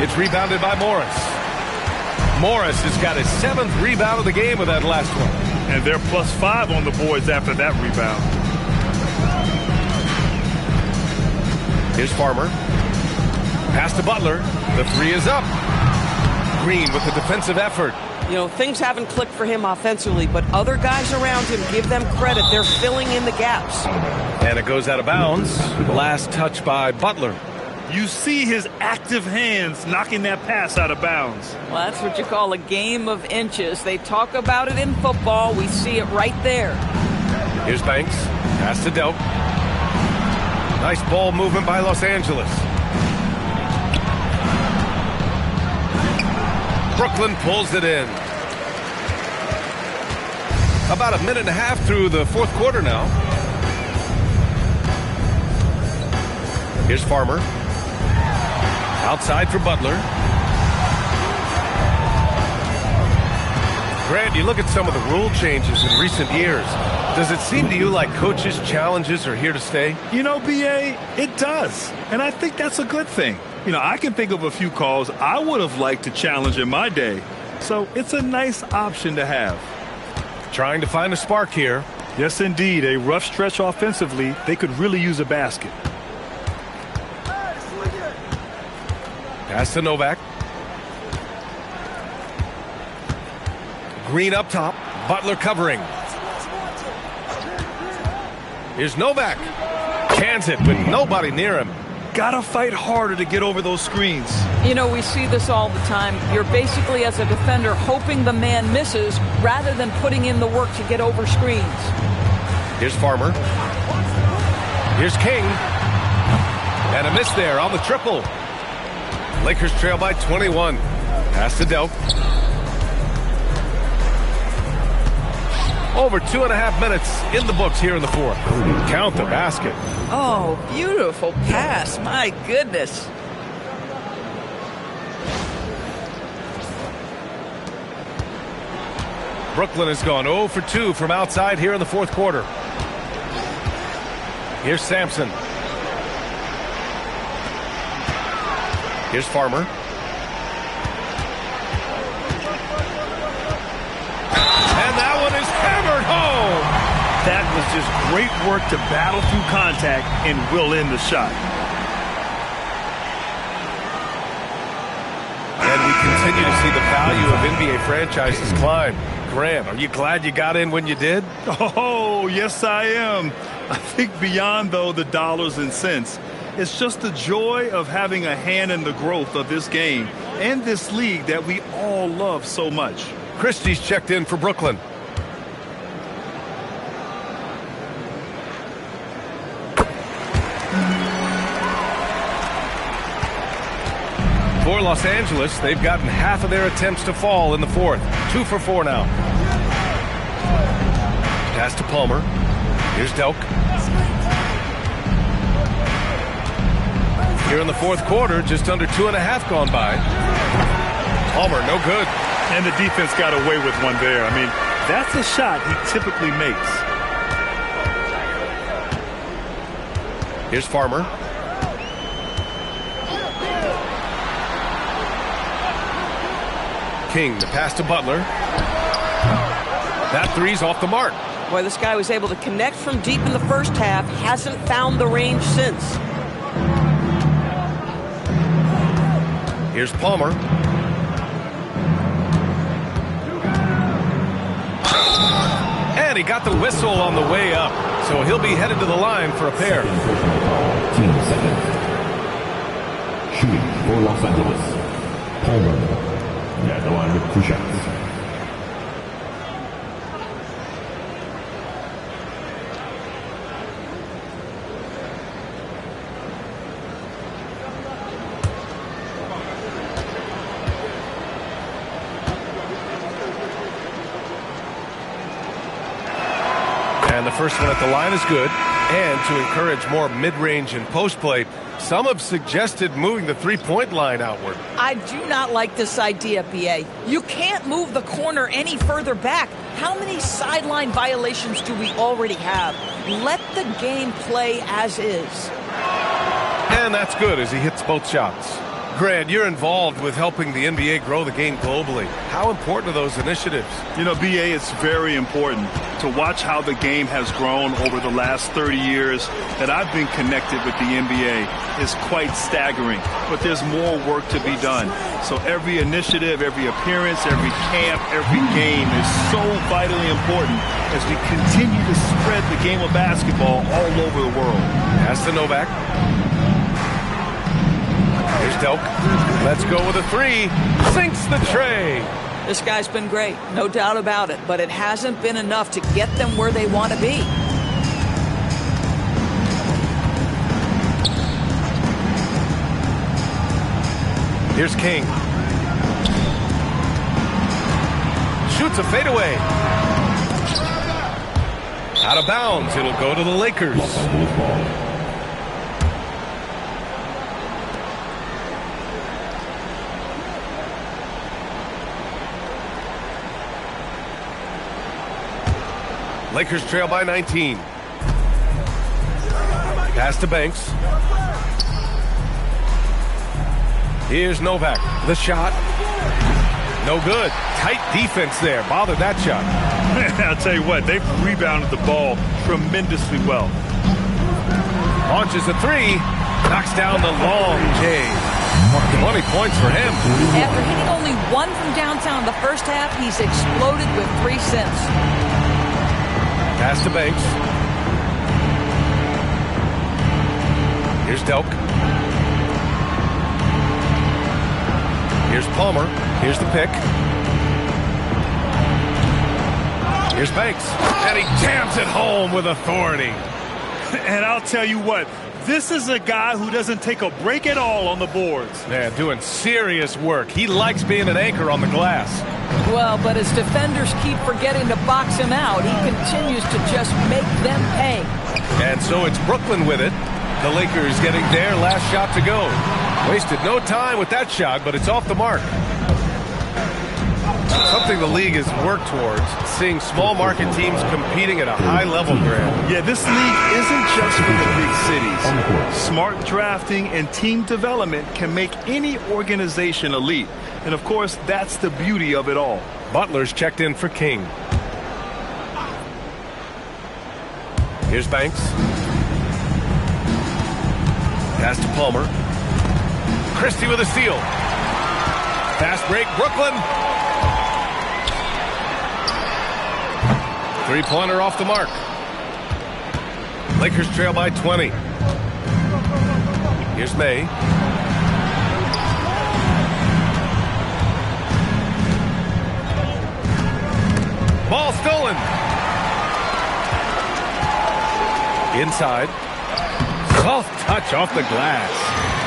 It's rebounded by Morris. Morris has got his 7th rebound of the game with that last one. And they're +5 on the boards after that rebound. Here's Farmer. Pass to Butler. The three is up. Green with the defensive effort. You know, things haven't clicked for him offensively, but other guys around him, give them credit. They're filling in the gaps. And it goes out of bounds. Last touch by Butler. You see his active hands knocking that pass out of bounds. Well, that's what you call a game of inches. They talk about it in football. We see it right there. Here's Banks. Pass to Delk. Nice ball movement by Los Angeles. Brooklyn pulls it in. About a minute and a half through the fourth quarter now. Here's Farmer. Outside for Butler. Grant, you look at some of the rule changes in recent years. Does it seem to you like coaches' challenges are here to stay? You know, B.A., it does. And I think that's a good thing. You know, I can think of a few calls I would have liked to challenge in my day. So it's a nice option to have. Trying to find a spark here. Yes, indeed. A rough stretch offensively. They could really use a basket. Pass to Novak. Green up top. Butler covering. Here's Novak. Cans it with nobody near him. Gotta fight harder to get over those screens. You know, we see this all the time. You're basically, as a defender, hoping the man misses rather than putting in the work to get over screens. Here's Farmer. Here's King. And a miss there on the triple. Lakers trail by 21. Pass to Delk. Over 2.5 minutes in the books here in the fourth. Count the basket. Oh, beautiful pass. My goodness. Brooklyn has gone 0 for 2 from outside here in the fourth quarter. Here's Sampson. Here's Farmer. And that one is hammered home. That was just great work to battle through contact and will end the shot. continue to see the value of NBA franchises climb. Grant, are you glad you got in when you did? Oh, yes, I am. I think beyond, though, the dollars and cents, it's just the joy of having a hand in the growth of this game and this league that we all love so much. Christie's checked in for Brooklyn. For Los Angeles, they've gotten half of their attempts to fall in the fourth. 2 for 4 now. Pass to Palmer. Here's Delk. Here in the fourth quarter, just under 2.5 gone by. Palmer, no good. And the defense got away with one there. I mean, that's a shot he typically makes. Here's Farmer. King, the pass to Butler. That three's off the mark. Boy, this guy was able to connect from deep in the first half. Hasn't found the range since. Here's Palmer. And he got the whistle on the way up. So he'll be headed to the line for a pair. Team seconds. Shooting for Los Angeles. Palmer. Yeah, the line with 2 shots. And the first one at the line is good. And to encourage more mid-range and post play, some have suggested moving the three-point line outward. I do not like this idea, B.A. You can't move the corner any further back. How many sideline violations do we already have? Let the game play as is. And that's good as he hits both shots. Grant, you're involved with helping the NBA grow the game globally. How important are those initiatives? You know, B.A., it's very important to watch how the game has grown over the last 30 years that I've been connected with the NBA. Is quite staggering, but there's more work to be done. So every initiative, every appearance, every camp, every game is so vitally important as we continue to spread the game of basketball all over the world. Pass to Novak. Here's Delk. Let's go with a three. Sinks the tray. This guy's been great, no doubt about it, but it hasn't been enough to get them where they want to be. Here's King. Shoots a fadeaway. Out of bounds. It'll go to the Lakers. Lakers trail by 19. Pass to Banks. Here's Novak. The shot. No good. Tight defense there. Bothered that shot. I'll tell you what, they've rebounded the ball tremendously well. Launches a three. Knocks down the long J. 20 points for him. After hitting only one from downtown in the first half, he's exploded with 3 since. Pass to Banks. Here's Delk. Here's Palmer. Here's the pick. Here's Banks. And he jams it home with authority. And I'll tell you what, this is a guy who doesn't take a break at all on the boards. Yeah, doing serious work. He likes being an anchor on the glass. Well, but as defenders keep forgetting to box him out, he continues to just make them pay. And so it's Brooklyn with it. The Lakers getting their last shot to go. Wasted no time with that shot, but it's off the mark. Something the league has worked towards, seeing small market teams competing at a high level, Grant. Yeah, this league isn't just for the big cities. Smart drafting and team development can make any organization elite. And of course, that's the beauty of it all. Butler's checked in for King. Here's Banks. Pass to Palmer. Christie with a steal. Fast break, Brooklyn. Three-pointer off the mark. Lakers trail by 20. Here's May. Ball stolen. Inside. Soft touch off the glass.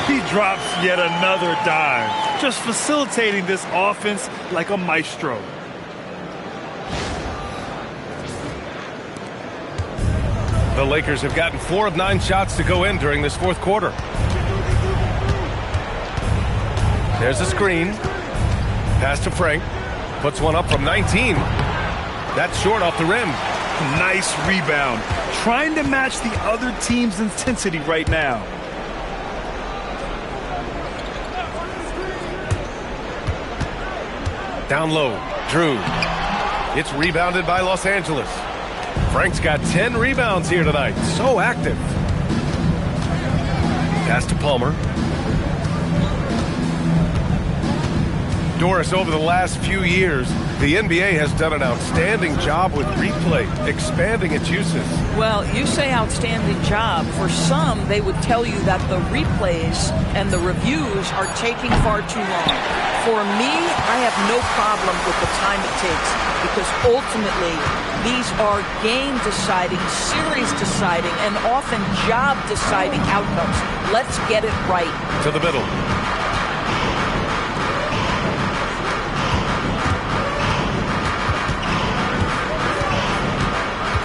He drops yet another dime, just facilitating this offense like a maestro. The Lakers have gotten 4 of 9 shots to go in during this fourth quarter. There's a screen. Pass to Frank. Puts one up from 19. That's short off the rim. Nice rebound. Trying to match the other team's intensity right now. Down low. Drew. It's rebounded by Los Angeles. Frank's got 10 rebounds here tonight. So active. Pass to Palmer. Doris, over the last few years, the NBA has done an outstanding job with replay, expanding its uses. Well, you say outstanding job. For some, they would tell you that the replays and the reviews are taking far too long. For me, I have no problem with the time it takes, because ultimately, these are game-deciding, series-deciding, and often job-deciding outcomes. Let's get it right. To the middle.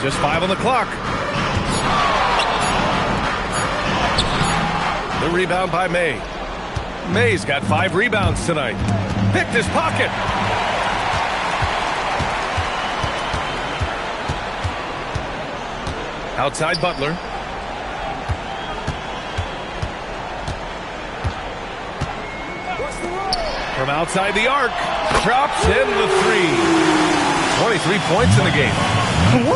Just 5 on the clock. The rebound by May. May's got 5 rebounds tonight. Picked his pocket. Outside Butler. From outside the arc. Drops in the 3. 23 points in the game. Woo!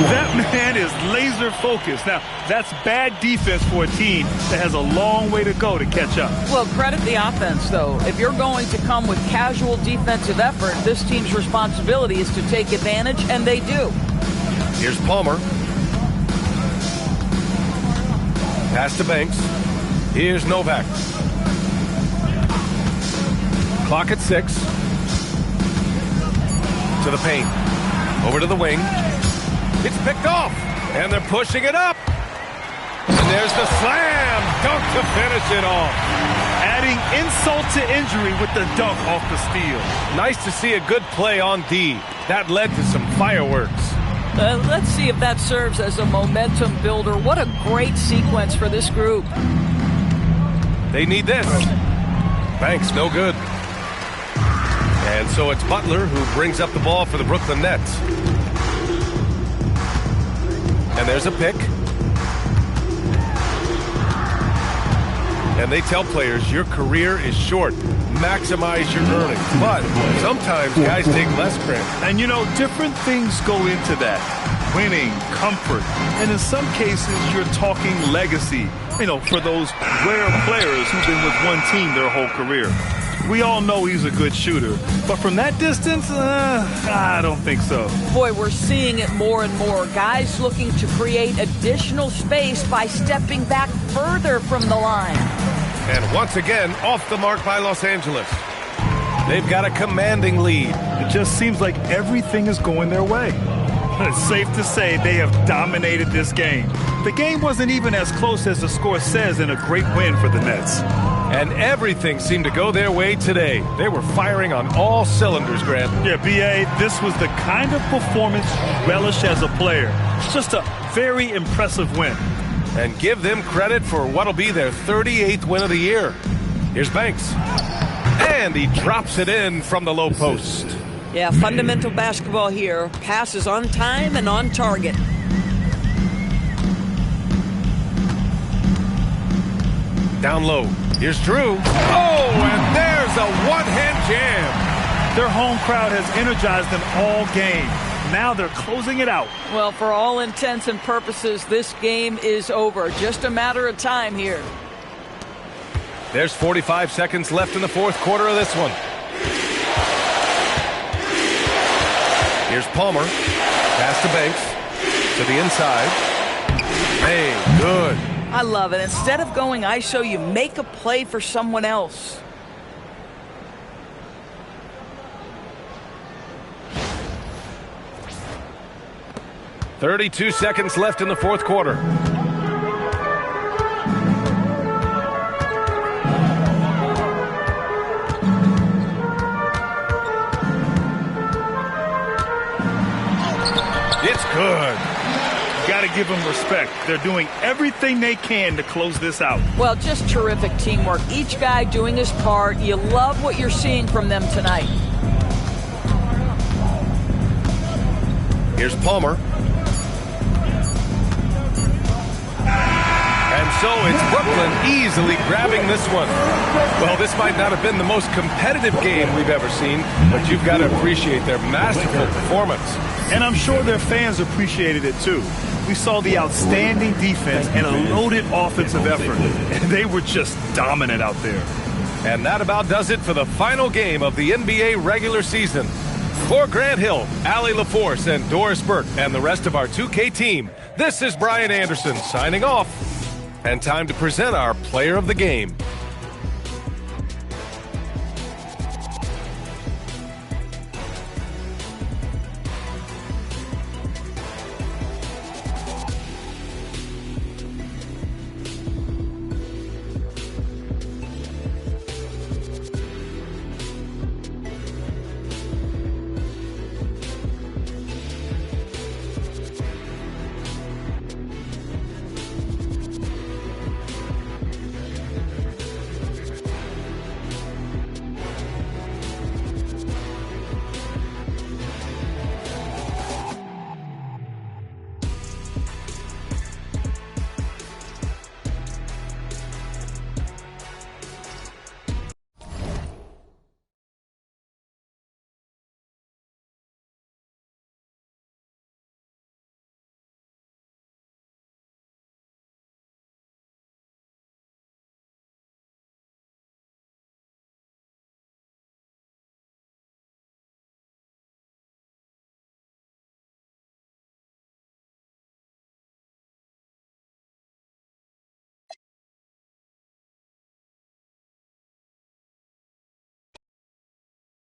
That man is laser focused. Now, that's bad defense for a team that has a long way to go to catch up. Well, credit the offense, though. If you're going to come with casual defensive effort, this team's responsibility is to take advantage, and they do. Here's Palmer. Pass to Banks. Here's Novak. Clock at 6. To the paint. Over to the wing. It's picked off. And they're pushing it up. And there's the slam. Dunk to finish it off. Adding insult to injury with the dunk off the steal. Nice to see a good play on D. That led to some fireworks. Let's see if that serves as a momentum builder. What a great sequence for this group. They need this. Banks, no good. And so it's Butler who brings up the ball for the Brooklyn Nets. And there's a pick. And they tell players, your career is short. Maximize your earnings. But sometimes guys take less credit. And, you know, different things go into that. Winning, comfort, and in some cases, you're talking legacy, you know, for those rare players who've been with one team their whole career. We all know he's a good shooter, but from that distance, I don't think so. Boy, we're seeing it more and more. Guys looking to create additional space by stepping back further from the line. And once again, off the mark by Los Angeles. They've got a commanding lead. It just seems like everything is going their way. It's safe to say they have dominated this game. The game wasn't even as close as the score says in a great win for the Nets. And everything seemed to go their way today. They were firing on all cylinders, Grant. Yeah, B.A., this was the kind of performance you relish as a player. It's just a very impressive win. And give them credit for what'll be their 38th win of the year. Here's Banks. And he drops it in from the low post. Yeah, fundamental basketball here. Passes on time and on target. Down low. Here's Drew. Oh, and there's a one-hand jam. Their home crowd has energized them all game. Now they're closing it out. Well, for all intents and purposes, this game is over. Just a matter of time here. There's 45 seconds left in the fourth quarter of this one. Here's Palmer. Pass to Banks. To the inside. Hey, good. I love it. Instead of going ISO, you make a play for someone else. .32 seconds left in the fourth quarter. It's good. Got to give them respect. They're doing everything they can to close this out. Well, just terrific teamwork. Each guy doing his part. You love what you're seeing from them tonight. Here's Palmer. And so it's Brooklyn easily grabbing this one. Well, this might not have been the most competitive game we've ever seen, but you've got to appreciate their masterful performance. And I'm sure their fans appreciated it too. We saw the outstanding defense and a loaded offensive effort, and they were just dominant out there. And that about does it for the final game of the NBA regular season. For Grant Hill, Allie LaForce, and Doris Burke, and the rest of our 2K team, this is Brian Anderson signing off. And time to present our player of the game.